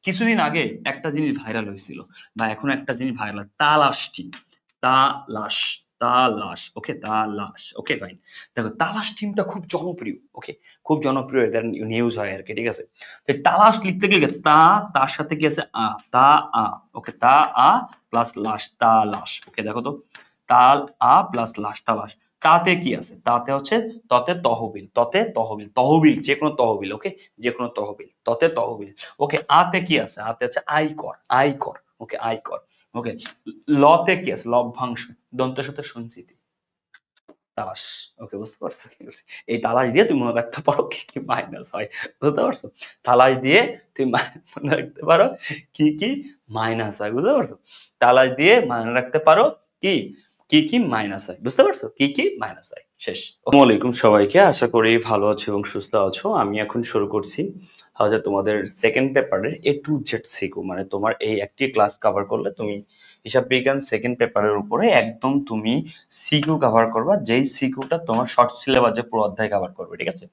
কিছুদিন আগে একটা জিনিস ভাইরাল হয়েছিল, বা এখন একটা জিনিস ভাইরাল, তালাশ টিম। তালাশ, তালাশ, ওকে, তালাশ, ওকে ফাইন। দেখো তালাশ টিমটা খুব জনপ্রিয়, ওকে, খুব জনপ্রিয়, এদের নিউজ হয় আর কি, ঠিক আছে। তো তালাশ লিখতে গেলে তার সাথে কি আছে, তা আ, ওকে, তা আ প্লাস লাশ, তালাশ, ওকে, দেখো তো, তাল আ প্লাস লাশ, তালাশ। তাতে কি আছে, তাতে হচ্ছে ততে তহবিল, ততে তহবিল, তহবিল, যে কোনো তহবিল, ওকে, যে কোনো তহবিল, ততে তহবিল। ওকে, আতে কি আছে, আতে হচ্ছে আয়কর, আয়কর, ওকে, আয়কর। ওকে, লতে কি আছে, লভ্যাংশ, দন্তের সাথে সঞ্চিতি, তালাশ। ওকে, বুঝতে পারছো কি বলছি? এই তালাশ দিয়ে তুমি মনে রাখতে পারো কি কি মাইনাস হয়, বুঝতে পারছো? তালাশ দিয়ে তুমি মনে রাখতে পারো কি কি মাইনাস হয়, বুঝতে পারছো? তালাশ দিয়ে মনে রাখতে পারো কি কি কি মাইনাস হয়, বুঝতে পারছো? কি কি মাইনাস হয়, শেষ। আসসালামু আলাইকুম সবাইকে, আশা করি ভালো আছো এবং সুস্থ আছো। আমি এখন শুরু করছি হয়তো তোমাদের সেকেন্ড পেপারের A to Z সিকিউ, মানে তোমার এই একটি ক্লাস কভার করলে তুমি হিসাব বিজ্ঞান সেকেন্ড পেপারের উপরে একদম তুমি সিকিউ কভার করবা, যেই সিকিউটা তোমার শর্ট সিলেবাসে পুরো অধ্যায় কভার করবে, ঠিক আছে।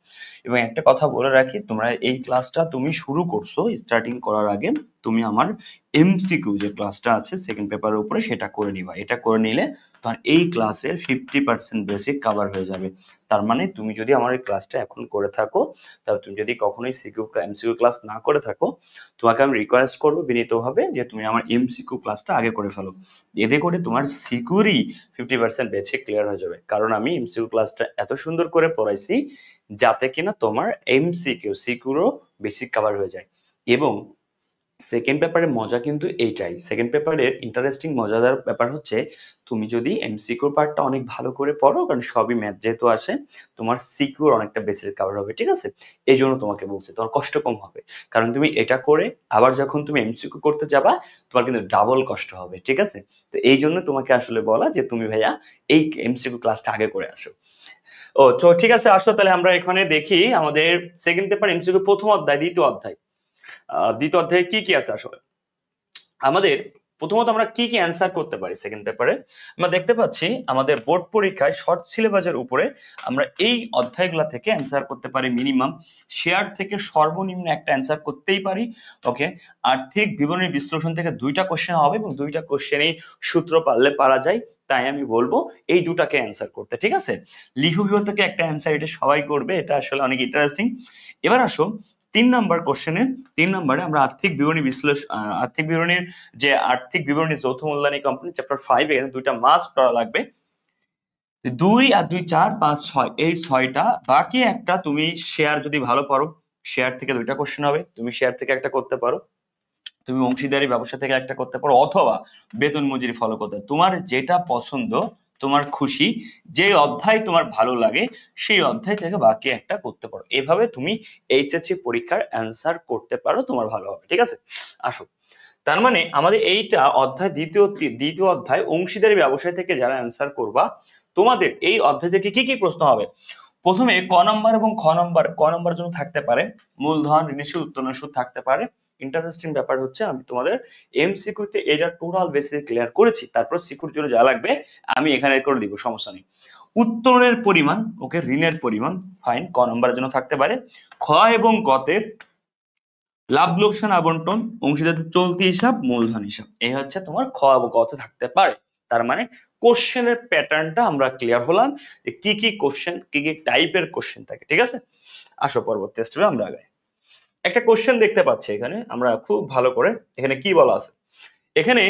এবং একটা কথা বলে রাখি, তোমরা এই ক্লাসটা তুমি শুরু করছো, স্টার্টিং করার আগে তুমি আমার এমসিকিউ যে ক্লাসটা আছে সেকেন্ড পেপারের উপরে সেটা করে নিবা। এটা করে নিলে তোমার এই ক্লাসের 50% বেসিক কভার হয়ে যাবে। তার মানে তুমি যদি আমার এই ক্লাসটা এখন করে থাকো, তাহলে তুমি যদি কখনোই এমসিকিউ ক্লাস না করে থাকো, তোমাকে আমি রিকোয়েস্ট করবো বিনীতভাবে যে তুমি আমার এমসিকিউ ক্লাসটা আগে করে ফেলো। এতে করে তোমার সিকিউরই 50% বেসিক ক্লিয়ার হয়ে যাবে, কারণ আমি এমসিকিউ ক্লাসটা এত সুন্দর করে পড়াইছি যাতে কিনা তোমার সিকিউরও বেসিক কভার হয়ে যায়। এবং সেকেন্ড পেপারের মজা কিন্তু এইটাই, সেকেন্ড পেপারের ইন্টারেস্টিং মজাদার ব্যাপার হচ্ছে তুমি যদি এমসিকিউর পার্টটা অনেক ভালো করে পড়ো, কারণ সবই ম্যাথ যেহেতু আসে, তোমার সিকিউর অনেকটা বেসিক কভার হবে, ঠিক আছে। এই জন্য তোমাকে বলছি তোমার কষ্ট কম হবে, কারণ তুমি এটা করে আবার যখন তুমি এমসিকিউ করতে যাবা তোমার কিন্তু ডাবল কষ্ট হবে, ঠিক আছে। তো এই জন্য তোমাকে আসলে বলা যে তুমি ভাইয়া এই এমসিকিউ ক্লাসটা আগে করে আসো। ও তো ঠিক আছে, আসো তাহলে আমরা এখানে দেখি আমাদের সেকেন্ড পেপার এমসিকিউ প্রথম অধ্যায়, দ্বিতীয় অধ্যায়। দ্বিতীয় অধ্যায়ে কি কি আছে আসলে আমাদের। প্রথমত আমরা কি কি অ্যান্সার করতে পারি সেকেন্ড পেপারে। আমরা দেখতে পাচ্ছি আমাদের বোর্ড পরীক্ষায় শর্ট সিলেবাসের উপরে আমরা এই অধ্যায়গুলো থেকে অ্যান্সার করতে পারি মিনিমাম শেয়ার থেকে সর্বনিম্ন একটা অ্যান্সার করতেই পারি, ওকে। আর্থিক বিবরণী বিশ্লেষণ থেকে 2টা কোশ্চেন হবে এবং 2টা কোশ্চেনেই সূত্র পারলে পারা যায়, তাই আমি বলবো এই দুটাকে অ্যান্সার করতে, ঠিক আছে। লিখু বিভাগ থেকে একটা অ্যান্সার, এটা সবাই করবে, এটা আসলে অনেক ইন্টারেস্টিং। এবার আসো 3 নম্বর কোশ্চেনে। 3 নম্বরে আমরা আর্থিক বিবরণীর যে আর্থিক বিবরণী যৌথ মূল্যায়নী কোম্পানি চ্যাপ্টার 5, এখানে 2টা মাস্ট করা লাগবে, 2 আর 2 4 5 6, এই 6টা। বাকি একটা তুমি শেয়ার যদি ভালো পারো, শেয়ার থেকে 2টা কোশ্চেন হবে, তুমি শেয়ার থেকে একটা করতে পারো, তুমি অংশীদারি ব্যবসা থেকে একটা করতে পারো, অথবা বেতন মজুরি ফলো করতে, তোমার যেটা পছন্দ, তোমার খুশি, যে অধ্যায় তোমার ভালো লাগে সেই অধ্যায় থেকে বাকি একটা করতে পারো। এভাবে তুমি এইচএসসি পরীক্ষার অ্যান্সার করতে পারো, তোমার ভালো হবে, ঠিক আছে। আসো, তার মানে আমাদের এইটা অধ্যায় দ্বিতীয় অধ্যায় অংশীদারি ব্যবসায় থেকে যারা অ্যান্সার করবা, তোমাদের এই অধ্যায় থেকে কি কি প্রশ্ন হবে। প্রথমে ক নম্বর এবং ক নম্বরের জন্য থাকতে পারে মূলধন, ঋণের সুদ, উত্তোলনের সুদ থাকতে পারে। ইন্টারেস্টিং ব্যাপার হচ্ছে আমি তোমাদের এমসিকিউতে এটা টোটাল বেসিক ক্লিয়ার করেছি, তারপর সিকিউর জন্য যা লাগবে আমি এখানে করে দিব, সমস্যা নেই। উত্তোলনের পরিমাণ, ওকে, ঋণের পরিমাণ, ফাইন, ক নম্বরের জন্য থাকতে পারে। খ এবং গতে লাভ লোকসান আবন্টন, অংশীদারদের চলতি হিসাব, মূলধন হিসাব, এই হচ্ছে তোমার খ এবং গতে থাকতে পারে। তার মানে কোশ্চেনের প্যাটার্নটা আমরা ক্লিয়ার হলাম যে কি কি কোশ্চেন, কি কি টাইপের কোশ্চেন থাকে, ঠিক আছে। আসো পরবর্তী স্টেপে আমরা আগাই। একটা কোশ্চেন দেখতে পাচ্ছি এখানে, আমরা খুব ভালো করে এখানে কি বলা আছে, এখানে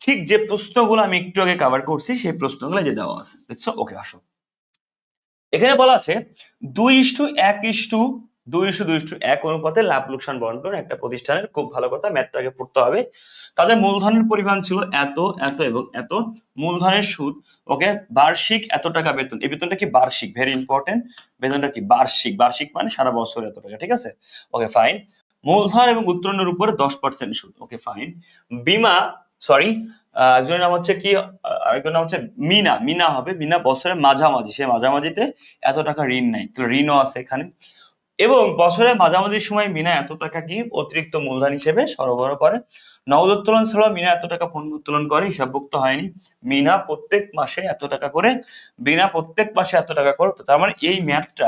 ঠিক যে প্রশ্নগুলো আমি একটু আগে কভার করছি সেই প্রশ্নগুলো যে দেওয়া আছে, দেখছো, ওকে। আসো, এখানে বলা আছে 2:1:2:2:1 অনুপাতে লাভ লোকসান বন্টন একটা প্রতিষ্ঠানের, খুব ভালো কথা, ম্যাথটাকে পড়তে হবে। তাদের মূলধনের পরিমাণ ছিল এত, এত এবং এত, মূলধনের সুদ, ওকে, বার্ষিক এত টাকা বেতন, এই বেতনটা কি বার্ষিক, ভেরি ইম্পর্টেন্ট, বেতনটা কি বার্ষিক, বার্ষিক মানে সারা বছর এত টাকা, ঠিক আছে, ওকে ফাইন। মূলধন এবং উত্তোলনের উপরে 10% সুদ, ওকে ফাইন। বিমা, সরি, একজনের নাম হচ্ছে কি, আরেকজনের নাম হচ্ছে মিনা, মিনা হবে, মিনা বছরের মাঝামাঝি, সে মাঝামাঝিতে এত টাকা ঋণ নেয়, তো ঋণও আছে এখানে। এবং বছরের মাঝামাঝি সময় মিনা এত টাকা কি অতিরিক্ত মূলধন হিসেবে সরবরাহ করে। নগদ উত্তোলন ছাড়াও মিনা এত টাকা পণ্য উত্তোলন করে, হিসাবভুক্ত হয়নি। মিনা প্রত্যেক মাসে এত টাকা করে, বিনা প্রত্যেক মাসে এত টাকা করে। তো তার মানে এই ম্যাথটা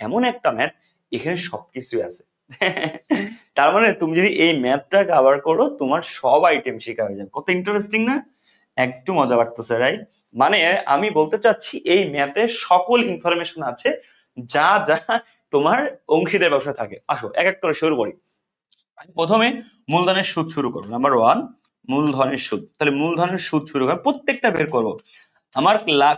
এমন একটা ম্যাথ, এখানে সবকিছুই আছে তার মানে তুমি যদি এই ম্যাথটা কভার করো তোমার সব আইটেম শেখা হয়ে যাবে। কত ইন্টারেস্টিং না? একটু মজা লাগতেছে রাইট? মানে আমি বলতে চাচ্ছি এই ম্যাথে সকল ইনফরমেশন আছে যা যা তোমার অংশীদার ব্যবসা থাকে। আসো এক এক করে শুরু করি। প্রথমে মূলধনের সুদ শুরু করবো। নাম্বার 1 মূলধনের সুদ। তাহলে মূলধনের সুদ শুরু করে প্রত্যেকটা বের করবো। আমার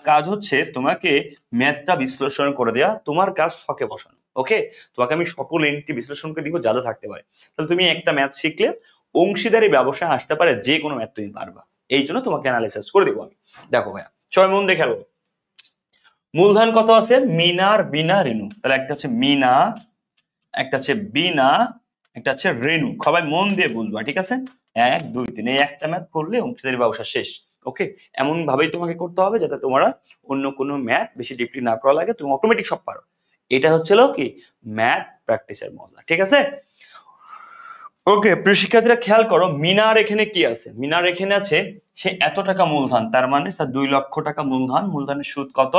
কাজ হচ্ছে তোমাকে ম্যাথটা বিশ্লেষণ করে দেয়া, তোমার কাজ ছকে বসানো। ওকে, তোমাকে আমি সকল এন্ট্রি বিশ্লেষণ করে দিব যা যা থাকতে পারে। তাহলে তুমি একটা ম্যাথ শিখলে অংশীদারি ব্যবসায় আসতে পারে যে কোনো ম্যাথ তুমি পারবা, এই জন্য তোমাকে অ্যানালাইসিস করে দিব আমি। দেখো ভাইয়া ছয় মন দেখে আলো। মূলধন কত আছে? মিনার বিনা রেণু। তাহলে একটা হচ্ছে মিনা, একটা হচ্ছে বিনা, একটা হচ্ছে রেণু। সবাই মন দিয়ে বুঝবা, ঠিক আছে? 1 2 3 এই একটা ম্যাথ করলে অংশীদারি ব্যবসা শেষ। ওকে, এমন ভাবেই তোমাকে করতে হবে যাতে তোমরা অন্য কোনো ম্যাথ বেশি ডিপলি না করা লাগে, তুমি অটোমেটিক সব পারো। এটা হচ্ছিল কি ম্যাথ প্র্যাকটিসের মজা, ঠিক আছে? ওকে, প্রিয় শিক্ষার্থীরা খেয়াল করো মিনার এখানে কি আছে। মিনার এখানে আছে সে এত টাকা মূলধন, তার মানে স্যার 2 লক্ষ টাকা মূলধন। মূলধনের সুদ কত?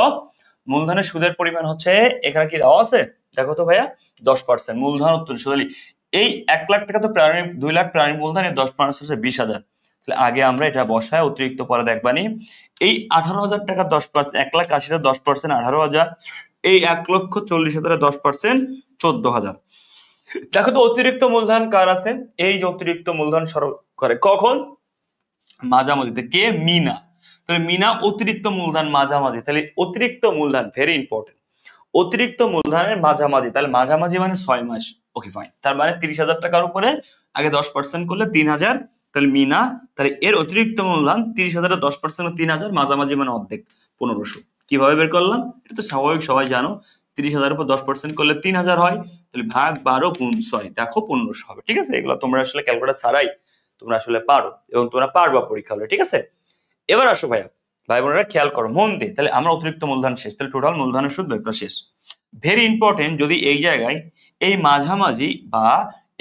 মূলধনের সুদের পরিমাণ হচ্ছে এখানে কি দেওয়া আছে দেখো তো ভাইয়া, 10%। মূলধন উত্তোলন সুদ এই 1 লাখ টাকা তো প্রাণী, 2 লাখ প্রাণী মূলধন, 10% হচ্ছে 20,000। তাহলে আগে আমরা এটা বসায় অতিরিক্ত পরে দেখবানি। এই 18,000 টাকা 10%, 1,80,000 10%, 18,000। এই 1,40,000 10% 14,000। দেখো তো অতিরিক্ত মূলধন কার আছে? এই যে অতিরিক্ত মূলধন সরব করে কখন? মাঝামাঝিতে। কে? মিনা। তাহলে মিনা অতিরিক্ত মূলধন মাঝামাঝি। তাহলে অতিরিক্ত মূলধন ভেরি ইম্পর্টেন্ট, অতিরিক্ত মূলধনের মাঝামাঝি। তাহলে মাঝামাঝি মানে 6 মাস। ওকে ফাইন, তার মানে 30,000 টাকার উপরে আগে 10% করলে 3,000। তাহলে মিনা, তাহলে এর অতিরিক্ত মূলধন 30,000 10% 3,000, মাঝামাঝি মানে অর্ধেক 1500। কিভাবে বের করলাম? এটা তো স্বাভাবিক, সবাই জানো। 30,000 উপর 10% করলে 3,000 হয়। তাহলে ভাগ 12 গুণ 6 দেখো 1500 হবে। ঠিক আছে, এগুলো তোমরা আসলে ক্যালকুলেটর ছাড়াই তোমরা আসলে পারো এবং তোমরা পারবা পরীক্ষা হলে। ঠিক আছে, এবার আসো ভাইয়া, ভাই বোনেরা খেয়াল করো মন দিয়ে। তাহলে আমরা অতিরিক্ত মূলধন শেষ, তাহলে টোটাল মূলধনের সুদ বের করা শেষ। ভেরি ইম্পর্টেন্ট, যদি এই জায়গায় এই মাঝামাঝি বা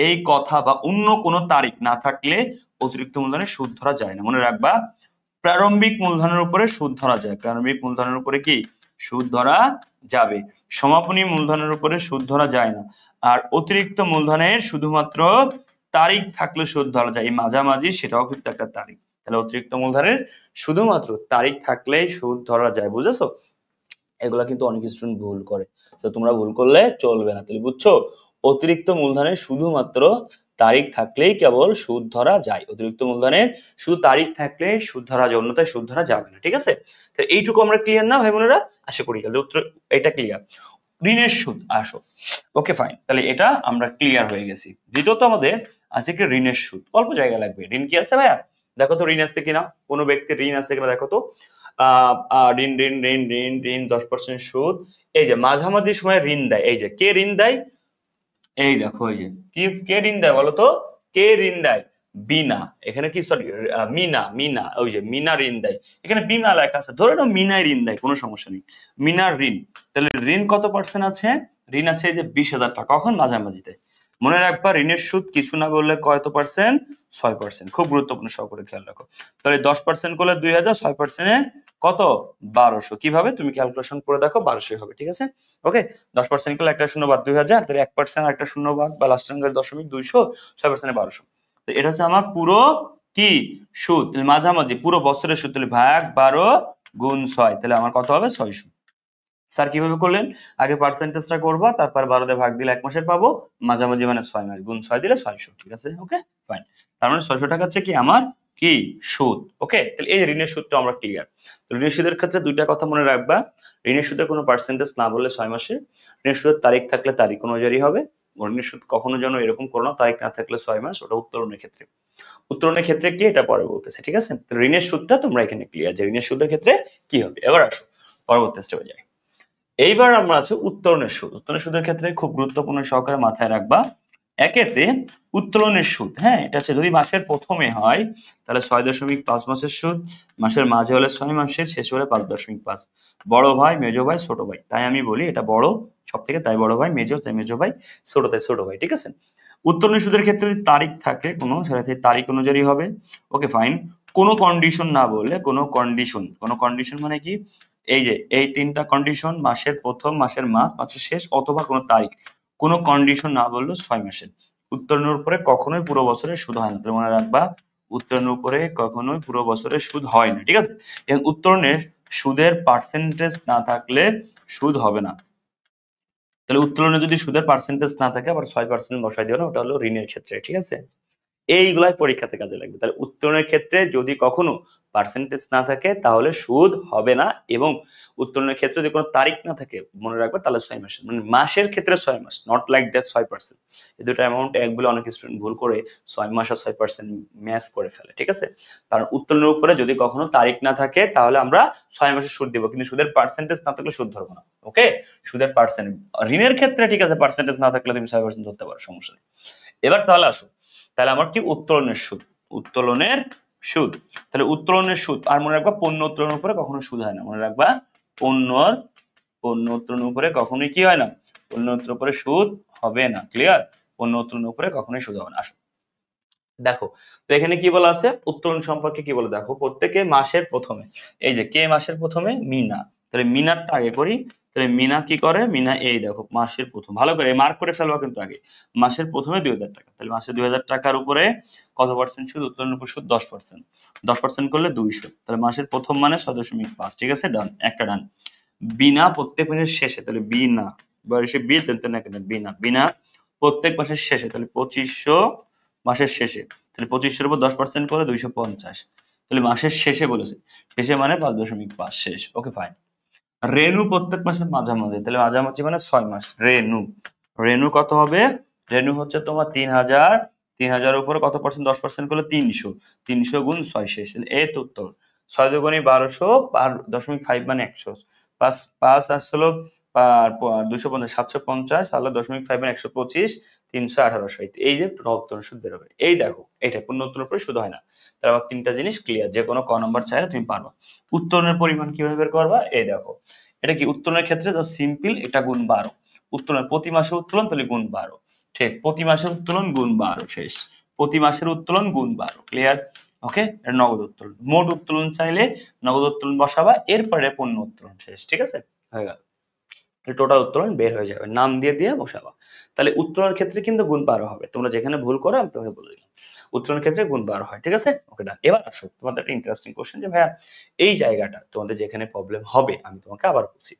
এই কথা বা অন্য কোনো তারিখ না থাকলে অতিরিক্ত মূলধনের সুদ ধরা যায় না। মনে রাখবা, প্রারম্ভিক মূলধনের উপরে সুদ ধরা যায়। প্রারম্ভিক মূলধনের উপরে কি সুদ ধরা যাবে, সমাপনী মূলধনের উপরে সুদ ধরা যায় না। আর অতিরিক্ত মূলধনের শুধুমাত্র তারিখ থাকলে সুদ ধরা যায়। এই মাঝামাঝি সেটাও কিন্তু একটা তারিখ। তাহলে অতিরিক্ত মূলধনের শুধুমাত্র তারিখ থাকলেই সুদ ধরা যায়। বুঝেছো? এগুলা কিন্তু অনেক স্টুডেন্ট ভুল করে, তো তোমরা ভুল করলে চলবে না। তাহলে বুঝছো, অতিরিক্ত মূলধনের শুধুমাত্র তারিখ থাকলেই কেবল সুদ ধরা যায়। অতিরিক্ত মূলধনের শুধু তারিখ থাকলে সুদ ধরা যায়, অন্যথায় সুদ ধরা যাবে না। ঠিক আছে, তাহলে এইটুকু আমরা ক্লিয়ার না ভাই বোনেরা? আশা করি তাহলে উত্তর এটা ক্লিয়ার। ঋণের সুদ আসো। ওকে ফাইন, তাহলে এটা আমরা ক্লিয়ার হয়ে গেছি। দ্বিতীয়ত আমাদের আছে কি ঋণের সুদ। অল্প জায়গা লাগবে। ঋণ কি আছে ভাইয়া? দেখো তো ঋণ আছে কিনা, কোনো ব্যক্তির ঋণ আছে কিনা দেখো তো। ঋণ ঋণ ঋণ ঋণ ঋণ 10% সুদ। এই যে মাঝামাঝি সময় ঋণ দেয়, এই যে কে ঋণ দেয়? এই দেখো, এই যে কি কে ঋণ দেয় বলো তো? কে ঋণ দেয়? বিনা। এখানে কি সরি মিনা, মিনা, ওই যে মিনা ঋণ দেয়। এখানে বিনা লেখা আছে, ধরে নাও মিনাই ঋণ দেয়, কোনো সমস্যা নেই। মিনার ঋণ, তাহলে ঋণ কত পার্সেন্ট আছে? ঋণ আছে এই যে 20,000 টাকা। কখন? মাঝামাঝিতে। মনে রাখবা ঋণের সুদ কিছু না বললে কত পার্সেন্ট? 6%। খুব গুরুত্বপূর্ণ, সহকারে খেয়াল রাখো। তাহলে 10% করলে 2,000, 6% কত? 1200। কিভাবে? তুমি ক্যালকুলেশন করে দেখো, 1200 হবে। ঠিক আছে, ওকে। 10% করলে একটা শূন্য বাদ 2,000, তাহলে 1% আর একটা শূন্য বাদ বা লাস্ট অঙ্কের 0.200, 6% 1200। তো এটা হচ্ছে আমার পুরো কি সুদ। মাঝামাঝি পুরো বছরের সুদ, তাহলে ভাগ 12 গুণ 6, তাহলে আমার কত হবে? 600। স্যার কিভাবে করলেন? আগে পার্সেন্টেজটা করবা, তারপর 12 দিয়ে ভাগ দিলে 1 মাসের পাবো, মাঝামাঝি মানে 6 মাস, গুণ 6 দিলে 600। ঠিক আছে, ওকে ফাইন। তার মানে 600 টাকা হচ্ছে কি আমার কি সুদ। ওকে, তাহলে এই ঋণের সুদটা আমরা ক্লিয়ার। তো ঋণের সুদের ক্ষেত্রে দুইটা কথা মনে রাখবা। ঋণের সুদের কোনো পার্সেন্টেজ না বললে 6 মাসে, ঋণের সুদের তারিখ থাকলে তারিখ অনুযায়ী হবে। ঋণের সুদ কখনো যেন এরকম করো না তারিখ না থাকলে 6 মাস, ওটা উত্তোলনের ক্ষেত্রে। উত্তোলনের ক্ষেত্রে কি এটা পরে বলতেছে। ঠিক আছে, তো ঋণের সুদটা তোমরা এখানে ক্লিয়ার যে ঋণের সুদের ক্ষেত্রে কি হবে। এবার আসো পরবর্তী স্টেপে যাই। এইবার আমরা আছে উত্তোলনের সুদ। উত্তোলনের সুদের ক্ষেত্রে খুব গুরুত্বপূর্ণ সহকারে মাথায় রাখবা, একেতে উত্তোলনের সুদ, হ্যাঁ এটা হচ্ছে যদি মাসের প্রথমে হয় তাহলে 6.5 মাসের সুদ, মাসের মাঝে হলে 6 মাসের, শেষ হলে 5.5। বড় ভাই, মেজো ভাই, ছোট ভাই, তাই আমি বলি এটা বড় সব থেকে, তাই বড় ভাই, মেজো তাই মেজো ভাই, ছোট তাই ছোট ভাই। ঠিক আছে, উত্তোলনের সুদের ক্ষেত্রে যদি তারিখ থাকে কোনো, সেটা তারিখ অনুযায়ী হবে। ওকে ফাইন, কোনো কন্ডিশন না বললে, কোনো কন্ডিশন মানে কি? এই যে এই 3টা কন্ডিশন, মাসের প্রথম, মাসের মাস, মাসের শেষ, অথবা কোনো তারিখ, কোনো কন্ডিশন না বললো 6 মাসের। উত্তোলনের উপরে কখনোই পুরো বছরের সুদ হয় না, তাহলে মনে রাখবা উত্তোলনের উপরে কখনোই পুরো বছরের সুদ হয় না, ঠিক আছে। এবং উত্তোলনের সুদের পার্সেন্টেজ না থাকলে সুদ হবে না। তাহলে উত্তোলনে যদি সুদের পার্সেন্টেজ না থাকে আবার 6% বসাই দিও না, ওটা হলো ঋণের ক্ষেত্রে, ঠিক আছে। এইগুলাই পরীক্ষাতে কাজে লাগবে। তাহলে উত্তোলনের ক্ষেত্রে যদি কখনো পার্সেন্টেজ না থাকে তাহলে সুদ হবে না, এবং উত্তোলনের ক্ষেত্রে যদি কোনো তারিখ না থাকে মনে রাখবে তাহলে 6 মাস, মানে মাসের ক্ষেত্রে 6 মাস, নট লাইক দ্যাট 6%। এই দুটো অ্যামাউন্ট এক বলে অনেক স্টুডেন্ট ভুল করে 6 মাস আর 6% ম্যাচ করে ফেলে, ঠিক আছে। কারণ উত্তোলনের উপরে যদি কখনো তারিখ না থাকে তাহলে আমরা 6 মাসের সুদ দিব, কিন্তু সুদের পার্সেন্টেজ না থাকলে সুদ ধরবো না, ওকে। সুদের পার্সেন্ট, ঋণের ক্ষেত্রে ঠিক আছে পার্সেন্টেজ না থাকলে তুমি 6% ধরতে পারো, সমস্যা নেই। এবার তাহলে আসো, তাহলে আমার কি উত্তোলনের সুদ, উত্তোলনের সুদ। তাহলে উত্তোলনের সুদ, আর মনে রাখবা পণ্য উত্তোলনের উপরে কখনো সুদ হয় না, মনে রাখবা পণ্য উত্তোলনের উপরে কখনোই কি হয় না, পণ্য উত্তোলনের উপরে সুদ হবে না, ক্লিয়ার। পণ্য উত্তোলনের উপরে কখনোই সুদ হবে না। আসো দেখো, তো এখানে কি বলা আছে উত্তোলন সম্পর্কে কি বলে দেখো, প্রত্যেকে মাসের প্রথমে, এই যে কে মাসের প্রথমে, মিনা। তাহলে মিনারটা আগে করি। তাহলে মিনা কি করে, মিনা এই দেখো মাসের প্রথম, ভালো করে মার্ক করে ফেলবা কিন্তু আগে, মাসের প্রথমে 2000 টাকা। তাহলে মাসে 2000 টাকার উপরে কত পার্সেন্ট সুদ, উত্তোলনের উপর সুদ 10%। 10% করলে 200, তাহলে মাসের প্রথম মানে 6.5, ঠিক আছে, ডান, একটা ডান। বিনা প্রত্যেক মাসের শেষে, তাহলে বিনা বয়সে বি তেলতে না কেন, বিনা বিনা প্রত্যেক মাসের শেষে, তাহলে 2500 মাসের শেষে, তাহলে 2500 উপর 10% করে 250। তাহলে মাসের শেষে বলেছে, শেষে মানে 5.5 শেষ, ওকে ফাইন। রেনু প্রত্যেক মাসের মাঝামাঝি, তাহলে মাঝামাঝি মানে 6 মাস, রেনু, রেনু কত হবে, রেনু হচ্ছে তোমার 3000, 3000 উপরে কত পার্সেন্ট, 10% করলে 300, 300 গুণ 6 শেষ, এই তো উত্তর। 6 দুগুণে 1200, 5 মানে 100, 5 5 আসলো 250, 750, তাহলে 0.5 মানে 125, 300, 1800, এই যে উত্তর সুদ বেরোবে। এই দেখো এটা পূর্ণ উত্তরের উপরে সুদ হয় না। তাহলে আবার 3টা জিনিস ক্লিয়ার, যে কোনো ক নাম্বার চাইলে তুমি পারবা। উত্তোলনের পরিমাণ কিভাবে বের করবা, এই দেখো এটা কি উত্তোলনের ক্ষেত্রে যা সিম্পল, এটা গুণ 12, উত্তোলন প্রতি মাসে উত্তোলন, তাহলে গুণ 12, ঠিক, প্রতি মাসের উত্তোলন গুণ 12 শেষ, প্রতি মাসের উত্তোলন গুণ 12, ক্লিয়ার, ওকে। নগদ উত্তোলন, মোট উত্তোলন চাইলে নগদ উত্তোলন বসাবা, এরপরে পণ্য উত্তোলন শেষ, ঠিক আছে, হয়ে গেল। টোটাল উত্তোলন বের হয়ে যাবে, নাম দিয়ে দিয়ে বসাবা। তাহলে উত্তোলনের ক্ষেত্রে কিন্তু গুণ 12 হবে, তোমরা যেখানে ভুল করো আমি তোমাকে বলে দিলাম, উত্তোলনের ক্ষেত্রে গুণ 12 হয়, ঠিক আছে, ওকে ডান। এবার আসো তোমাদের একটা ইন্টারেস্টিং কোশ্চেন, যে ভাইয়া এই জায়গাটা তোমাদের যেখানে প্রবলেম হবে, আমি তোমাকে আবার বলছি,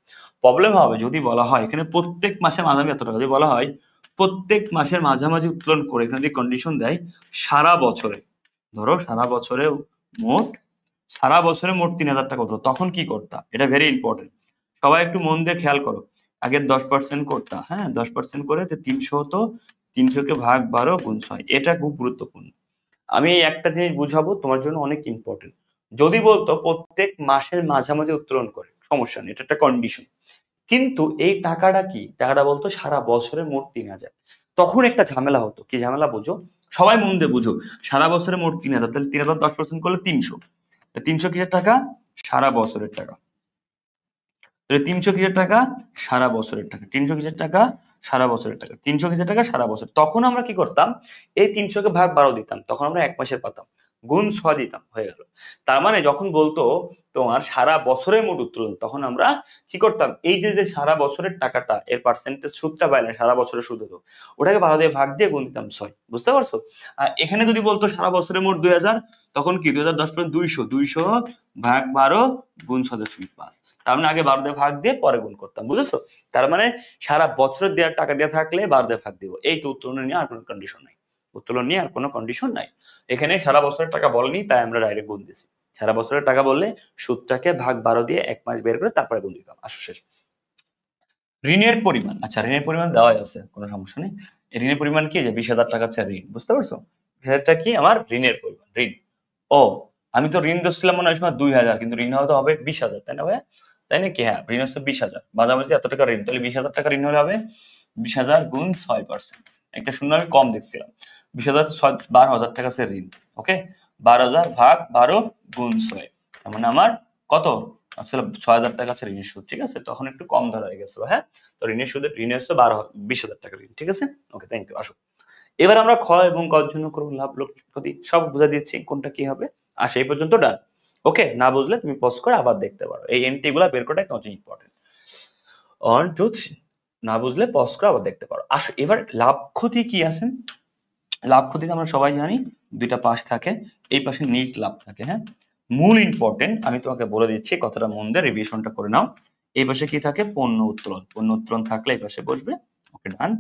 প্রবলেম হবে যদি বলা হয় এখানে প্রত্যেক মাসের মাঝামাঝি এত টাকা, যদি বলা হয় প্রত্যেক মাসের মাঝামাঝি উত্তোলন করে, এখানে যদি কন্ডিশন দেয় সারা বছরে, ধরো সারা বছরে মোট, সারা বছরে মোট 3000 টাকা হতো, তখন কি করতা, এটা ভেরি ইম্পর্টেন্ট, সবাই একটু মন দিয়ে খেয়াল করো। আগে 10% করতা, হ্যাঁ 10% করে 300 হতো, 300 কে ভাগ 12 গুণ 6, এটা খুব গুরুত্বপূর্ণ। আমি এই একটা জিনিস বুঝাবো তোমার জন্য অনেক ইম্পর্টেন্ট। যদি বলতো প্রত্যেক মাসের মাঝামাঝি উত্তোলন করে, সমস্যা নেই, এটা একটা কন্ডিশন, কিন্তু এই টাকাটা কি, টাকাটা বলতো সারা বছরে মোট 3000, তখন একটা ঝামেলা হতো, কি ঝামেলা বুঝো, সবাই মন দিয়ে বুঝো। সারা বছরে মোট 3000, তাহলে 3000 10% করলে 300, 300 কিসের টাকা, সারা বছরের টাকা। তাহলে 300 কিসের টাকা, সারা বছরের টাকা, 300 কিসের টাকা, সারা বছরের টাকা, 300 কিসের টাকা, সারা বছর। তখন আমরা কি করতাম, এই 300 কে ভাগ 12 দিতাম, তখন আমরা 1 মাসের পাতাম, গুণ 6 দিতাম, হয়ে গেল। তার মানে যখন বলতো তোমার সারা বছরের মোট উত্তোলন, তখন আমরা কি করতাম, এই যে যে সারা বছরের টাকাটা, এর পার্সেন্টেজ সুদটা পাইলে সারা বছরের সুদ হতো, ওটাকে 12 দিয়ে ভাগ দিয়ে গুণ দিতাম 6, বুঝতে পারছো। আর এখানে যদি বলতো সারা বছরের মোট 2000, তখন কি 2010 পরে 200, 200 ভাগ 12 গুণ 6.5, তার মানে আগে 12 দিয়ে ভাগ দিয়ে পরে গুণ করতাম, বুঝেছো। তার মানে সারা বছরের দেওয়ার টাকা দিয়ে থাকলে 12 দিয়ে ভাগ দিব, এই তো উত্তোলন নিয়ে আর কোনো কন্ডিশন নাই, উত্তোলন নিয়ে আর কোনো কন্ডিশন নাই। এখানে সারা বছরের টাকা বলেনি, তাই আমরা ডাইরেক্ট গুণ দিছি। সারা বছরের টাকা বললে সুদটাকে ভাগ 12 দিয়ে 1 মাস বের করে তারপরে গুণ দিতাম, আসো শেষ। ঋণের পরিমাণ, আচ্ছা ঋণের পরিমাণ দেওয়া আছে, কোনো সমস্যা নেই। ঋণের পরিমাণ কি, যে 20,000 টাকা হচ্ছে ঋণ, বুঝতে পারছো, 20,000 কি আমার ঋণের পরিমাণ, ঋণ। ও, আমি তো ঋণ ধরছিলাম মনে হয় ওই সময় 2000, কিন্তু ঋণ হয়তো হবে 20,000, তাই না ভাইয়া, তাই নাকি, হ্যাঁ ঋণ হচ্ছে 20,000, মাঝামাঝি এত টাকা ঋণ, তাহলে 20,000 টাকা ঋণ হলে হবে 20,000 গুণ 6%, একটা শূন্য আমি কম দেখছিলাম, 20,000 12,000 টাকা আছে ঋণ, ওকে, 12,000 ভাগ 12 গুণ 6, তার মানে আমার কত, আসলে 6,000 টাকা আছে ঋণের সুদ, ঠিক আছে, তখন একটু কম ধরা হয়ে গেছিল, হ্যাঁ। তো ঋণের হচ্ছে 20,000 টাকা ঋণ, ঠিক আছে, ওকে থ্যাংক ইউ। আসো এবার আমরা খ এবং ক জন্য করব লাভ লোক ক্ষতি, সব বুঝা দিচ্ছি কোনটা কি হবে, আর সেই পর্যন্ত ডান, ওকে। না বুঝলে তুমি পজ করে আবার দেখতে পারো, এই এনটি গুলা বের করাটা একদম ইম্পর্টেন্ট। অন টু থ্রি, না বুঝলে পজ করে আবার দেখতে পারো। আসো এবার লাভ ক্ষতি কি আছে, লাভ ক্ষতিতে আমরা সবাই জানি দুইটা পাশ থাকে, এই পাশে নিট লাভ থাকে। হ্যাঁ, মূল ইম্পর্টেন্ট আমি তোমাকে বলে দিচ্ছি, কথাটা মন দিয়ে রিভিশনটা করে নাও। এই পাশে কি থাকে? পণ্য উত্তোলন। পণ্য উত্তোলন থাকলে এই পাশে বসবে, ওকে ডান।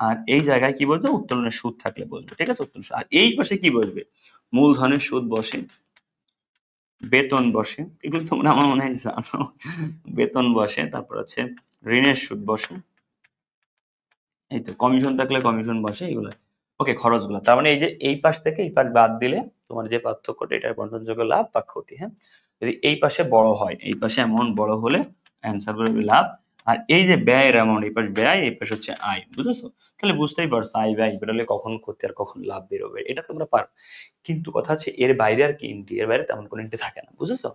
আর এই জায়গায় কি বলতো? উত্তোলনের সুদ থাকলে বসবে, ঠিক আছে? উত্তোলন সুদ। আর এই পাশে কি বসবে? মূলধনের সুদ বসে, বেতন বসে, এগুলো তোমরা আমার মনে হয় জানো। বেতন বসে, তারপর হচ্ছে ঋণের সুদ বসে, এই তো কমিশন থাকলে কমিশন বসে, এগুলো ওকে খরচগুলো। তার মানে এই যে এই পাশ থেকে এই পাশ বাদ দিলে তোমার যে পার্থক্যটা, এটা বন্টনযোগ্য লাভ বা ক্ষতি। হ্যাঁ, যদি এই পাশে বড় হয়, এই পাশে অ্যামাউন্ট বড় হলে অ্যান্সার বেরোবে লাভ। আর এই যে ব্যয়ের অ্যামাউন্ট, এই পাশে ব্যয়, এই পাশে হচ্ছে আয়, বুঝেছো? তাহলে বুঝতেই পারছো আয় ব্যয় বেরোলে কখন ক্ষতি আর কখন লাভ বেরোবে, এটা তোমরা পারো। কিন্তু কথা হচ্ছে এর বাইরে আর কি এন্ট্রি, এর বাইরে তেমন কোনো এন্ট্রি থাকে না, বুঝেছো?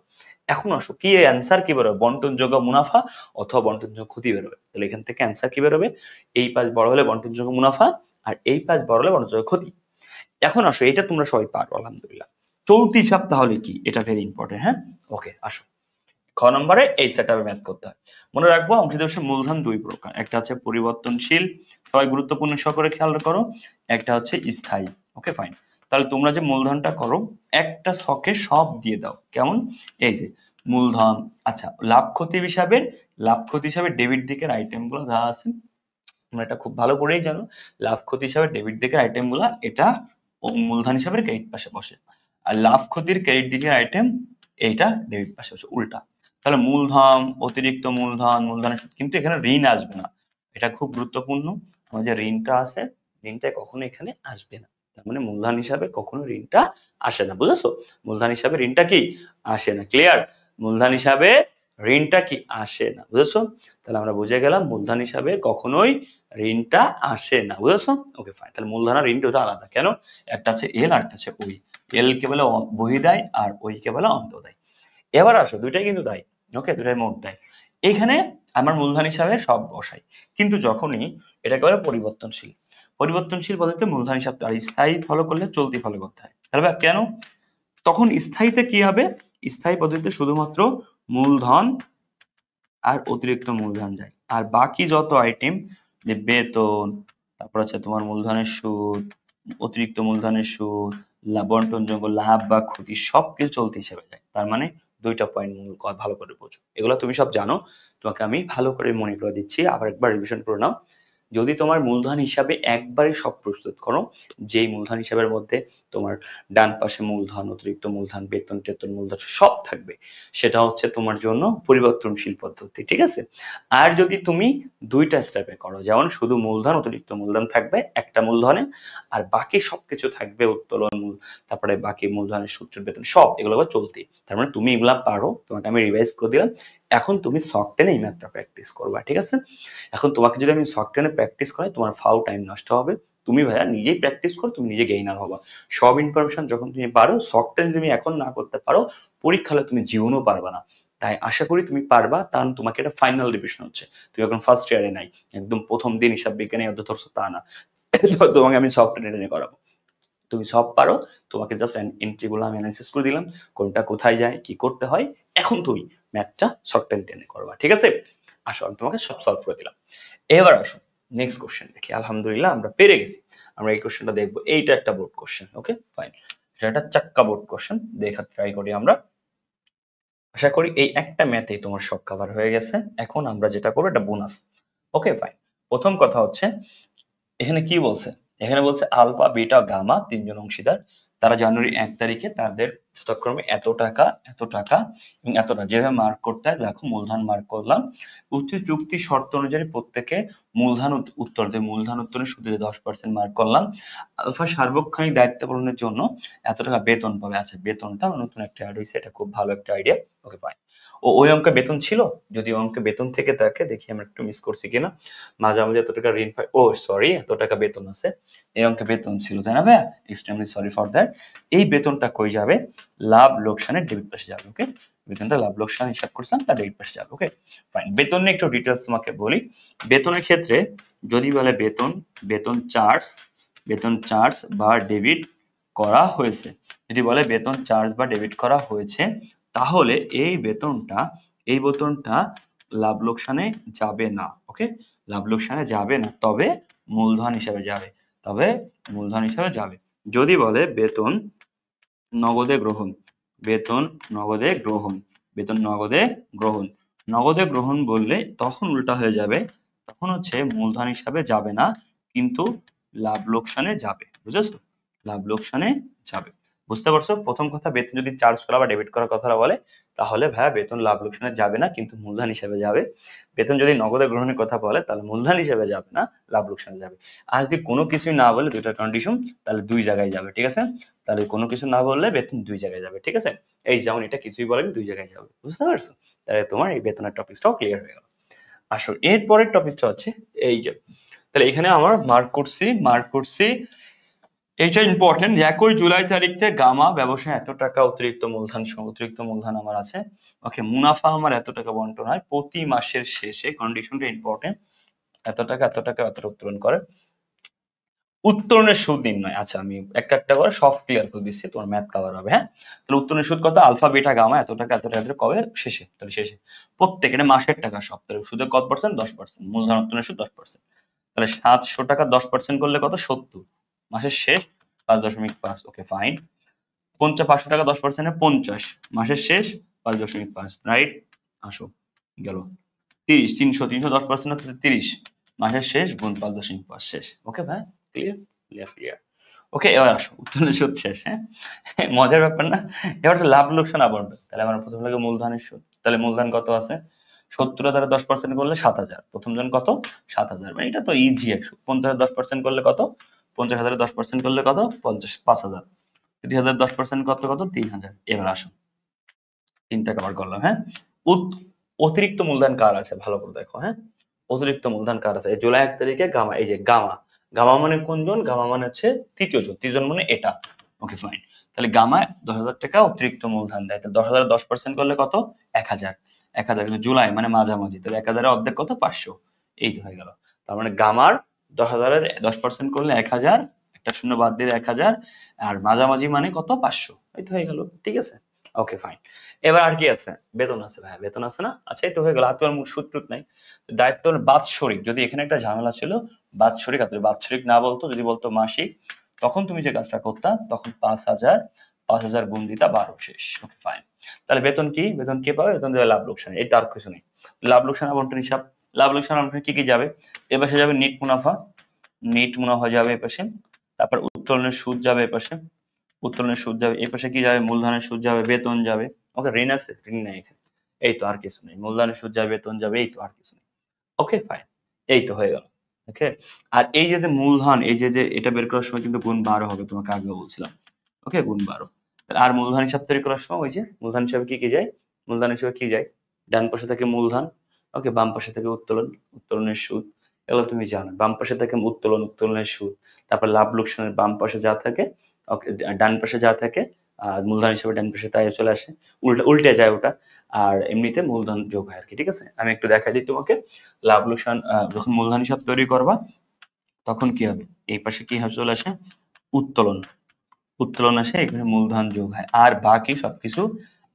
এখন আসো কি অ্যান্সার কি বেরোবে? বন্টনযোগ্য মুনাফা অথবা বন্টনযোগ্য ক্ষতি বেরোবে। তাহলে এখান থেকে অ্যান্সার কি বেরোবে? এই পাশ বড় হলে বন্টনযোগ্য মুনাফা, আর এই পাশ বড় হলে বন্টনযোগ্য ক্ষতি। এখন আসো, এটা তোমরা সবাই পারো আলহামদুলিল্লাহ। চলতি হিসাব তাহলে কি? এটা ভেরি ইম্পর্টেন্ট। হ্যাঁ, ওকে আসো। খ নম্বরে এই সেটআপে ম্যাথ করতে হয়। মনে রাখবো অংশ দিবসের মূলধন দুই প্রকার, একটা হচ্ছে পরিবর্তনশীল, সবাই গুরুত্বপূর্ণ সহকারে খেয়াল করো, একটা হচ্ছে স্থায়ী। Okay fine. তাহলে তোমরা যে মূলধনটা করো, একটা ছকে সব দিয়ে দাও। কেমন? এই যে মূলধন, আচ্ছা লাভ ক্ষতি হিসাবে, লাভ ক্ষতি হিসাবে ডেবিট দিকের আইটেম গুলো যা আছে তোমরা এটা খুব ভালো করেই জানো। লাভ ক্ষতি হিসাবে ডেবিট দিকের আইটেম গুলা এটা মূলধন হিসাবে ক্রেডিট পাশে বসে, আর লাভ ক্ষতির ক্রেডিট দিকের আইটেম এইটা ডেবিট পাশে বসে, উল্টা। তাহলে মূলধন, অতিরিক্ত মূলধন, মূলধনের সুদ, কিন্তু এখানে ঋণ আসবে না। এটা খুব গুরুত্বপূর্ণ। আমার যে ঋণটা আছে, ঋণটা কখনো এখানে আসবে না। তার মানে মূলধন হিসাবে কখনো ঋণটা আসে না, বুঝেছো? মূলধন হিসাবে ঋণটা কি আসে না, ক্লিয়ার? মূলধন হিসাবে ঋণটা কি আসে না, বুঝেছো? তাহলে আমরা বুঝে গেলাম মূলধন হিসাবে কখনোই ঋণটা আসে না, বুঝেছো? Okay fine. তাহলে মূলধন আর ঋণটা ওটা আলাদা। কেন? একটা আছে এল আর একটা আছে ওই। এল কে বলে বহিদায় আর ওই কে বলে অন্তর্দায়। এবার আসো, দুইটাই কিন্তু দায়। ওকে, দুইটাই মোট দায়। এইখানে আমার মূলধন হিসাবে সব বসাই, কিন্তু যখনই এটাকে বলে পরিবর্তনশীল, পরিবর্তনশীল পদ্ধতিতে মূলধন হিসাব আর স্থায়ী ফলো করলে চলতি ফলো করতে হয়। তাহলে কেন? তখন স্থায়ীতে কি হবে? স্থায়ী পদ্ধতিতে শুধুমাত্র মূলধন আর অতিরিক্ত মূলধন যায়, আর বাকি যত আইটেম, যে বেতন, তারপর হচ্ছে তোমার মূলধনের সুদ, অতিরিক্ত মূলধনের সুদ, বন্টনযোগ্য লাভ বা ক্ষতি, সবকিছু চলতি হিসেবে যায়। তার মানে দুইটা পয়েন্ট মূল ভালো করে বোঝো, এগুলো তুমি সব জানো, তোমাকে আমি ভালো করে মনে করে দিচ্ছি, আবার একবার রিভিশন করে নাও। যদি তোমার মূলধন হিসাবে একবারে সব প্রস্তুত করো, যেই মূলধন হিসাবের মধ্যে তোমার ডান পাশে মূলধন, অতিরিক্ত মূলধন, বেতন টেতন, মূলধন সব থাকবে, সেটা হচ্ছে তোমার জন্য পরিবর্তনশীল পদ্ধতি, ঠিক আছে? আর যদি তুমি দুইটা স্টেপে করো, যেমন শুধু মূলধন, অতিরিক্ত মূলধন থাকবে একটা মূলধনে, আর বাকি সবকিছু থাকবে উত্তোলন, তারপরে বাকি মূলধনের সূত্র, বেতন সব, এগুলো চলতি। তার মানে তুমি এগুলা পারো, তোমাকে আমি রিভাইজ করে দিলাম। এখন তুমি শর্ট টেনে এই ম্যাথটা প্র্যাকটিস করবা, ঠিক আছে? এখন তোমাকে যদি আমি শর্ট টেনে প্র্যাকটিস করাই, তোমার ফাও টাইম নষ্ট হবে। তুমি ভাইয়া নিজেই প্র্যাকটিস করো, তুমি নিজে গেইনার হবা। সব ইনফরমেশন যখন তুমি পারো, শর্ট টেন তুমি এখন না করতে পারো, পরীক্ষা হলে তুমি জীবনও পারবা না। তাই আশা করি তুমি পারবা, কারণ তোমাকে এটা ফাইনাল রিভিশন হচ্ছে। তুমি এখন ফার্স্ট ইয়ারে নাই, একদম প্রথম দিন হিসাব বিজ্ঞানে অর্ধ ধরছো তা না। তো তোমাকে আমি সফট টেনে করাবো, তুমি সব পারো। তোমাকে জাস্ট এন্ট্রি গুলো আমি অ্যানালাইসিস করে দিলাম, কোনটা কোথায় যায়, কি করতে হয়। এখন তুমি ম্যাথটা শর্ট টেনে করবা, ঠিক আছে? আসো, আমি তোমাকে সব সলভ করে দিলাম। এবার আসো নেক্সট কোশ্চেন দেখি। আলহামদুলিল্লাহ আমরা পেরে গেছি। আমরা এই কোশ্চেনটা দেখবো, এইটা একটা বোর্ড কোশ্চেন। ওকে ফাইন, এটা একটা চাক্কা বোর্ড কোশ্চেন, দেখা ট্রাই করি আমরা। আশা করি এই একটা ম্যাথেই তোমার সব কভার হয়ে গেছে। এখন আমরা যেটা করবো এটা বোনাস। Okay fine. প্রথম কথা হচ্ছে এখানে কি বলছে? এখানে বলছে আলফা, বিটা, গামা তিনজন অংশীদার, তারা জানুয়ারি 1 তারিখে তাদের যথাক্রমে এত টাকা, এত টাকা এবং এতটা যেভাবে মার্ক করতে হয় দেখো, মূলধন মার্ক করলাম। উক্ত চুক্তি শর্ত অনুযায়ী প্রত্যেকে মূলধন উত্তর দেয়, মূলধন উত্তরের সুদে 10% মার্ক করলাম। আলফা সার্বক্ষণিক দায়িত্ব পালনের জন্য এত টাকা বেতন পাবে। আচ্ছা, বেতনটা নতুন একটা অ্যাড হয়েছে, এটা খুব ভালো একটা আইডিয়া। Okay fine. ওই অঙ্কে বেতন ছিল? যদি অঙ্কে বেতন থেকে থাকে, দেখি আমরা একটু মিস করছি কিনা। মাঝামাঝি এত টাকা ঋণ পাই, ও সরি, এত টাকা বেতন আছে, এই অঙ্কে বেতন ছিল, তাই না ভাইয়া? Extremely sorry for that. এই বেতনটা কই যাবে? লাভ লোকসানের ডেবিট পাশে যাবে। ওকে, বেতনটা লাভ লোকসান হিসাব করছিলাম, তার ডেবিট পাশে যাবে। Okay fine. বেতন নিয়ে একটু ডিটেলস তোমাকে বলি। বেতনের ক্ষেত্রে যদি বলে বেতন, বেতন চার্জ, বেতন চার্জ বা ডেবিট করা হয়েছে, যদি বলে বেতন চার্জ বা ডেবিট করা হয়েছে, তাহলে এই বেতনটা, এই বেতনটা লাভ লোকসানে যাবে না। ওকে, লাভ লোকসানে যাবে না, তবে মূলধন হিসাবে যাবে। তবে মূলধন হিসাবে যাবে। যদি বলে বেতন নগদে গ্রহণ, বেতন নগদে গ্রহণ, বেতন নগদে গ্রহণ, নগদে গ্রহণ বললে তখন উল্টা হয়ে যাবে, তখন হচ্ছে মূলধন হিসাবে যাবে না, কিন্তু লাভ লোকসানে যাবে। বুঝেছো? লাভ লোকসানে যাবে। বুঝতে পারছো? প্রথম কথা, বেতন যদি চার্জ করা বা ডেবিট করার কথা বলে তাহলে ভাইয়া বেতন লাভ লোকসানে যাবে না, কিন্তু মূলধন হিসাবে যাবে। বেতন যদি নগদে গ্রহণের কথা বলে তাহলে মূলধন হিসাবে যাবে না, লাভ লোকসানে যাবে। আর যদি কোনো কিছুই না বলে, দুইটা কন্ডিশন, তাহলে দুই জায়গায় যাবে। ঠিক আছে? তাহলে কোনো কিছু না বললে বেতন দুই জায়গায় যাবে। ঠিক আছে? এই যেমন এটা কিছুই বলেনি, দুই জায়গায় যাবে। বুঝতে পারছো? তাহলে তোমার এই বেতনের টপিকটাও ক্লিয়ার হয়ে গেল। আসো এর পরের টপিকটা হচ্ছে এই যে, তাহলে এখানে আমার মার্ক করছি এইটা ইম্পর্টেন্ট। 1 জুলাই তারিখ থেকে গামা ব্যবসায় এত টাকা অতিরিক্ত মূলধন আমার আছে। ওকে, মুনাফা আমার এত টাকা বন্টন হয় প্রতি মাসের শেষে, কন্ডিশনটা ইম্পর্টেন্ট। এত টাকা উত্তোলন করে। উত্তোলনের সুদ নির্ণয়। আচ্ছা, আমি একটা করে সব ক্লিয়ার করে দিচ্ছি, তোমার ম্যাথ কভার হবে। হ্যাঁ, তাহলে উত্তোলনের সুদ কত? আলফা বিটা গামা এত টাকা কবে? শেষে। তাহলে শেষে প্রত্যেক, এটা মাসের টাকা সব। তাহলে সুদের কত পার্সেন্ট? 10%। মূলধন উত্তোলনের সুদ 10%। তাহলে 700 টাকা 10% করলে কত? 70। মাসের শেষ 5.5। Okay fine. 500 টাকা 10% 50। মাসের শেষ 5.5। রাইট? আসো, গেল 30। 300 হচ্ছে 30। মাসের শেষ গুণ 5.5 শেষ। ওকে ভাই, ক্লিয়ার। ওকে, এবার আসো উত্তোলনের সুদ শেষ। হ্যাঁ, মজার ব্যাপার না? এবার তো লাভ লোকসান আবন্টন। তাহলে আমার প্রথম লাগে মূলধনের সুদ। তাহলে মূলধন কত আছে? 70 দ্বারা 10% করলে 7,000। প্রথম জন কত? 7,000। মানে এটা তো ইজি একশো। 50,000 10% করলে কত? 50,000 10% করলে কত? 5,000। 30,000 10% কত? 3,000। এবার আসো, 3টা কভার করলাম। হ্যাঁ, অতিরিক্ত মূলধন কার আছে ভালো করে দেখো। হ্যাঁ, অতিরিক্ত মূলধন কার আছে? এই জুলাই 1 তারিখে গামা, এই যে গামা মানে কোনজন? গামা মানে হচ্ছে তৃতীয় জন মানে এটা। Okay fine. তাহলে গামা 10,000 টাকা অতিরিক্ত মূলধন দেয়। তাহলে 10,000 10% করলে কত? 1,000। 1,000 কিন্তু জুলাই মানে মাঝামাঝি, তাহলে 1,000 এর অর্ধেক কত? 500। এই তো হয়ে গেল। তার মানে গামার 10,000 এর 10% করলে 1,000, একটা শূন্য বাদ দিলে 1,000, আর মাঝামাঝি মানে কত? 500। এই তো হয়ে গেল। ঠিক আছে? Okay fine. এবার আর কি আছে? বেতন আছে ভাই, বেতন আছে না? আচ্ছা, এই তো হয়ে গেল। আর তো আর সুদ টুদ নাই। দায়িত্ব বাৎসরিক, যদি এখানে একটা ঝামেলা ছিল, বাৎসরিক না বলতো, যদি বলতো মাসিক, তখন তুমি যে কাজটা করতা, তখন 5,000 গুণ দিতা 12 শেষ। Okay fine. তাহলে বেতন কি? বেতন কে পাবে? বেতন দেবে লাভ লোকসান। এই তার কিছু নেই। লাভ লোকসান আবন্টন হিসাব। লাভ লোকসান আবন্টন কি কি যাবে? এ পাশে যাবে নিট মুনাফা যাবে এ পাশে। তারপর উত্তোলনের সুদ যাবে এ পাশে। এই পাশে কি যাবে? মূলধনের সুদ যাবে, বেতন যাবে। ওকে, ঋণ আছে? ঋণ নেই এখানে। এই তো, আর কিছু নেই। মূলধনের সুদ যাবে, বেতন যাবে, এই তো, আর কিছু নেই। Okay fine. এই তো হয়ে গেল। ওকে, আর এই যে মূলধন, এই যে এটা বের করার সময় কিন্তু গুণ 12 হবে, তোমাকে আগে বলছিলাম। ওকে, গুণ 12। আর মূলধন হিসাব তৈরি করার সময় ওই যে মূলধন হিসাবে কি যায়? মূলধন হিসাবে কি যায়? ডান পাশে থাকে মূলধন। ওকে, বাম পাশে থাকে উত্তোলনের সুদ। এগুলো তুমি জানো। বাম পাশে থাকে উত্তোলনের সুদ। তারপর লাভ লোকসানের বাম পাশে যা থাকে, ওকে, ডান পাশে যা থাকে, মূলধন হিসেবে ডান পাশে তাই চলে আসে। উল্টে যায় ওটা। আর এমনিতে মূলধন যোগ হয় আর কি। ঠিক আছে? আমি একটু দেখাই দিই তোমাকে। লাভ লোকসান যখন মূলধন হিসাব তৈরি করবা তখন কি হবে? এই পাশে কি হবে? চলে আসে উত্তোলন। আসে, এখানে মূলধন যোগ হয়। আর বাকি সবকিছু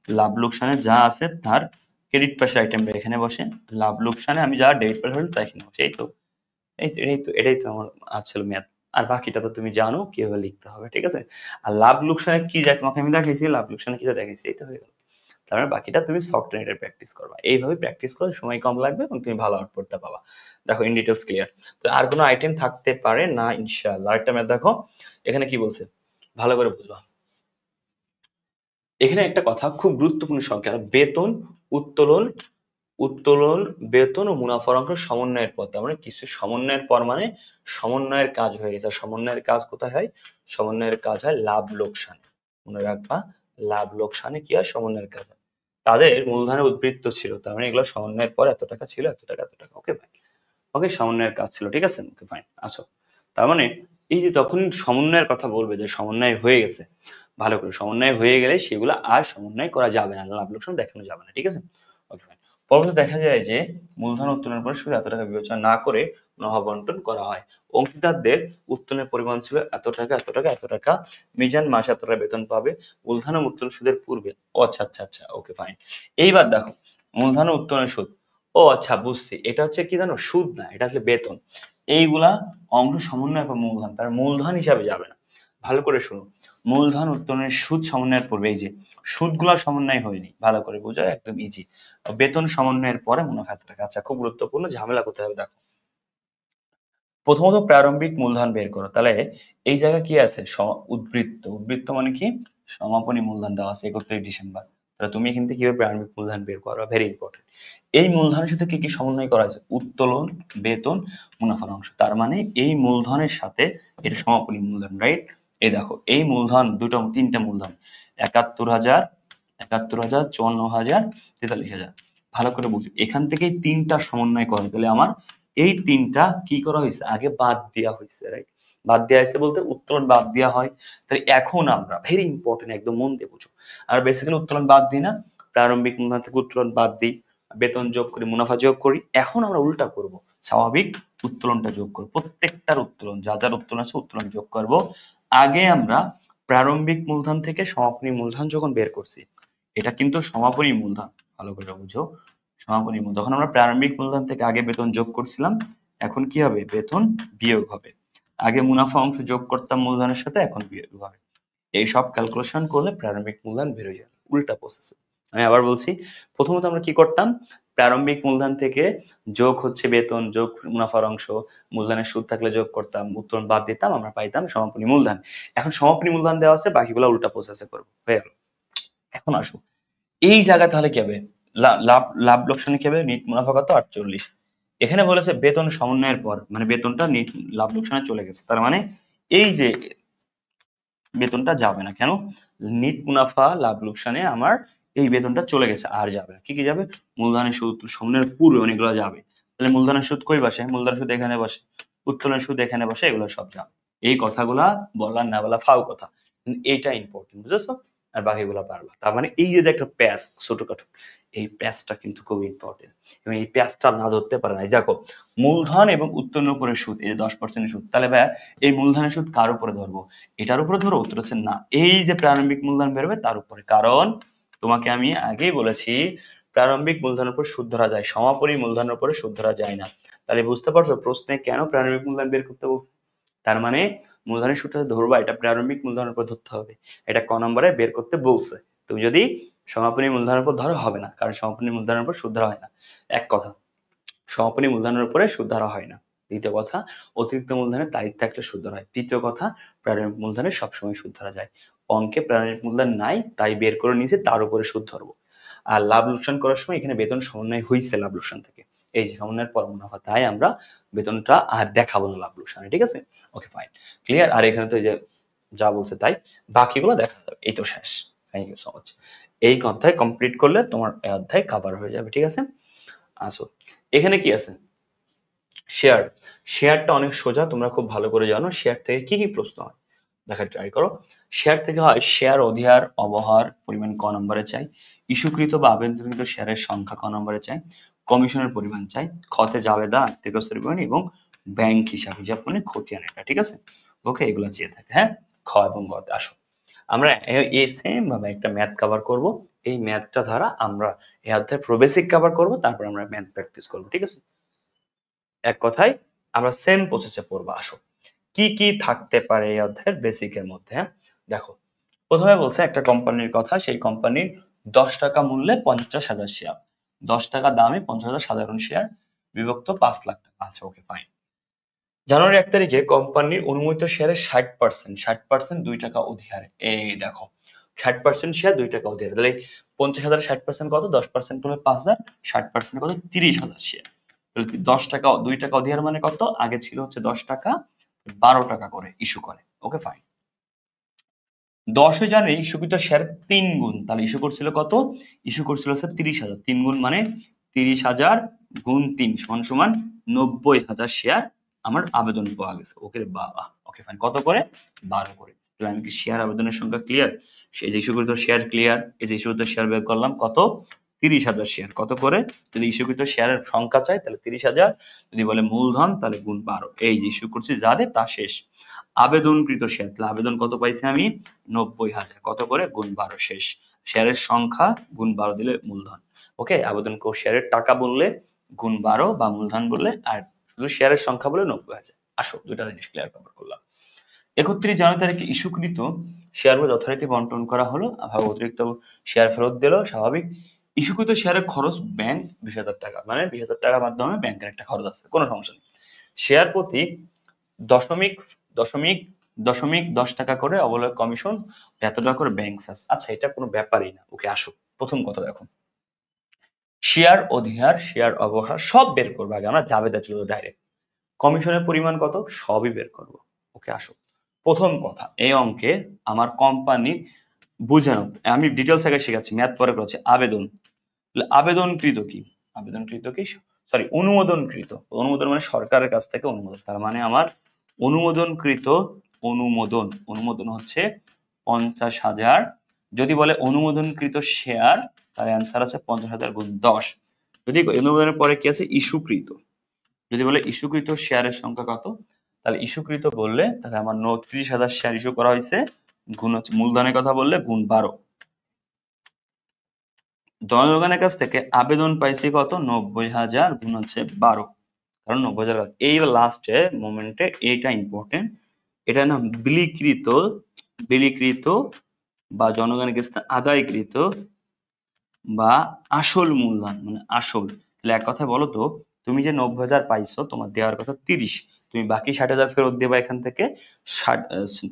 লাভ লোকসানে যা আছে তার ক্রেডিট পাশে আইটেমটা এখানে বসে। লাভ লোকসানে আমি যা ডেবিট পাশে হলো তা এখানে বসে। এটাই তো আমার আসলে ম্যাথ। আর বাকিটা তো তুমি জানো কিভাবে লিখতে হবে। ঠিক আছে? আর লাভ লোকসানে কি যায় তোমাকে আমি দেখাইছি, লাভ লোকসানে কি দেখাইছি, এটা হয়ে গেল। তার মানে বাকিটা তুমি সফটওয়্যারে প্র্যাকটিস করবা। এইভাবে প্র্যাকটিস করলে সময় কম লাগবে এবং তুমি ভালো আউটপুটটা পাবা। দেখো, ইন ডিটেলস ক্লিয়ার। তো আর কোনো আইটেম থাকতে পারে না ইনশাআল্লাহ। আরেকটা ম্যাথ দেখো, এখানে কি বলছে ভালো করে বুঝবা। এখানে একটা কথা, খুব গুরুত্বপূর্ণ সংখ্যা, বেতন, উত্তোলন, বেতন ও মুনাফার অংশ সমন্বয়ের পর। তার মানে কিছু সমন্বয়ের পর মানে সমন্বয়ের কাজ হয়ে গেছে। সমন্বয়ের কাজ কোথায় হয়? সমন্বয়ের কাজ হয় লাভ লোকসানে। মনে রাখবা, লাভ লোকসানে কি হয়? সমন্বয়ের কাজ হয়। তাদের মূলধনের উদ্বৃত্ত ছিল, তার মানে এগুলো সমন্বয়ের পর এত টাকা ছিল, এত টাকা। ওকে ভাই, ওকে, সমন্বয়ের কাজ ছিল। ঠিক আছে? Okay fine. আচ্ছা, তার মানে এই যে তখন সমন্বয়ের কথা বলবে যে সমন্বয় হয়ে গেছে, ভালো করে সমন্বয় হয়ে গেলে সেগুলো আর সমন্বয় করা যাবে না, লাভ লোকসান দেখানো যাবে না। ঠিক আছে? Okay fine. পরবর্তী দেখা যায় যে মূলধন উত্তোলনের পর শুধু এত টাকা বিবেচনা না করে মুনাফা বন্টন করা হয়। অংশীদারদের উত্তোলনের পরিমাণ ছিল এত টাকা। মিজান মাসে এত টাকা বেতন পাবে। মূলধন ও উত্তোলন সুদের পূর্বে। ও আচ্ছা, ওকে ফাইন। এইবার দেখো, মূলধন ও উত্তোলনের সুদ। ও আচ্ছা, বুঝছি। এটা হচ্ছে কি জানো? সুদ না, এটা আসলে বেতন। এইগুলা অংশ সমন্বয় বা মূলধন, তার মূলধন হিসাবে যাবে না। ভালো করে শুনো, মূলধন উত্তোলনের সুদ সমন্বয়ের পূর্বে, এই যে সুদগুলা সমন্বয় হয়নি, ভালো করে বোঝো, একদম ইজি। বেতন সমন্বয়ের পরে মুনাফা থাকে। আচ্ছা, খুব গুরুত্বপূর্ণ, ঝামেলা কোথায় হবে দেখো। প্রথমত প্রারম্ভিক মূলধন বের করো, তাহলে এই জায়গায় কি আছে, উদ্বৃত্ত। উদ্বৃত্ত মানে কি, সমাপনী মূলধন দেওয়া আছে 31 ডিসেম্বর। তাহলে তুমি এখান থেকে কিভাবে প্রারম্ভিক মূলধন বের করো, ভেরি ইম্পর্টেন্ট। এই মূলধনের সাথে কি কি সমন্বয় করা আছে, উত্তোলন, বেতন, মুনাফার অংশ। তার মানে এই মূলধনের সাথে এটা সমাপনী মূলধন, রাইট। এই দেখো, এই মূলধন দুটো তিনটা মূলধন, 71,000, 71,000, 54,000, 43,000। ভালো করে বুঝো, এখান থেকেই তিনটা সমন্বয় করে, তাহলে আমার এই তিনটা কি করা হয়েছে, আগে বাদ দেওয়া হয়েছে, রাইট। বাদ দেওয়া হয়েছে বলতে উত্তোলন বাদ দেওয়া হয়। তাহলে এখন আমরা, ভেরি ইম্পর্টেন্ট, একদম মন দিয়ে বুঝো, আর বেসিক্যালি উত্তোলন বাদ দিই না, প্রারম্ভিক মূলধন থেকে উত্তোলন বাদ দিই, বেতন যোগ করি, মুনাফা যোগ করি। এখন আমরা উল্টা করব, স্বাভাবিক উত্তোলনটা যোগ করব, প্রত্যেকটার উত্তোলন, যা যার উত্তোলন আছে উত্তোলন যোগ করব। আগে আমরা প্রারম্ভিক মূলধন থেকে সমাপনী মূলধন যখন বের করছি, এটা কিন্তু সমাপনী মূলধন, ভালো করে বুঝো, সমাপনী মূলধন। তখন আমরা প্রারম্ভিক মূলধন থেকে আগে বেতন যোগ করছিলাম, এখন কি হবে, বেতন বিয়োগ হবে। আগে মুনাফা অংশ যোগ করতাম মূলধনের সাথে, এখন বিয়োগ হবে। এই সব ক্যালকুলেশন করলে প্রারম্ভিক মূলধন বের হয়ে যাবে, উল্টা প্রসেসে। আমি আবার বলছি, প্রথমত আমরা কি করতাম, প্রারম্ভিক মূলধন থেকে যোগ হচ্ছে বেতন, যোগ মুনাফার অংশ, মূলধনের সুদ থাকলে যোগ করতাম, উত্তোলন বাদ দিতাম, আমরা পাইতাম সমাপনী মূলধন। এখন সমাপনী মূলধন দেওয়া আছে, বাকিগুলো উল্টা প্রসেসে করবো, হয়ে গেল। এখন আসো, এই জায়গায় তাহলে কি হবে, লাভ লাভ লোকসানে কি হবে, নিট মুনাফা কত, 48। এখানে বলেছে বেতন সমন্বয়ের পর, মানে বেতনটা নিট লাভ লোকসানে চলে গেছে, তার মানে এই যে বেতনটা যাবে না, কেন, নিট মুনাফা লাভ লোকসানে আমার এই বেতনটা চলে গেছে, আর যাবে না। কি কি যাবে, মূলধনের সুদ সমন্বয়ের পূর্বে অনেকগুলো যাবে, তাহলে মূলধনের সুদ কই বসে, মূলধনের সুদ এখানে বসে, উত্তোলনের সুদ এখানে বসে, এগুলো সব যাবে। এই কথাগুলা বলার না বলা ফাও কথা, কিন্তু এইটা ইম্পর্টেন্ট, বুঝেছো, আর বাকিগুলো পারবা। তার মানে এই যে একটা প্যাচ ছোটখাটো, এই প্যাচটা কিন্তু খুব ইম্পর্টেন্ট, এবং এই প্যাচটা না ধরতে পারে না। দেখো, মূলধন এবং উত্তোলনের উপরে সুদ, এই যে 10% সুদ, তাহলে ভাই এই মূলধনের সুদ কার উপরে ধরবো, এটার উপরে ধরো, উত্তর হচ্ছে না, এই যে প্রারম্ভিক মূলধন বেরোবে তার উপরে। কারণ তোমাকে আমি আগেই বলেছি, প্রারম্ভিক মূলধনের উপর সুদ ধরা যায়, সমাপনী মূলধনের উপরে সুদ ধরা যায় না। তাহলে বুঝতে পারছো প্রশ্নে কেন প্রারম্ভিক মূলধন বের করতে বলছে। তার মানে মূলধনের সুদটা ধরবা, এটা প্রারম্ভিক মূলধনের উপর ধরতে হবে, এটা ক নম্বরে বের করতে বলছে। তুমি যদি সমাপনী মূলধনের উপর ধরো হবে না, কারণ সমাপনী মূলধনের উপর সুদ ধরা হয় না, এক কথা। সমাপনী মূলধনের উপরে সুদ ধরা হয় না। দ্বিতীয় কথা, অতিরিক্ত মূলধনের তারিখ থাকলে সুদ ধরা হয়। তৃতীয় কথা, প্রারম্ভিক মূলধনে সবসময় সুদ ধরা যায়। অঙ্কে প্রারম্ভিক মূলধন নাই, তাই বের করে নিয়েছে, তার উপরে সুদ ধরবো। আর লাভ লোকসান করার সময় এখানে বেতন সমন্বয় হয়েছে লাভ লোকসান থেকে, এই যে সমন্বয়ের পর মুনাফা, তাই আমরা বেতনটা আর দেখাবো না লাভ লোকসানে, ঠিক আছে, ওকে ফাইন, ক্লিয়ার। আর এখানে তো এই যে যা বলছে তাই, বাকিগুলো দেখা যাবে, এই তো শেষ। Thank you so much. এই অধ্যায় কমপ্লিট করলে তোমার এই অধ্যায় কভার হয়ে যাবে, ঠিক আছে। আসো, এখানে কি আছে, শেয়ার। শেয়ারটা অনেক সোজা, তোমরা খুব ভালো করে জানো শেয়ার থেকে কি কি প্রশ্ন হয়, দেখা ট্রাই করো। শেয়ার থেকে হয়, শেয়ার অধিহার অবহার পরিমাণ ক নম্বরে চাই, ইস্যুকৃত বা আবেদনকৃত শেয়ারের সংখ্যা ক নম্বরে চাই, কমিশনের পরিমাণ চাই, খতে জাবেদা আর্থিক পরিমাণ এবং ব্যাংক হিসাব মানে খতিয়ান, এটা ঠিক আছে। ওকে, এগুলো চেয়ে থাকে, হ্যাঁ। খ এবং গ তে আসো, আমরা এই সেম ভাবে একটা ম্যাথ কভার করব। এই ম্যাথটা দ্বারা আমরা এই অধ্যায় বেসিক কভার করব, তারপর আমরা ম্যাথ প্র্যাকটিস করব, ঠিক আছে। এক কথায় আমরা সেম প্রসেসে পড়বো। আসো, কি কি থাকতে পারে এই অধ্যায়ের বেসিকের মধ্যে, হ্যাঁ। দেখো, প্রথমে বলছে একটা কোম্পানির কথা, সেই কোম্পানির 10 টাকা মূল্যে 50,000 শেয়ার, 10 টাকা দামে 50,000 সাধারণ শেয়ার, বিভক্ত 5 লাখ টাকা। আচ্ছা, ওকে ফাইন। জানুয়ারি 1 তারিখে কোম্পানির অনুমোদিত শেয়ারের 60% 2 টাকা অধিহারে, এই দেখো 60% শেয়ার 2 টাকা অধিহারে, তাহলে 50,000 60% কত, 10% হলে 5,000, 60% কত, 30,000 শেয়ার। তাহলে 10 টাকা 2 টাকা অধিহার মানে কত, আগে ছিল হচ্ছে 10 টাকা, 12 টাকা করে ইস্যু করে, ওকে ফাইন। 10 জানুয়ারি ইস্যুকৃত শেয়ার 3 গুণ, তাহলে ইস্যু করছিল কত, ইস্যু করছিল হচ্ছে 30,000, 3 গুণ মানে 30,000 গুণ 3 সমান সমান 90,000 শেয়ার আমার আবেদন পাওয়া গেছে, ওকে বাবা, ওকে ফাইন। কত করে, 12 করে। তাহলে আমি কি শেয়ার আবেদনের সংখ্যা ক্লিয়ার, এই যে ইস্যুকৃত শেয়ার ক্লিয়ার, এই যে ইস্যুকৃত শেয়ার বের করলাম কত, 30,000 শেয়ার, কত করে, যদি ইস্যুকৃত শেয়ারের সংখ্যা চাই তাহলে 30,000, যদি বলে মূলধন তাহলে গুণ 12, এই যে ইস্যু করছি যাদের তা শেষ। আবেদনকৃত শেয়ার, তাহলে আবেদন কত পাইছি আমি, 90,000, কত করে, গুণ 12 শেষ। শেয়ারের সংখ্যা গুণ 12 দিলে মূলধন, ওকে। আবেদন শেয়ারের টাকা বললে গুণ 12 বা মূলধন বললে, আর শুধু শেয়ারের সংখ্যা বলে 90,000। আসো দুইটা জিনিস ক্লিয়ার কভার করলাম। 31 জানুয়ারি তারিখে ইস্যুকৃত শেয়ারগুলো যথারীতি বন্টন করা হলো, অতিরিক্ত শেয়ার ফেরত দিল, স্বাভাবিক। ইস্যুকৃত শেয়ারের খরচ ব্যাংক 20,000 টাকা, মানে 20,000 টাকার মাধ্যমে ব্যাংকের একটা খরচ আছে, কোনো সমস্যা নেই। শেয়ার প্রতি দশমিক দশমিক দশমিক 10 টাকা করে অবলয় কমিশন, এত টাকা করে ব্যাংক চার্জ। আচ্ছা, এটা কোনো ব্যাপারই না। ওকে, আসো প্রথম কথা দেখো, শেয়ার অধিহার, শেয়ার অবহার সব বের করবো আগে আমরা, জাবেদা চলো ডাইরেক্ট। কমিশনের পরিমাণ কত সবই বের করব। ওকে, আসো প্রথম কথা, এই অঙ্কে আমার কোম্পানি বুঝানো, আমি ডিটেলস আগে শেখাচ্ছি, ম্যাথ পরে করছে। আবেদন, আবেদনকৃত কি, আবেদনকৃত কি, সরি অনুমোদনকৃত, অনুমোদন মানে সরকারের কাছ থেকে অনুমোদন, তার মানে আমার অনুমোদনকৃত, অনুমোদন, অনুমোদন হচ্ছে 50,000। যদি বলে অনুমোদনকৃত শেয়ার, তার অ্যান্সার আছে 50,000 গুণ 10। যদি অনুমোদনের পরে কি আছে, ইস্যুকৃত, যদি বলে ইস্যুকৃত শেয়ারের সংখ্যা কত, তাহলে ইস্যুকৃত বললে তাহলে আমার 39,000 শেয়ার ইস্যু করা হয়েছে, গুণ হচ্ছে মূলধনের কথা বললে গুণ 12। জনগণের কাছ থেকে আবেদন পাইছি কত, 90,000 গুণ হচ্ছে 12, কারণ 90,000। এই লাস্টে মোমেন্টে এইটা ইম্পর্টেন্ট, এটা না বিলিকৃত, বিলিকৃত বা জনগণের কাছ থেকে আদায়কৃত বা আসল মূলধন, মানে আসল। তাহলে এক কথায় বলো তো, তুমি যে 90,000 পাইছো, তোমার দেওয়ার কথা 30, তুমি বাকি 60,000 ফেরত দেবা, এখান থেকে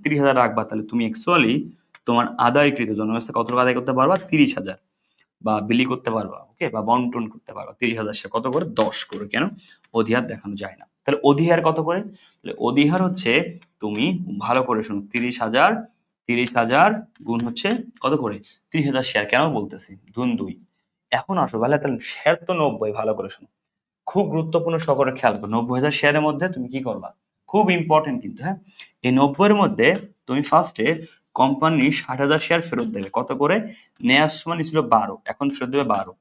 30,000 রাখবা, তাহলে তুমি অ্যাকচুয়ালি তোমার আদায়কৃত জনগণের কাছে কত টাকা আদায় করতে পারবা, 30,000, বা বিলি করতে পারবা, ওকে, বা বন্টন করতে পারবা 30,000 সে কত করে, 10 করে। কেন, অধিহার দেখানো যায় না। তাহলে অধিহার কত করে, তাহলে অধিহার হচ্ছে, তুমি ভালো করে শুনো, 30,000, 30,000 গুণ হচ্ছে কত করে, 30,000 শেয়ার, কেন বলতেছি গুণ 2। এখন আসো ভালো, তাহলে শেয়ার তো 90, ভালো করে শোনো, খুব গুরুত্বপূর্ণ সকলে খেয়াল করো, 90,000 শেয়ারের মধ্যে তুমি কি করবা, খুব ইম্পর্টেন্ট কিন্তু, হ্যাঁ, এই 90 এর মধ্যে তুমি ফার্স্টে কোম্পানি 60,000 শেয়ার ফেরত দেবে, কত করে, নেওয়ার সময় ছিল 12, এখন ফেরত দেবে 12,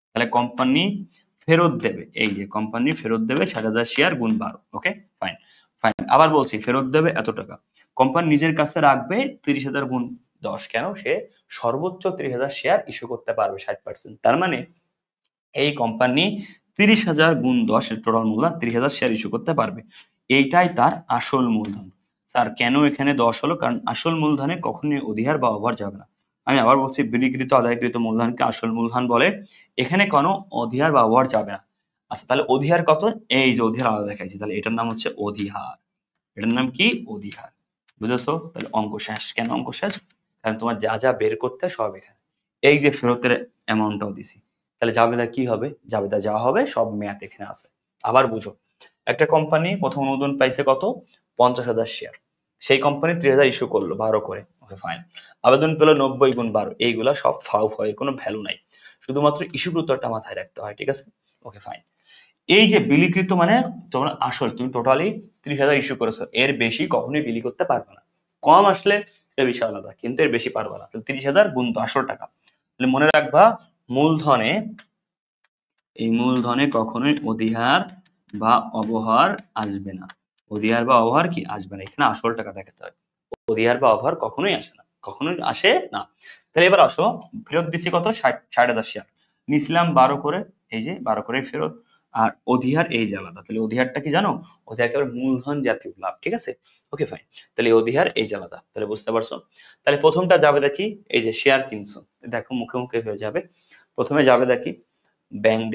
তাহলে কোম্পানি ফেরত দেবে, এই যে কোম্পানি ফেরত দেবে 60,000 শেয়ার গুণ 12। ওকে, ফাইন, ফাইন, আবার বলছি ফেরত দেবে এত টাকা, কোম্পানি নিজের কাছে রাখবে 30,000 গুণ 10, কেন, সে সর্বোচ্চ 30,000 শেয়ার ইস্যু করতে পারবে 60%, তার মানে এই কোম্পানি 30,000 গুণ 10 এর টোটাল মূলধন 30,000 শেয়ার ইস্যু করতে পারবে, এইটাই তার আসল মূলধন। স্যার কেন এখানে 10 হলো, কারণ আসল মূলধনে কখনোই অধিহার বা অভার যাবে না। আমি আবার বলছি, বিলিকৃত আদায়কৃত মূলধনকে আসল মূলধন বলে, এখানে কোনো অধিহার বা অভার যাবে না। আচ্ছা, তাহলে অধিহার কত, এই যে অধিহার আলাদা দেখাইছি, তাহলে এটার নাম হচ্ছে অধিহার, এটার নাম কি, অধিহার। বুঝেছো, তাহলে অঙ্ক শেষ। কেন অঙ্ক শেষ, কারণ তোমার যা যা বের করতে সব এখানে, এই যে ফেরতের অ্যামাউন্টটাও দিছি, তাহলে জাবেদা কি হবে, জাবেদা যা হবে সব ম্যাথ এখানে আছে। আবার বুঝো, একটা কোম্পানি প্রথম অনুমোদন পাইছে কত, 50,000 শেয়ার, সেই কোম্পানি 30,000 ইস্যু করলো 12 করে, ওকে ফাইন, আবেদন পেলো 90 গুণ 12, এইগুলা সব ফাউ ফাউ, কোনো ভ্যালু নাই, শুধুমাত্র ইস্যুকৃতটা মাথায় রাখতে হয়, ঠিক আছে, ওকে ফাইন। এই যে বিলিকৃত মানে তোমার আসল, তুমি টোটালি 30,000 ইস্যু করেছো, এর বেশি কখনোই বিলি করতে পারবে না, কম আসলে এটা বিষয় আলাদা, কিন্তু এর বেশি পারবে না। তাহলে 30,000 গুণ 10 টাকা, তাহলে মনে রাখবা, মূলধনে, এই মূলধনে কখনোই অধিহার বা অবহার আসবে না, অধিহার বা অবহার কি আসবে না, এখানে আসল টাকা দেখাতে হয়, অধিহার বা অবহার কখনোই আসে না, কখনোই আসে না। তাহলে এবার আসো, ফেরত দিচ্ছি কত, 60,000 শেয়ার, নিছিলাম 12 করে, এই যে 12 করে ফেরত, আর অধিহার এই যে আলাদা, তাহলে অধিহারটা কি জানো, অধিহার একেবারে মূলধন জাতীয় লাভ, ঠিক আছে, ওকে ফাইন, তাহলে অধিহার এই যে আলাদা, তাহলে বুঝতে পারছো। তাহলে প্রথমটা যাবে দেখি, এই যে শেয়ার কিনছো, দেখো মুখে মুখে হয়ে যাবে, প্রথমে যাবে দেখি ব্যাংক,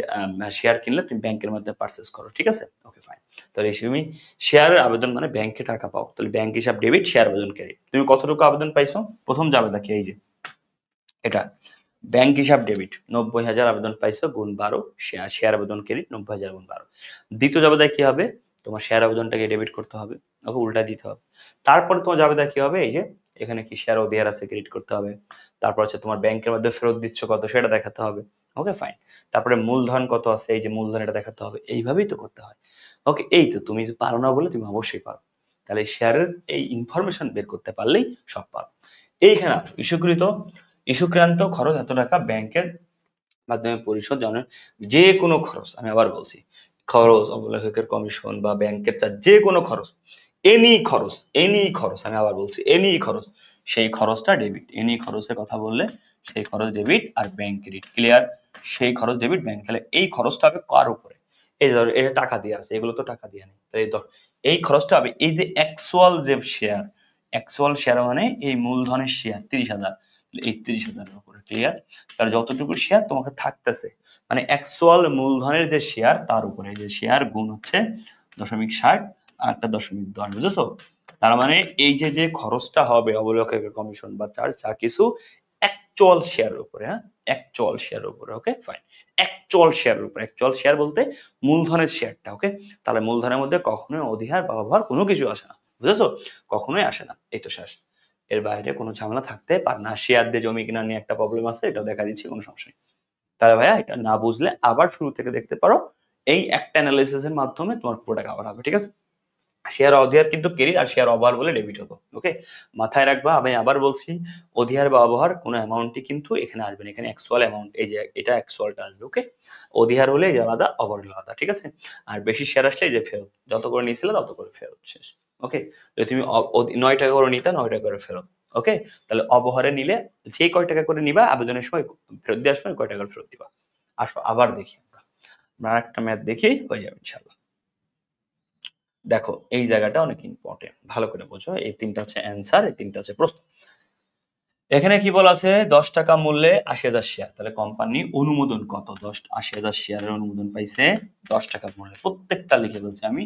শেয়ার কিনলে তুমি ব্যাংকের মাধ্যমে পারচেজ করো, ঠিক আছে, ওকে ফাইন। তাহলে তুমি শেয়ারের আবেদন মানে ব্যাংকে টাকা পাও, তাহলে ব্যাংক হিসাব ডেবিট, শেয়ার আবেদন ক্রেডিট, তুমি কতটুকু আবেদন পাইছো, প্রথম যাবে দেখি, এই যে এটা ব্যাংক হিসাব ডেবিট, 90,000 আবেদন পাইছো গুণ 12, শেয়ার আবেদন ক্রেডিট 90,000 গুণ 12। দ্বিতীয় জাবেদায় কি হবে, তোমার শেয়ার আবেদনটাকে ডেবিট করতে হবে, ওকে উল্টা দিতে হবে। তারপরে তোমার জাবেদায় কি হবে, এই যে এখানে কি শেয়ার অধিহার আছে, ক্রেডিট করতে হবে। তারপর হচ্ছে তোমার ব্যাংকের মধ্যে ফেরত দিচ্ছ কত, সেটা দেখাতে হবে, ওকে ফাইন। তারপরে মূলধন কত আছে, এই যে মূলধন, এটা দেখাতে হবে, এইভাবেই তো করতে হয়। ওকে, এই তো তুমি পারো না বলে তুমি অবশ্যই পারো, তাহলে শেয়ারের এই ইনফরমেশন বের করতে পারলেই সব পারো। এইখানে আসো, ইস্যুকৃত, ইস্যুক্রান্ত খরচ এত টাকা ব্যাংকের মাধ্যমে পরিশোধ, জানেন যে কোনো খরচ, আমি আবার বলছি, খরচ, অবলেখকের কমিশন বা ব্যাংকের চার্জ, যে কোনো খরচ, এনি খরচ, এনি খরচ, আমি আবার বলছি এনি খরচ, সেই খরচটা ডেবিট, এনি খরচের কথা বললে সেই খরচ ডেবিট আর ব্যাংক ক্রেডিট, ক্লিয়ার, সেই খরচ ডেবিট ব্যাংক, তাহলে এই খরচটা হবে কার উপরে, এই ধর এটা টাকা দিয়ে আছে, এগুলো তো টাকা দিয়ে নেই। তো এই ধর এই খরচটা হবে। এই যে অ্যাকচুয়াল যে শেয়ার, অ্যাকচুয়াল শেয়ার মানে এই মূলধনের শেয়ার 30,000, এই 30,000-এর উপরে ক্লিয়ার। তার যতটুকু শেয়ার তোমাকে থাকতেছে মানে অ্যাকচুয়াল মূলধনের যে শেয়ার তার উপরে যে শেয়ার গুণ হচ্ছে 0.60 আর একটা 0.10, বুঝেছো? তার মানে এই যে যে খরচটা হবে অবলোককের কমিশন বা চার্জ যা কিছু অ্যাকচুয়াল শেয়ারের উপরে, হ্যাঁ অ্যাকচুয়াল শেয়ারের উপরে। ওকে ফাইন, অ্যাকচুয়াল শেয়ারের উপরে। অ্যাকচুয়াল শেয়ার বলতে মূলধনের শেয়ারটা। ওকে, তাহলে মূলধনের মধ্যে কখনোই অধিহার বা অবহার কোনো কিছু আসে না, বুঝেছো? কখনোই আসে না। এই তো শেষ, এর বাইরে কোনো ঝামেলা থাকতে পারে না। শেয়ার দিয়ে জমি কিনা নিয়ে একটা প্রবলেম আছে, এটাও দেখা দিচ্ছি, কোনো সমস্যা নেই। তাহলে ভাইয়া এটা না বুঝলে আবার শুরু থেকে দেখতে পারো, এই একটা অ্যানালিসিস এর মাধ্যমে তোমার পুরোটা কভার হবে, ঠিক আছে? শেয়ার অধিহার কিন্তু ক্রেডিট আর শেয়ার অবহার বলে ডেবিট হতো। ওকে, মাথায় রাখবা। আমি আবার বলছি, অধিহার বা অবহার কোনো অ্যামাউন্টই কিন্তু এখানে আসবে না, এখানে অ্যাকচুয়াল অ্যামাউন্ট, এই যে এটা অ্যাকচুয়ালটা আসবে। ওকে, অধিহার হলে এই যে আলাদা, অবহার হলে আলাদা, ঠিক আছে? আর বেশি শেয়ার আসলে এই যে ফেরত, যত করে নিয়েছিলে তত করে ফেরত, শেষ। ওকে, যদি তুমি 9 টাকা করে নিতে, 9 টাকা করে ফেরত। ওকে, তাহলে অবহারে নিলে যে কয় টাকা করে নিবা আবেদনের সময় ফেরত দিয়ে আসবে, কয় টাকা করে ফেরত দিবা। আসো আবার দেখি আমরা একটা ম্যাথ দেখি, হয়ে যাবে ইনশাল্লাহ। দেখো এই জায়গাটা অনেক ইম্পর্টেন্ট, ভালো করে বোঝো। এই তিনটা হচ্ছে অ্যান্সার, এই তিনটা হচ্ছে প্রশ্ন। এখানে কি বলা আছে? 10 টাকা মূল্যে 80,000 শেয়ার। তাহলে কোম্পানি অনুমোদন কত? 80,000 শেয়ারের অনুমোদন পাইছে 10 টাকা মূল্যে। প্রত্যেকটা লিখে বলছি আমি।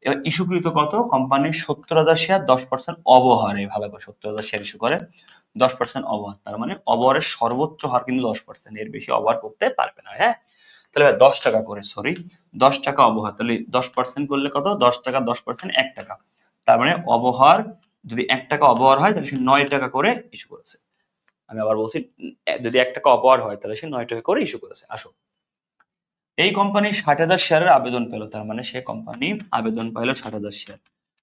এবার ইস্যুকৃত কত? কোম্পানির 70,000 শেয়ার 10% অবহারে। ভালো করে, 70,000 শেয়ার ইস্যু করে 10% অবহার। তার মানে অবহারের সর্বোচ্চ হার কিন্তু 10%, এর বেশি অবহার করতে পারবে না। হ্যাঁ, তাহলে 10 টাকা করে, সরি 10 টাকা অবহার, তাহলে 10% করলে কত? 10 টাকা 10% 1 টাকা। তার মানে অবহার যদি 1 টাকা অবহার হয় তাহলে সে 9 টাকা করে ইস্যু করেছে। আমি আবার বলছি, যদি 1 টাকা অবহার হয় তাহলে সে 9 টাকা করে ইস্যু করেছে। আসো, এই কোম্পানি 60,000 শেয়ারের আবেদন পেল, তার মানে সে কোম্পানি আবেদন পাইলো 60,000 শেয়ার।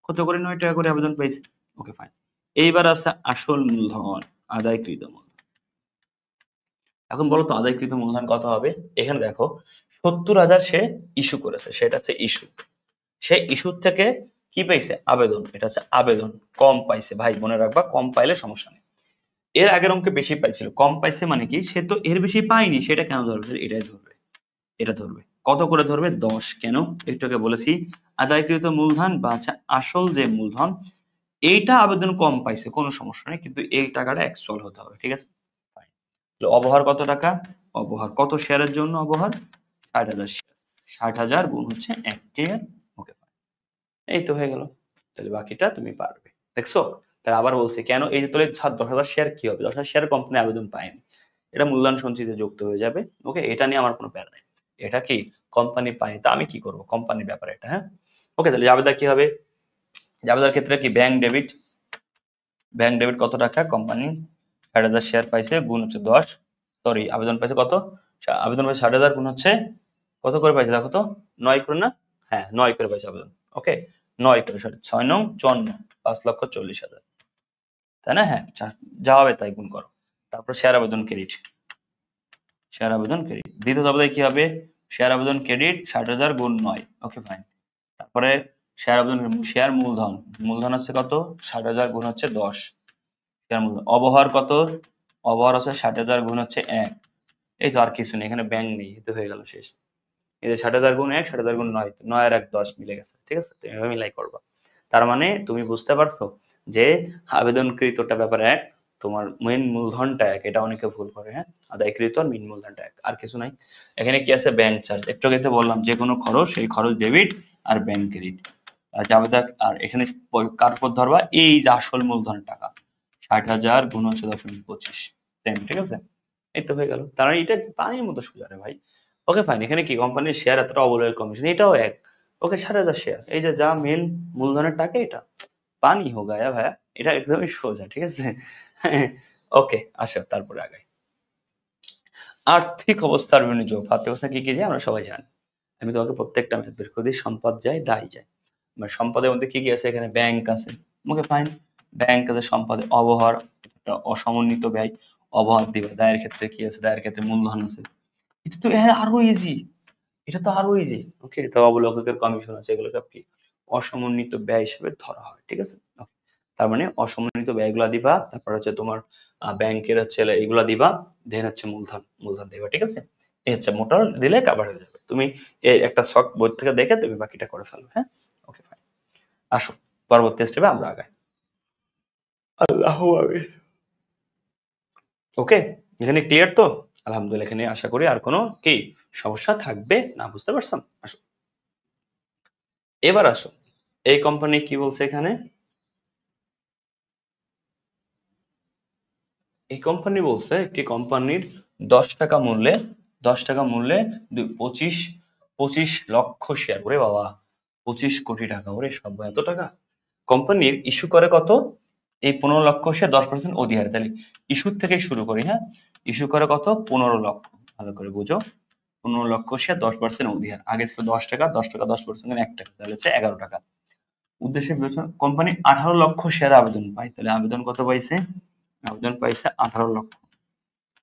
কত করে? 9 টাকা করে আবেদন পাইছে। Okay fine. এইবার আছে আসল মূলধন, আদায়কৃত মূলধন। এখন বলো তো আদায়কৃত মূলধন কত হবে? এখানে দেখো 70,000 সে ইস্যু করেছে, সেটা হচ্ছে ইস্যু। সে ইস্যু থেকে কি পাইছে? আবেদন। এটা হচ্ছে আবেদন, কম পাইছে। ভাই মনে রাখবা, কম পাইলে সমস্যা নেই। এর আগের অঙ্কে বেশি পাইছিল, কম পাইছে মানে কি? সে তো এর বেশি পায়নি, সেটা কেন ধরবে? এটাই ধরবে, এটা ধরবে। কত করে ধরবে? 10। কেন? একটুকে বলেছি, আদায়কৃত মূলধন বা আসল যে মূলধন, এইটা আবেদন কম পাইছে, কোনো সমস্যা নেই, কিন্তু এই টাকাটা অ্যাকচুয়াল হতে হবে, ঠিক আছে? Fine. তাহলে অবহার কত টাকা? অবহার কত শেয়ারের জন্য অবহার? 60,000 শেয়ার। 60,000 গুণ হচ্ছে 1 টিয়ার। ওকে, এই তো হয়ে গেল। তাহলে বাকিটা তুমি পারবে, দেখছো? তাহলে আবার বলছি কেন, এই যে তাহলে 10,000 শেয়ার কি হবে? 10,000 শেয়ার কোম্পানি আবেদন পায়নি, এটা মূলধন সঞ্চিতে যুক্ত হয়ে যাবে। ওকে, এটা নিয়ে আমার কোনো প্যারা নেই। এটা কি কোম্পানি পায়নি, তা আমি কি করব? কোম্পানির ব্যাপার এটা, হ্যাঁ। ওকে, তাহলে জাবেদা কি হবে? জাবেদার ক্ষেত্রে কি ব্যাংক ডেবিট। ব্যাংক ডেবিট কত টাকা? কোম্পানি 60,000 শেয়ার পাইছে, গুণ হচ্ছে 10, সরি আবেদন পাইছে কত? আবেদন পাইছে 60,000, গুণ হচ্ছে কত করে পাইছে দেখো তো? 9 করে না? হ্যাঁ 9 করে পাইছে আবেদন। ওকে, 9 করে, সরি 6 নং 54, 5,40,000, তাই না? হ্যাঁ, যা হবে তাই গুণ করো। তারপর শেয়ার আবেদন ক্রেডিট, শেয়ার আবেদন ক্রেডিট। দ্বিতীয় জাবেদায় কি হবে? শেয়ার আবেদন ক্রেডিট 60,000 গুণ 9। Okay fine. তারপরে শেয়ার আবেদন, শেয়ার মূলধন, মূলধন হচ্ছে কত? 60,000 গুণ হচ্ছে 10। শেয়ার মূলধন। অবহার কত? অবহার হচ্ছে 60,000 গুণ হচ্ছে 1। এই তো, আর কিছু নেই এখানে, ব্যাংক নেই, এই তো হয়ে গেল, শেষ। এই যে 60,000 গুণ 1, 60,000 গুণ 9, 9 আর 1 10 মিলে গেছে, ঠিক আছে? তুমি এভাবে মিলাই করবা। তার মানে তুমি বুঝতে পারছো যে আবেদনকৃতটা ব্যাপার এক, তোমার মেইন মূলধনটা এক। এটা অনেকে ভুল করে, হ্যাঁ। আদায়কৃত আর মেইন মূলধনটা এক, আর কিছু নাই। এখানে কি আছে? Bank charge. একটু আগে তো বললাম যে কোনো খরচ, সেই খরচ ডেবিট আর ব্যাংক ক্রেডিট। আর জাবেদা, আর এখানে কার উপর ধরবা? এই যে আসল মূলধনের টাকা 60,000 গুণ হচ্ছে 0.25, সেম, ঠিক আছে? এই তো হয়ে গেল। তার মানে এটা পানির মতো সোজা রে ভাই। Okay fine. এখানে কি কোম্পানির শেয়ার এতটা অবলয়ের কমিশন, এটাও এক। ওকে, 60,000 শেয়ার, এই যে যা মেন মূলধনের টাকা, এটা পানি হো গায়া ভাইয়া, এটা একদমই সোজা, ঠিক আছে? ওকে, আসো তারপরে আগাই। আর্থিক অবস্থার বিনিয়োগ। আর্থিক অবস্থা কি কি যায় আমরা সবাই জানি। আমি তোমাকে প্রত্যেকটা ম্যাথ বের করে দিই। সম্পদ যায়, দায় যায়। মানে সম্পদের মধ্যে কি কি আছে? এখানে ব্যাংক আছে। ওকে ফাইন, ব্যাংক আছে। সম্পদে অবহার, একটা অসমন্বিত ব্যয়, অবহার দিবে। দায়ের ক্ষেত্রে কি আছে? দায়ের ক্ষেত্রে মূলধন আছে। এটা তো আরো ইজি, এটা তো আরো ইজি। ওকে, তো অবলোককের কমিশন আছে, এগুলোকে কি অসমন্বিত ব্যয় হিসেবে ধরা হয়, ঠিক আছে? Okay, তার মানে অসমন্বিত ব্যয়গুলা দিবা, তারপর হচ্ছে তোমার ব্যাংকের হচ্ছে এগুলা দিবা, দেন হচ্ছে মূলধন, মূলধন দিবা, ঠিক আছে? এই হচ্ছে মোটর দিলে কভার হয়ে যাবে। তুমি এই একটা শখ বই থেকে দেখে তুমি বাকিটা করে ফেলো। হ্যাঁ, ওকে ফাইন। আসো পরবর্তী স্টেপে আমরা আগাই। আল্লাহ আমি ওকে, এখানে ক্লিয়ার তো? আলহামদুলিল্লাহ, এখানে আশা করি আর কোনো কি সমস্যা থাকবে না। বুঝতে পারছেন? আসো এবার আসো, এই কোম্পানি কি বলছে এখানে? এই কোম্পানি বলছে একটি কোম্পানির 10 টাকা মূল্যে 10 টাকা মূল্যে 25 লক্ষ শেয়ার। ওরে বাবা, 25 কোটি টাকা! ওরে সব এত টাকা! কোম্পানির ইস্যু করে কত? এই 15 লক্ষ শেয়ার 10% অধিহারে। তাহলে ইস্যুর থেকে শুরু করি। হ্যাঁ, ইস্যু করে কত? 15 লক্ষ। ভালো করে বুঝো, 15 লক্ষ শেয়ার 10% অধিহার। আগে ছিল 10 টাকা, 10 টাকা 10% 1 টাকা, তাহলে হচ্ছে 11 টাকা। উদ্দেশ্যে বিবেচনা কোম্পানি 18 লক্ষ শেয়ার আবেদন পায়। তাহলে আবেদন কত পাইছে? আবেদন পাইছে 18 লক্ষ।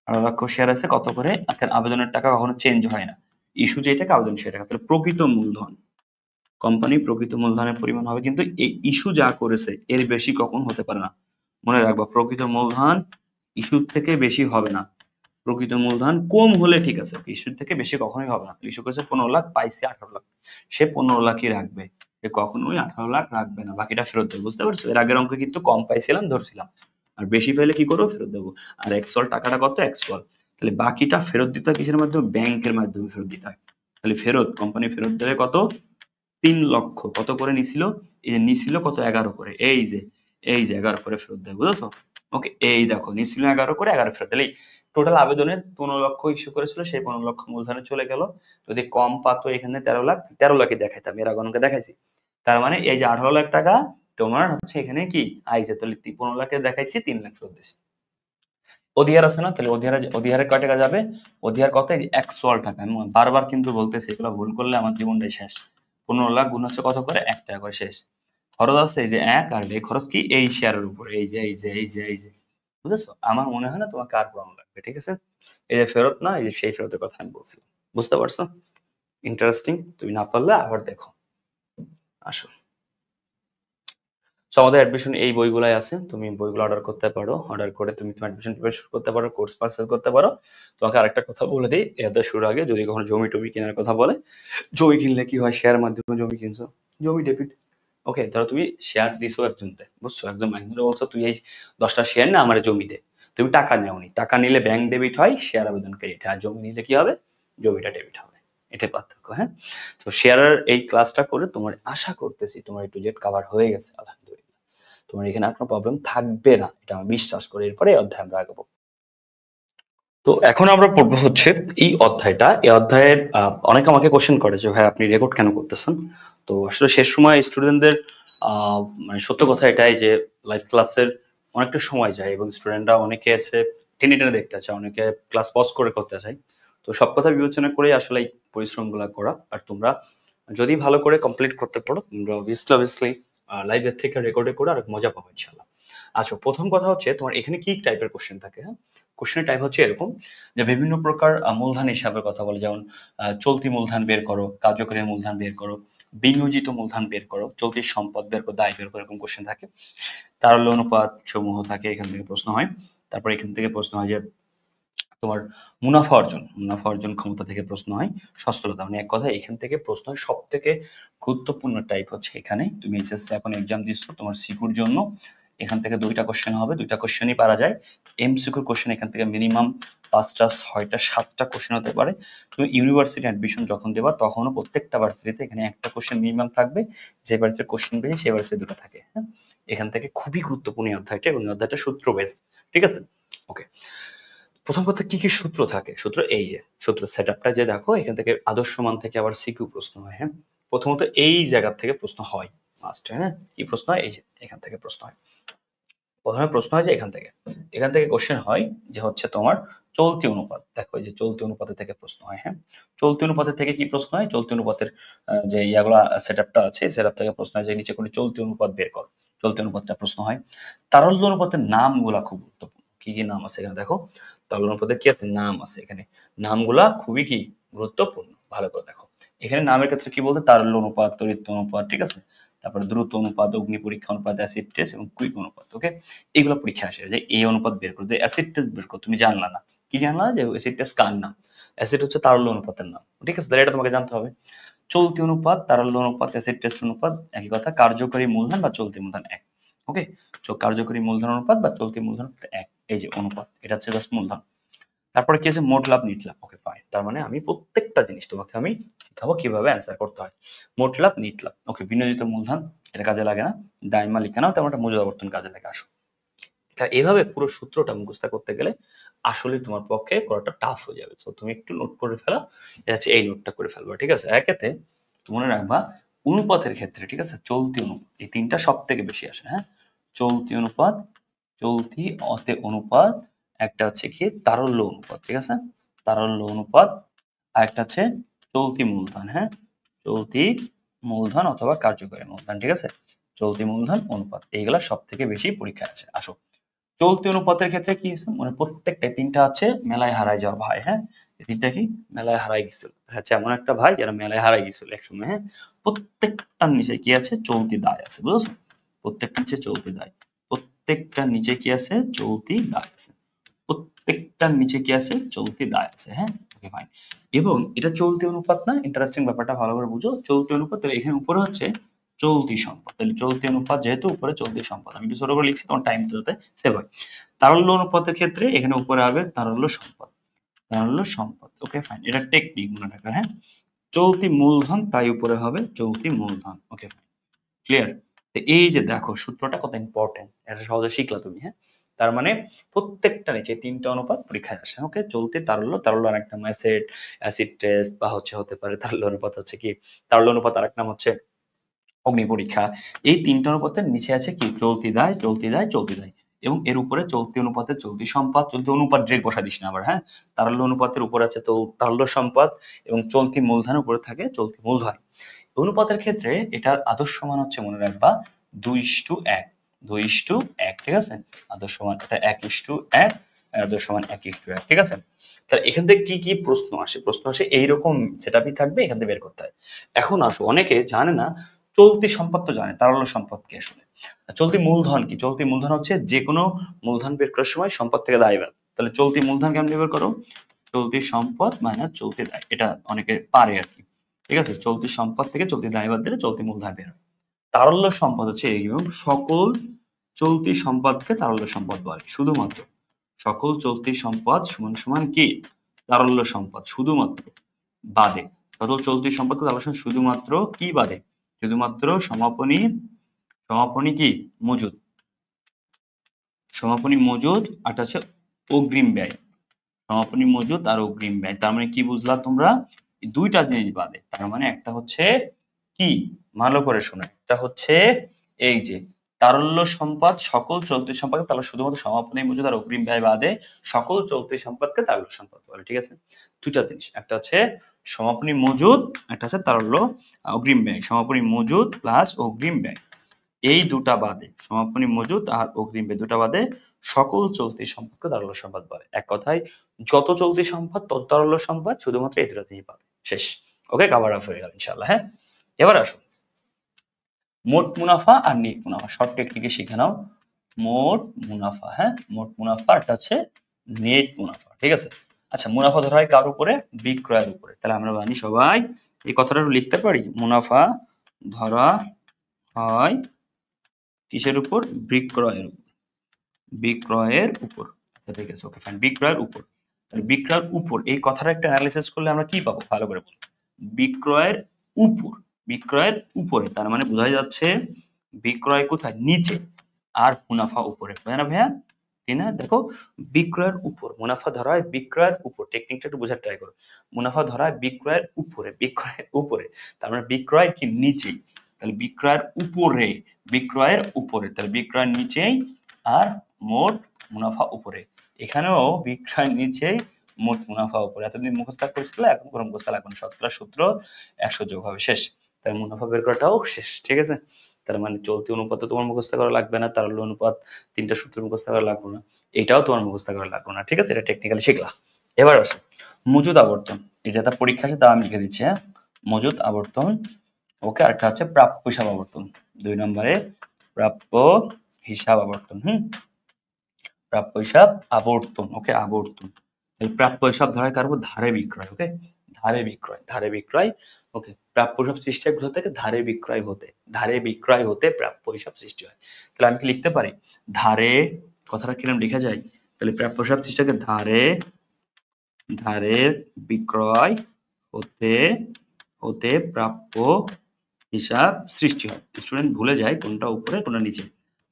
18 লক্ষ শেয়ার আছে কত করে? আপনার আবেদনের টাকা কখনো চেঞ্জ হয় না। ইস্যু যে টাকা, আবেদন সেই টাকা। তাহলে প্রকৃত মূলধন, কোম্পানি প্রকৃত মূলধনের পরিমাণ হবে, কিন্তু এই ইস্যু যা করেছে এর বেশি কখন হতে পারে না। মনে রাখবা, প্রকৃত মূলধন ইস্যুর থেকে বেশি হবে না। প্রকৃত মূলধন কম হলে ঠিক আছে, ইস্যুর থেকে বেশি কখনোই হবে না। ইস্যু করেছে 15 লাখ, পাইছে 18 লাখ, সে 15 লাখই রাখবে, সে কখনোই 18 লাখ রাখবে না, বাকিটা ফেরত দেবে। বুঝতে পারছো? এর আগের অঙ্কে কিন্তু কম পাইছিলাম ধরছিলাম, আর বেশি পেলে কি করবো? ফেরত দেবো। আর এক্সল টাকাটা কত? এক্সল। তাহলে বাকিটা ফেরত দিতে হয় কিসের মাধ্যমে? ব্যাংকের মাধ্যমে ফেরত দিতে হয়। তাহলে ফেরত কোম্পানি ফেরত দেবে কত? 3 লক্ষ। কত করে নিছিল? এই যে নিছিল কত? 11 করে। এই যে 11 করে ফেরত দেবে। বুঝেছো? ওকে, এই দেখো নিছিল 11 করে, 11 ফেরত। তাহলে টোটাল আবেদনের 15 লক্ষ ইস্যু করেছিল, সেই 15 লক্ষ মূলধনে চলে গেল। যদি কম পাতো এখানে 13 লাখ, 13 লাখই দেখাইতাম, এর আগে অঙ্কে দেখাইছি। তার মানে এই যে 18 লাখ টাকা তোমার হচ্ছে এখানে কি আইছে, তাহলে 15 লাখে দেখাইছি, 3 লাখ ফেরত দিছি। অধিহার আছে না? তাহলে অধিহারে কয় টাকা যাবে? অধিহার কত? এই একচুয়াল টাকা। আমি বারবার কিন্তু বলতেছি, এগুলো ভুল করলে আমার জীবনটাই শেষ। 15 লাখ গুণ হচ্ছে কত করে? 1 টাকা করে, শেষ। খরচ আছে এই যে 1, আর এই খরচ কি? এই শেয়ারের উপরে, এই যে বুঝেছো? আমার মনে হয় না তোমাকে আর পড়ানো লাগবে, ঠিক আছে? এই যে ফেরত না, এই যে সেই ফেরতের কথা আমি বলছিলাম। বুঝতে পারছো? ইন্টারেস্টিং। তুমি না পারলে আবার দেখো। আসো, সো আমাদের অ্যাডমিশন এই বইগুলাই আছে, তুমি বইগুলো অর্ডার করতে পারো। অর্ডার করে তুমি তোমার অ্যাডমিশন প্রিপারেশন করতে পারো, কোর্স পারচেজ করতে পারো। তোমাকে আরেকটা কথা বলে দিই, এর শুরুর আগে যদি কখনো জমি টমি কেনার কথা বলে, জমি কিনলে কি হয়? শেয়ার মাধ্যমে জমি কিনছো, জমি ডেবিট। ওকে, ধরো তুমি শেয়ার দিছো একজনকে, বুঝছো? একজনকে বলছো তুই এই 10টা শেয়ার না আমার জমি দে। তুমি টাকা নেওনি, টাকা নিলে ব্যাংক ডেবিট হয়, শেয়ার আবেদন ক্রেডিট। আর জমি নিলে কি হবে? জমিটা ডেবিট হবে। এটাই পার্থক্য। হ্যাঁ, তো শেয়ারের এই ক্লাসটা করে তোমার আশা করতেছি তোমার একটু জেড কাভার হয়ে গেছে আলহামদুলিল্লাহ। তোমার এখানে আর কোনো প্রবলেম থাকবে না, এটা আমি বিশ্বাস করি। এরপরে এই অধ্যায় আমরা আগাবো। তো এখন আমরা পড়বো হচ্ছে এই অধ্যায়টা। এই অধ্যায়ের অনেকে আমাকে কোশ্চেন করে যে ভাই আপনি রেকর্ড কেন করতেছেন? তো আসলে শেষ সময় স্টুডেন্টদের মানে সত্য কথা এটাই যে লাইভ ক্লাসের অনেকটা সময় যায়, এবং স্টুডেন্টরা অনেকে এসে টেনে টেনে দেখতে চায়, অনেকে ক্লাস পজ করে করতে চায়। তো সব কথা বিবেচনা করে আসলে এই পরিশ্রমগুলো করা। আর তোমরা যদি ভালো করে কমপ্লিট করতে পারো, তোমরা অবভিয়াসলি লাইভের থেকে রেকর্ডে করে আর মজা পাবো ইনশাল্লাহ। আচ্ছা, প্রথম কথা হচ্ছে তোমার এখানে কি টাইপের কোশ্চেন থাকে? হ্যাঁ, কোশ্চেনের টাইপ হচ্ছে এরকম যে বিভিন্ন প্রকার মূলধন হিসাবের কথা বলে, যেমন চলতি মূলধন বের করো, কার্যকরী মূলধন বের করো, বিনিয়োজিত মূলধন বের করো, চলতি সম্পদ বের করো, দায় বের করো, এরকম কোশ্চেন থাকে। তারল্য অনুপাত সমূহ থাকে, এখান থেকে প্রশ্ন হয়। তারপর এখান থেকে প্রশ্ন হয় যে তোমার মুনাফা অর্জন ক্ষমতা থেকে প্রশ্ন হয়। সচ্ছলতা, মানে এক কথায় এখান থেকে প্রশ্ন হয়। সব থেকে গুরুত্বপূর্ণ টাইপ হচ্ছে এখানে, তুমি এইচএসসি এখন এক্সাম দিচ্ছ, তোমার সিকিউর জন্য এখান থেকে 2টা কোশ্চেন হবে, 2টা কোশ্চেনই পারা যায়। এমসিকিউ কোশ্চেন এখান থেকে মিনিমাম 5টা 6টা 7টা কোশ্চেন হতে পারে। তুমি ইউনিভার্সিটি অ্যাডমিশন যখন দেবা তখনও প্রত্যেকটা ভার্সিটিতে এখানে একটা কোশ্চেন মিনিমাম থাকবে, যে ভার্সিটির কোশ্চেন বেশি সেই ভার্সিটি 2টা থাকে। হ্যাঁ, এখান থেকে খুবই গুরুত্বপূর্ণ এই অধ্যায়টা, এবং এই অধ্যায়টা সূত্র বেস। ঠিক আছে? ওকে, প্রথম কথা কি কি সূত্র থাকে? সূত্র এই যে সূত্র সেটআপটা যে দেখো, এখান থেকে আদর্শ মান থেকে আবার সিকিউ প্রশ্ন হয়। হ্যাঁ, প্রথমত এই জায়গা থেকে প্রশ্ন হয় মাস্ট। হ্যাঁ, কি প্রশ্ন হয়? এই যে এখান থেকে প্রশ্ন হয়। প্রথমে প্রশ্ন হয় যে এখান থেকে কোশ্চেন হয় যে হচ্ছে তোমার চলতি অনুপাত। দেখো এই যে চলতি অনুপাতের থেকে প্রশ্ন হয়। হ্যাঁ, চলতি অনুপাতের থেকে কি প্রশ্ন হয়? চলতি অনুপাতের যে ইয়াগুলা সেটআপটা আছে, সেটআপ থেকে প্রশ্ন হয় যে নিচে করে চলতি অনুপাত বের কর। চলতি অনুপাতটা প্রশ্ন হয়। তারল্য অনুপাতের নামগুলা খুব গুরুত্বপূর্ণ। কি কি নাম আছে এখানে দেখো? তারল্য অনুপাতের কি আছে? নাম আছে এখানে। নামগুলা খুবই কি গুরুত্বপূর্ণ, ভালো করে দেখো। এখানে নামের ক্ষেত্রে কি বলতে? তারল্য অনুপাত, তড়িৎ অনুপাত, ঠিক আছে? তারপরে দ্রুত অনুপাত, অগ্নি পরীক্ষা অনুপাত, অ্যাসিড টেস্ট এবং কুইক অনুপাত। ওকে, এগুলো পরীক্ষা আসে যে এই অনুপাত বের করো, অ্যাসিড টেস্ট বের করো, তুমি জানলা না, কি জানলা যে অ্যাসিড টেস্ট কার নাম? অ্যাসিড হচ্ছে তারল্য অনুপাতের নাম। ঠিক আছে? তাহলে এটা তোমাকে জানতে হবে। চলতি অনুপাত, তারল্য অনুপাত, অ্যাসিড টেস্ট অনুপাত একই কথা। কার্যকরী মূলধন বা চলতি মূলধন এক। ওকে? কার্যকরী মূলধন অনুপাত বা চলতি মূলধন এক। এই যে অনুপাত, এটা হচ্ছে জাস্ট মূলধন। তারপরে কি আছে? মোট লাভ, নিট লাভ। Okay fine. তার মানে আমি প্রত্যেকটা জিনিস তোমাকে আমি শিখাবো কিভাবে অ্যান্সার করতে হয়। মোট লাভ, নিট লাভ। ওকে, বিনিয়োজিত মূলধন এটা কাজে লাগে না, দায়মা লিখে নাও, তেমন একটা মজুদ আবর্তন কাজে লাগে। আসো, তা এভাবে পুরো সূত্রটা মুখস্থ করতে গেলে আসলে তোমার পক্ষে করাটা টাফ হয়ে যাবে। তো তুমি একটু নোট করে ফেলো, এটা হচ্ছে এই নোটটা করে ফেলবা। ঠিক আছে? একেতে মনে রাখবা অনুপাতের ক্ষেত্রে, ঠিক আছে, চলতি অনুপাত এই তিনটা সব থেকে বেশি আসে। হ্যাঁ, চলতি অনুপাত, চলতি অতে অনুপাত, একটা হচ্ছে কি তারল্য অনুপাত। ঠিক আছে? তারল্য অনুপাত, আর একটা হচ্ছে চলতি মূলধন। হ্যাঁ, চলতি মূলধন অথবা কার্যকরী মূলধন। ঠিক আছে? চলতি মূলধন অনুপাত এইগুলা সব থেকে বেশি পরীক্ষায় আসে। আসো, চলতি অনুপাতের ক্ষেত্রে কি হয়েছে? মানে প্রত্যেকটা তিনটা আছে মেলায় হারায় যাওয়া ভাই। হ্যাঁ, এই তিনটা কি মেলায় হারাই গেছিল। হচ্ছে এমন একটা ভাই যারা মেলায় হারাই গেছিল একসময়। হ্যাঁ, প্রত্যেকটার নিচে কি আছে? চলতি দায় আছে। বুঝছো? প্রত্যেকটার নিচে চলতি দায়, প্রত্যেকটার নিচে কি আছে? চলতি দায় আছে। প্রত্যেকটার নিচে কি আছে? চলতি দায় আছে। হ্যাঁ, ওকে ফাইন। এবং এটা চলতি অনুপাত না, ইন্টারেস্টিং ব্যাপারটা ভালো করে বুঝো। চলতি অনুপাত, তাহলে এখানে উপরে হচ্ছে চলতি সম্পদ। তাহলে চলতি অনুপাত যেহেতু উপরে চলতি সম্পদ, আমি একটু ছোট করে লিখছি তোমার টাইমটা যাতে সেভ হয়। তারল্য অনুপাতের ক্ষেত্রে এখানে উপরে হবে তারল্য সম্পদ। তারল্য সম্পদ। ওকে ফাইন, এটা টেকনিক মনে রাখার। হ্যাঁ, চলতি মূলধন তাই উপরে হবে চলতি মূলধন। Okay fine, clear? এই যে দেখো সূত্রটা কত ইম্পর্টেন্ট, এটা সহজে শিখলা তুমি। হ্যাঁ, তার মানে প্রত্যেকটা নিচে তিনটা অনুপাত পরীক্ষায় আসে। ওকে, চলতি, তারল্য, তারল্য আর একটা অ্যাসিড, অ্যাসিড টেস্ট বা হতে পারে তারল্য অনুপাত হচ্ছে কি তারল্য অনুপাত, আর এক নাম হচ্ছে অগ্নি পরীক্ষা। এই তিনটা অনুপাতের নিচে আছে কি? চলতি দায়, চলতি দায়, চলতি দায়। এবং এর উপরে চলতি অনুপাতে চলতি সম্পদ, চলতি অনুপাত ডিরেক্ট বসা দিস না আবার। হ্যাঁ, তারল্য অনুপাতের উপর আছে তো তারল্য সম্পদ, এবং চলতি মূলধনের উপরে থাকে চলতি মূলধন। অনুপাতের ক্ষেত্রে এটার আদর্শ মান হচ্ছে মনে রাখবা 2:1। 2:1। ঠিক আছে? আদর্শ মান এটা 1:1, আদর্শ মান 1:1। ঠিক আছে? তাহলে এখান থেকে কি কি প্রশ্ন আসে? প্রশ্ন আসে এইরকম সেটআপই থাকবে, এখান থেকে বের করতে হয়। এখন আসো, অনেকে জানে না চলতি সম্পদ তো জানে, তারল্য সম্পদ কি আসলে। চলতি মূলধন কি? চলতি মূলধন হচ্ছে যে কোনো মূলধন বের করার সময় সম্পদ থেকে দায় বাদ। তাহলে চলতি মূলধন কেমন বের করো? চলতি সম্পদ মাইনাস চলতি দায়, এটা অনেকে পারে আর কি। ঠিক আছে? চলতি সম্পদ থেকে চলতি দায় বাদ দিলে চলতি মূলধন বের হয়। তারল্য সম্পদ হচ্ছে এইরকম, সকল চলতি সম্পদকে তারল্য সম্পদ বলে। শুধুমাত্র সকল চলতি সম্পদ সমান সমান কি? তারল্য সম্পদ। শুধুমাত্র বাদে সকল চলতি সম্পদকে তারল্য সম্পদ শুধুমাত্র কি বাদে? শুধুমাত্র সমাপনী, সমাপনী কি? মজুদ। সমাপনী মজুদ আর হচ্ছে অগ্রিম ব্যয়। সমাপনী মজুদ আর অগ্রিম ব্যয়। তার মানে কি বুঝলা তোমরা? দুইটা জিনিস বাদে। তার মানে একটা হচ্ছে কি? ভালো করে শোনো, একটা হচ্ছে এই যে তারল্য সম্পদ, সকল চলতি সম্পদকে তাহলে শুধুমাত্র সমাপনী মজুদ আর অগ্রিম ব্যয় বাদে সকল চলতি সম্পদকে তারল্য সম্পদ বলে। ঠিক আছে? দুইটা জিনিস, একটা হচ্ছে সমাপনী মজুদ, একটা হচ্ছে তারল্য অগ্রিম ব্যয়। সমাপনী মজুদ প্লাস অগ্রিম ব্যয়, এই দুটা বাদে, সমাপনী মজুদ আর অগ্রিম ব্যয় দুটা বাদে সকল চলতি সম্পদকে তারল্য সম্পদ বলে। এক কথায় যত চলতি সম্পদ তত তারল্য সম্পদ, শুধুমাত্র এই দুটা জিনিস বাদে। শেষ। ওকে, কভার আপ হয়ে গেল ইনশাআল্লাহ। হ্যাঁ, এবার আসো মোট মুনাফা আর নেট মুনাফা, শর্ট টেকনিকে শিখে নাও। মোট মুনাফা, হ্যাঁ, মোট মুনাফা, এটা হচ্ছে নেট মুনাফা। ঠিক আছে? আচ্ছা, মুনাফা ধরা হয় কার উপরে? বিক্রয়ের উপরে। তাহলে আমরা জানি সবাই, এই কথাটা লিখতে পারি, মুনাফা ধরা হয় কিসের উপর? বিক্রয়ের উপর। বিক্রয়ের উপর। আচ্ছা ঠিক আছে, ওকে ফাইন, বিক্রয়ের উপর। তাহলে বিক্রয়ের উপর এই কথাটা একটা অ্যানালিসিস করলে আমরা কি পাবো? ভালো করে বলুন। বিক্রয়ের উপর, বিক্রয়ের উপরে, তার মানে বোঝা যাচ্ছে বিক্রয় কোথায়? নিচে, আর মুনাফা উপরে। বুঝে না ভাইয়া? ঠিক না? দেখো, বিক্রয়ের উপর মুনাফা ধরা হয় বিক্রয়ের উপর। টেকনিকটা একটু বোঝার ট্রাই করো। মুনাফা ধরা হয় বিক্রয়ের উপরে, বিক্রয়ের উপরে, তার মানে বিক্রয় কি? নিচেই। তাহলে বিক্রয়ের উপরে, বিক্রয়ের উপরে, তাহলে বিক্রয়ের নিচেই আর মোট মুনাফা উপরে। এখানেও বিক্রয়ের নিচেই মোট মুনাফা উপরে। এতদিন মুখস্থ করেছিল, এখন কোনো মুখস্থ লাগবে না, সবগুলা সূত্র 100 যোগ হবে, শেষ। তাই মুনাফা বের করাটাও শেষ। ঠিক আছে? তার মানে চলতি অনুপাত তোমার মুখস্থ করা লাগবে না, তারল্য অনুপাত তিনটা সূত্র মুখস্থ করা লাগবে না, এটাও তোমার মুখস্থ করা লাগবে না। ঠিক আছে? এটা টেকনিক্যালি শিখলা। এবার আসো মজুদ আবর্তন। এই যেটা পরীক্ষা আছে তা আমি লিখে দিচ্ছি। হ্যাঁ, মজুদ আবর্তন। ওকে, আরেকটা হচ্ছে প্রাপ্য হিসাব আবর্তন। 2 নম্বরে প্রাপ্য হিসাব আবর্তন। প্রাপ্য হিসাব আবর্তন। ওকে, আবর্তন। প্রাপ্য হিসাব ধরা কারবো ধারে বিক্রয়। ওকে, ধারে বিক্রয়, ধারে বিক্রয়। ওকে, প্রাপ্য হিসাব সৃষ্টি হয় কোথা থেকে? ধারে বিক্রয় হতে, ধারে বিক্রয় হতে প্রাপ্য হিসাব সৃষ্টি হয়। তাহলে আমি কি লিখতে পারি ধারে, কথাটা কিরকম লেখা যায়? তাহলে প্রাপ্য হিসাব সৃষ্টি হয় ধারে, ধারে বিক্রয় হতে, হতে প্রাপ্য হিসাব সৃষ্টি হয়। স্টুডেন্ট ভুলে যায় কোনটা উপরে কোনটা নিচে।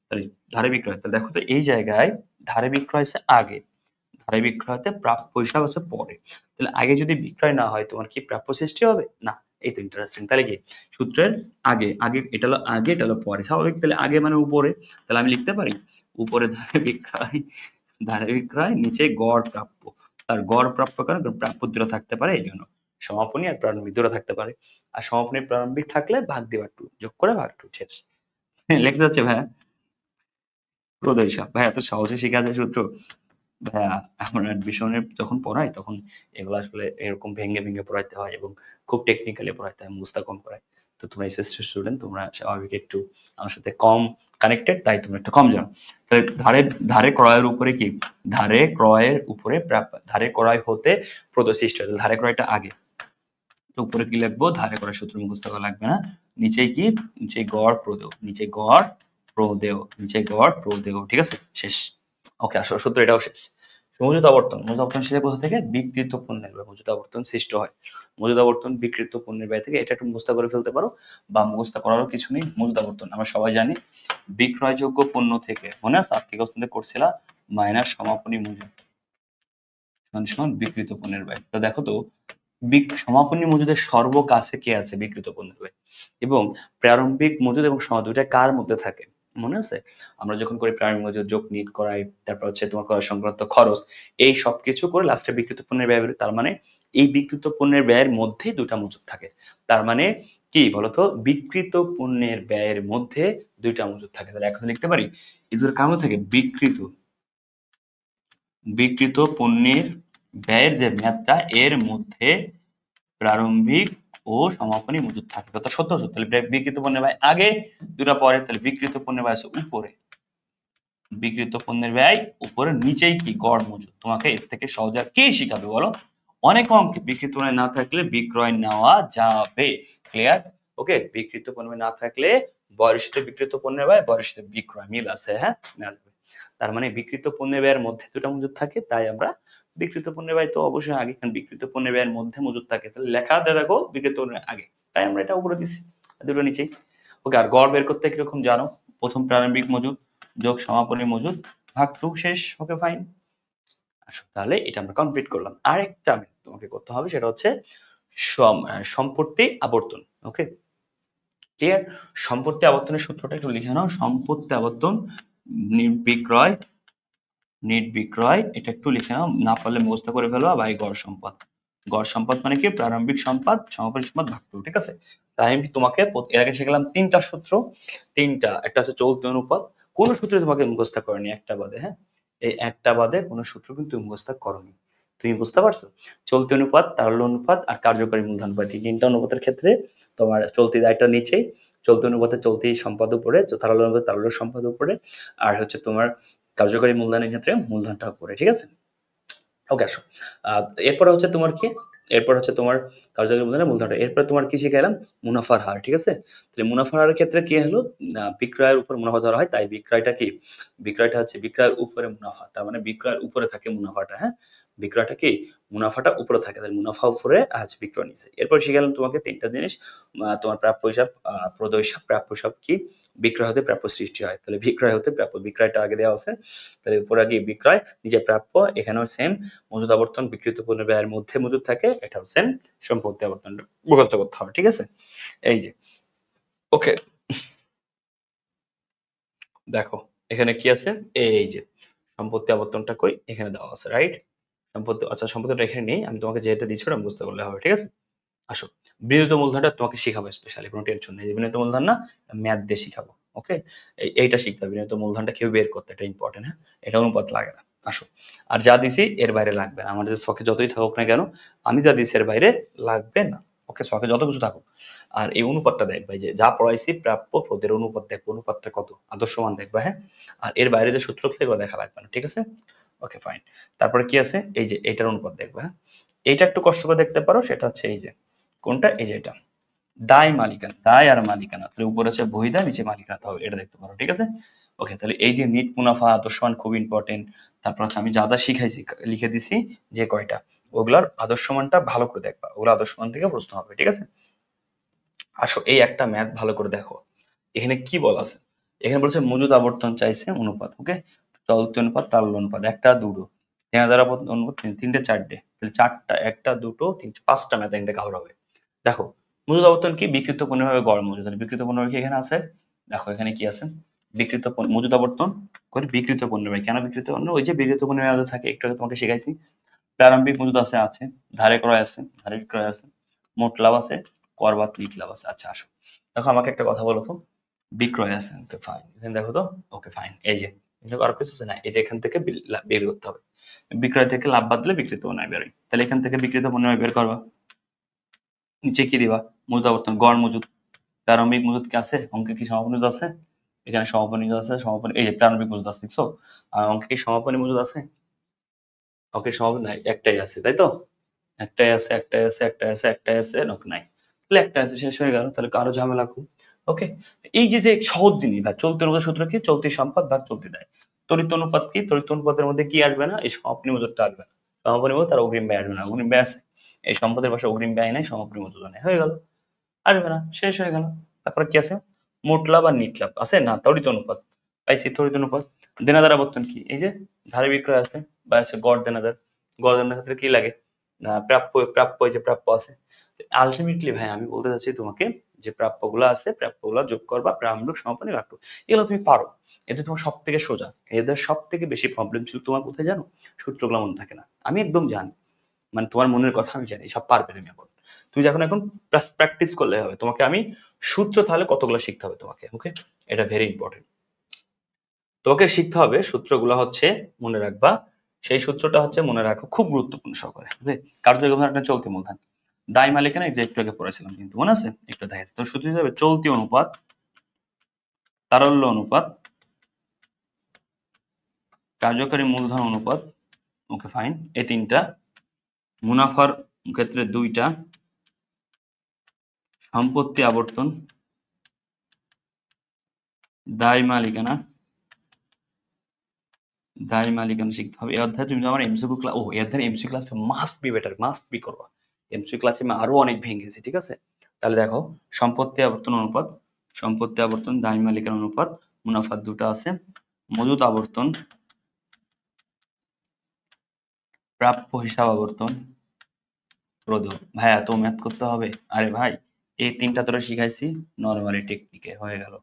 তাহলে ধারে বিক্রয়, তাহলে দেখো তো এই জায়গায় ধারে বিক্রয় আছে আগে, ধারে বিক্রয় হতে প্রাপ্য হিসাব আছে পরে। তাহলে আগে যদি বিক্রয় না হয় তোমার কি প্রাপ্য সৃষ্টি হবে না? এই তো ইন্টারেস্টিং। তাহলে কি সূত্রের আগে, আগে এটা হলো আগে, এটা হলো পরে, স্বাভাবিক। তাহলে আগে মানে উপরে, তাহলে আমি লিখতে পারি উপরে ধারে বিক্রয়, ধারে বিক্রয়, নিচে গড় প্রাপ্য। আর গড় প্রাপ্য কারণ প্রাপ্য দুটো থাকতে পারে, এই জন্য সমাপনী আর প্রারম্ভিক দুটো থাকতে পারে। আর সমাপনী প্রারম্ভিক থাকলে ভাগ দিবা 2, যোগ করে ভাগ 2, শেষ। লিখতে যাচ্ছে ভাইয়া প্রদয় হিসাব, ভাইয়া এত সহজে শেখা যায় সূত্র? ভাইয়া আমরা অ্যাডমিশনে যখন পড়াই তখন এগুলো আসলে এরকম ভেঙে ভেঙে পড়াইতে হয় এবং খুব টেকনিক্যালি পড়াইতে হয়, মুখস্থ কম করায়। তো তোমরা এসএসসি স্টুডেন্ট, তোমরা স্বাভাবিক একটু আমার সাথে কম কানেক্টেড, তাই তোমরা একটু কম জানো। তাহলে ধারে, ধারে ক্রয়ের উপরে কি, ধারে ক্রয়ের উপরে ধারে ক্রয় হতে প্রদয় সৃষ্টি হয়। ধারে ক্রয়টা আগে, তো উপরে কি লিখবো? ধারে ক্রয় সূত্র মুখস্থ করা লাগবে না। নিচে কি, নিচে গড় প্রদেয়, নিচে গড় প্রদেয়, নিচে গড় প্রদেয়। ঠিক আছে, শেষ। ওকে, আসলে সূত্র এটাও শেষ। মজুদ আবর্তন, মজুদ আবর্তন সেটা কোথা থেকে? বিক্রিত পণ্যের ব্যয় মজুদ আবর্তন সৃষ্টি হয়। মজুদ আবর্তন বিক্রিত পণ্যের ব্যয় থেকে, এটা একটু মুখস্থ করে ফেলতে পারো বা মুখস্থ করারও কিছু নেই। মজুদ আবর্তন আমরা সবাই জানি বিক্রয়যোগ্য পণ্য থেকে, মনে আছে আর্থিক অবস্থাতে করছিলা, মাইনাস সমাপনী মজুদ সমান বিক্রিত পণ্যের ব্যয়। তো দেখো তো সমাপনী মজুদের সর্বকাছে কে আছে? বিক্রিত পণ্যের ব্যয়। এবং প্রারম্ভিক মজুদ এবং সমাপ্ত দুইটা কার মধ্যে থাকে মনে আছে? আমরা যখন করি প্রারম্ভিক মজুদ যোগ নিট করাই, তারপর হচ্ছে তোমার ক্রয় সংক্রান্ত খরচ, এই সবকিছু করে লাস্টে বিক্রিত পণ্যের ব্যয় বেরোয়। তার মানে এই বিক্রিত পণ্যের ব্যয়ের মধ্যে দুইটা মজুদ থাকে। তার মানে কি বলতো? বিক্রিত পণ্যের ব্যয়ের মধ্যে দুইটা মজুদ থাকে। তাহলে এখন লিখতে পারি এই দুটোর কারণ থেকে বিক্রিত, বিক্রিত পণ্যের ব্যয়ের যে মেয়াদটা এর মধ্যে প্রারম্ভিক ও সমাপনী মজুদ থাকে। কত? 70। তাহলে বিক্রিত পণ্যের ব্যয় আগে, দুটা পরে। তাহলে বিক্রিত পণ্যের ব্যয় আছে উপরে, বিক্রিত পণ্যের ব্যয় উপরে, নিচেই কি গড় মজুদ। তোমাকে এর থেকে সহজে আর কি শিখাবে বলো? অনেক অঙ্কে বিক্রিত পণ্য না থাকলে বিক্রয় নেওয়া যাবে। ক্লিয়ার? ওকে, বিক্রিত পণ্য না থাকলে বয়সিত বিক্রিত পণ্যের ব্যয়, বয়সিত বিক্রয় মিল আছে, হ্যাঁ, নেওয়া যাবে। তার মানে বিক্রিত পণ্যের ব্যয়ের মধ্যে দুটো মজুদ থাকে, তাই আমরা বিক্রিত পণ্যের ব্যয় তো অবশ্যই আগে, কারণ বিক্রিত পণ্যের ব্যয়ের মধ্যে মজুদ থাকে, তাহলে লেখা দেখো বিক্রিত পণ্যের আগে, তাই আমরা এটা উপরে দিচ্ছি, দুটো নিচেই। ওকে, আর গড় বের করতে কিরকম জানো? প্রথম প্রারম্ভিক মজুদ যোগ সমাপনী মজুদ ভাগ 2, শেষ। ওকে, ফাইন। আসো, তাহলে এটা আমরা কমপ্লিট করলাম। আরেকটা আমি তোমাকে করতে হবে, সেটা হচ্ছে সম্পত্তি আবর্তন। ওকে, ক্লিয়ার? সম্পত্তি আবর্তনের সূত্রটা একটু লিখে নাও। সম্পত্তি আবর্তন বিক্রয়, নিট বিক্রয়, এটা একটু লিখে নাও, না পারলে মুখস্থ করে ফেলো। বাই গড় সম্পদ, গড় সম্পদ মানে কি? প্রারম্ভিক সম্পদ সমাপনী সম্পদ ভাগ 2। ঠিক আছে, তাই আমি তোমাকে এর আগে শিখলাম তিনটা সূত্র, তিনটা। একটা হচ্ছে চলতি অনুপাত, কোন সূত্রে তোমাকে মুখস্থ করনি একটা বাদে, হ্যাঁ, এই একটা বাদে কোন সূত্র কিন্তু মুখস্থ করনি। তুমি বুঝতে পারছো? চলতি অনুপাত, তারল্য অনুপাত আর কার্যকরী মূলধন অনুপাত, এই তিনটা অনুপাতের ক্ষেত্রে তোমার চলতি দায়টা নিচেই, চলতি অনুপাতে চলতি সম্পদ উপরে, তারল্য অনুপাতে তারল্য সম্পদ উপরে, আর হচ্ছে তোমার কার্যকরী মূলধনের ক্ষেত্রে মূলধনটা উপরে। ঠিক আছে, ওকে, আসো। এরপরে হচ্ছে তোমার কি, এরপর হচ্ছে তোমার কার্যকরী মূলধনের মূলধনটা। এরপরে তোমার কি শিখাইলাম? মুনাফার হার। ঠিক আছে, তাহলে মুনাফার হারের ক্ষেত্রে কি হলো? বিক্রয়ের উপর মুনাফা ধরা হয়, তাই বিক্রয়টা কি? বিক্রয়টা হচ্ছে বিক্রয়ের উপরে মুনাফা, তার মানে বিক্রয়ের উপরে থাকে মুনাফাটা, হ্যাঁ, বিক্রয়টা কি? মুনাফাটা উপরে থাকে, তাহলে মুনাফা উপরে আছে, বিক্রয় নিচে। এরপর শিখালাম তোমাকে তিনটা জিনিস, তোমার প্রাপ্য হিসাব, প্রদয় হিসাব, প্রাপ্য হিসাব কি? বিক্রয় হতে প্রাপ্য সৃষ্টি হয়, তাহলে বিক্রয় হতে প্রাপ্য, বিক্রয়টা আগে দেওয়া আছে, তাহলে উপরে কি বিক্রয়, নিচে প্রাপ্য। এখানেও সেম, মজুদ আবর্তন বিক্রিত পণ্য ব্যয়ের মধ্যে মজুদ থাকে, এটাও সেম, সম্পত্তি আবর্তন মুখস্থ করতে হবে। ঠিক আছে, এই যে। ওকে, দেখো এখানে কি আছে, এই যে সম্পত্তি আবর্তনটা কই, এখানে দেওয়া আছে, রাইট? সম্পত্তি, আচ্ছা সম্পত্তিটা এখানে নেই, আমি তোমাকে যেটা দিচ্ছি ওটা বুঝতে পারলে হবে। ঠিক আছে, আসো, বিনিয়োগ মূলধনটা তোমাকে শিখাবো স্পেশালি, কোনো টেনশন নেই। বিনিয়োগ মূলধন না, ম্যাথ দিয়ে শিখাবো। ওকে, এইটা শিখতে হবে, বিনিয়োগ মূলধনটা কেউ বের করতে, এটা ইম্পর্টেন্ট, হ্যাঁ, এটা অনুপাত লাগে না। আসো, আর যা দিছি এর বাইরে লাগবে না, আমাদের শখে যতই থাকুক না কেন, আমি যা দিছি এর বাইরে লাগবে না। ওকে, শখে যত কিছু থাকুক। আর এই অনুপাতটা দেখবে, যে যা পড়াইছি প্রাপ্য প্রদের অনুপাত দেখবো, অনুপাতটা কত, আদর্শ মান দেখবে, হ্যাঁ। আর এর বাইরে যে সূত্র থাকে এগুলো দেখা লাগবে না। ঠিক আছে, ওকে ফাইন। তারপরে কি আছে, এই যে এটার অনুপাত দেখবে, হ্যাঁ এইটা একটু কষ্ট করে দেখতে পারো, সেটা হচ্ছে এই যে কোনটা, এই যে এটা দায় মালিকানা, দায় আর মালিকানা, তাহলে উপরে আছে বহিদা, নিচে মালিকানা, তাহলে এটা দেখতে পারো, ঠিক আছে। ওকে, তাহলে এই যে নিট মুনাফা আদর্শমান খুব ইম্পর্টেন্ট। তারপর হচ্ছে আমি যা যা শিখাইছি লিখে দিছি যে কয়টা, ওগুলার আদর্শমানটা ভালো করে দেখবা, ওগুলো আদর্শমান থেকে প্রশ্ন হবে, ঠিক আছে। আসো এই একটা ম্যাথ ভালো করে দেখো, এখানে কি বলা আছে, এখানে বলছে মজুদ আবর্তন চাইছে অনুপাত, ওকে চলতি অনুপাত তারল্য অনুপাত, একটা দুটো দেনাদার অনুপাত তিনটে চারটে, তাহলে চারটা একটা দুটো তিনটে পাঁচটা ম্যাথ এখান থেকে কভার হবে। দেখো মজুদ আবর্তন কি, বিকৃত পণ্য ভাবে গড় মজুদ, তাহলে বিকৃত পণ্য কি এখানে আছে, দেখো এখানে কি আছে, বিকৃত মজুদ আবর্তন করে বিকৃত পণ্য ভাই, কেন বিকৃত পণ্য, ওই যে বিকৃত পণ্য ভাবে থাকে একটু আগে তোমাকে শিখাইছি। প্রারম্ভিক মজুদ আছে আছে, ধারে ক্রয় আছে, ধারে ক্রয় আছে, মোট লাভ আছে, কর বাদ নিট লাভ আছে। আচ্ছা আসো, দেখো আমাকে একটা কথা বলো তো, বিক্রয় আছে, ওকে ফাইন, এখানে দেখো তো, ওকে ফাইন, এই যে এখানে আর কিছু আছে না, এই যে এখান থেকে বের করতে হবে, বিক্রয় থেকে লাভ বাদ দিলে বিকৃত পণ্য বেরোয়, তাহলে এখান থেকে বিকৃত পণ্য বের করবা, নিচে কি দিবা, মজুদ আবর্তন গড় মজুদ, প্রারম্ভিক মজুদ কি আছে অঙ্কে, কি সমাপনী মজুদ আছে, এখানে সমাপনী মজুদ আছে, সমাপনী এই যে প্রারম্ভিক মজুদ আছে দেখছো, আর অঙ্কে কি সমাপনী মজুদ আছে, ওকে সমাপনী নাই, একটাই আছে তাই তো, একটাই আছে, একটাই আছে, একটাই আছে, একটাই আছে, নাই, তাহলে একটা আছে, শেষ হয়ে গেল, তাহলে কারো ঝামেলা খুব। ওকে, এই যে যে সহজ জিনিস ভাই, চলতি অনুপাত সূত্র কি, চলতি সম্পদ ভাগ চলতি দায়। তড়িৎ অনুপাত কি, তড়িৎ অনুপাতের মধ্যে কি আসবে না, এই সমাপনী মজুদটা আসবে না, সমাপনী মজুদ আর অগ্রিম ব্যয় আসবে না, অগ্রিম ব্যয় আছে, এই সম্পদের পাশে অগ্রিম ব্যয় নাই, সমাপনী মজুদ নেই, হয়ে গেল, আসবে না, শেষ হয়ে গেল। তারপরে কি আছে, মোট লাভ আর নিট লাভ আছে না, তড়িৎ অনুপাত পাইছি, তড়িৎ অনুপাত। দেনাদার আবর্তন কি, এই যে ধারে বিক্রয় আছে বা আছে গড় দেনাদার, গড় দেনাদার ক্ষেত্রে কি লাগে না, প্রাপ্য, প্রাপ্য এই যে প্রাপ্য আছে, আলটিমেটলি ভাই আমি বলতে চাচ্ছি তোমাকে যে প্রাপ্যগুলো আছে, প্রাপ্যগুলো যোগ করবা, প্রারম্ভিক সমাপনী রাখো, এগুলো তুমি পারো, এটা তোমার সব থেকে সোজা। এদের সব থেকে বেশি প্রবলেম ছিল তোমার কোথায় জানো, সূত্রগুলো মনে থাকে না, আমি একদম জানি, মানে তোমার মনের কথা আমি জানি, সব পারবে তুমি এখন, তুমি যখন এখন প্র্যাকটিস করলে হবে, তোমাকে আমি সূত্র তাহলে কতগুলো শিখতে হবে তোমাকে, ওকে এটা ভেরি ইম্পর্টেন্ট, তোমাকে শিখতে হবে সূত্রগুলো হচ্ছে মনে রাখবা, সেই সূত্রটা হচ্ছে মনে রাখো খুব গুরুত্বপূর্ণ সহকারে, বুঝলে, কার্যক্রম একটা চলতি মূলধন, দায় মালিকানা যে একটু আগে পড়েছিলাম কিন্তু মনে আছে, একটু দেখাচ্ছি তো, সূত্র হিসাবে চলতি অনুপাত, তারল্য অনুপাত, কার্যকারী মূলধন অনুপাত, ওকে ফাইন, এই তিনটা, মুনাফার ক্ষেত্রে দুইটা, সম্পত্তি আবর্তন, দায় মালিকানা, দায় মালিকানা শিখতে হবে। এই অধ্যায়ে তুমি আমার এমসিকিউ ক্লাস, ও এই অধ্যায়ের এমসিকিউ ক্লাসটা must be better, must be করবা, এমসিকিউ ক্লাসে আমি আরো অনেক ভেঙেছি, ঠিক আছে। তাহলে দেখো সম্পত্তি আবর্তন অনুপাত, সম্পত্তি আবর্তন, দায় মালিকানা অনুপাত, মুনাফার দুটো আছে, মজুদ আবর্তন, প্রাপ্য হিসাব আবর্তন, রোধ। ভাইয়া তো ম্যাথ করতে হবে, আরে ভাই এই তিনটা তোরা শিখাইছি নরমালি টেকনিকে, হয়ে গেল।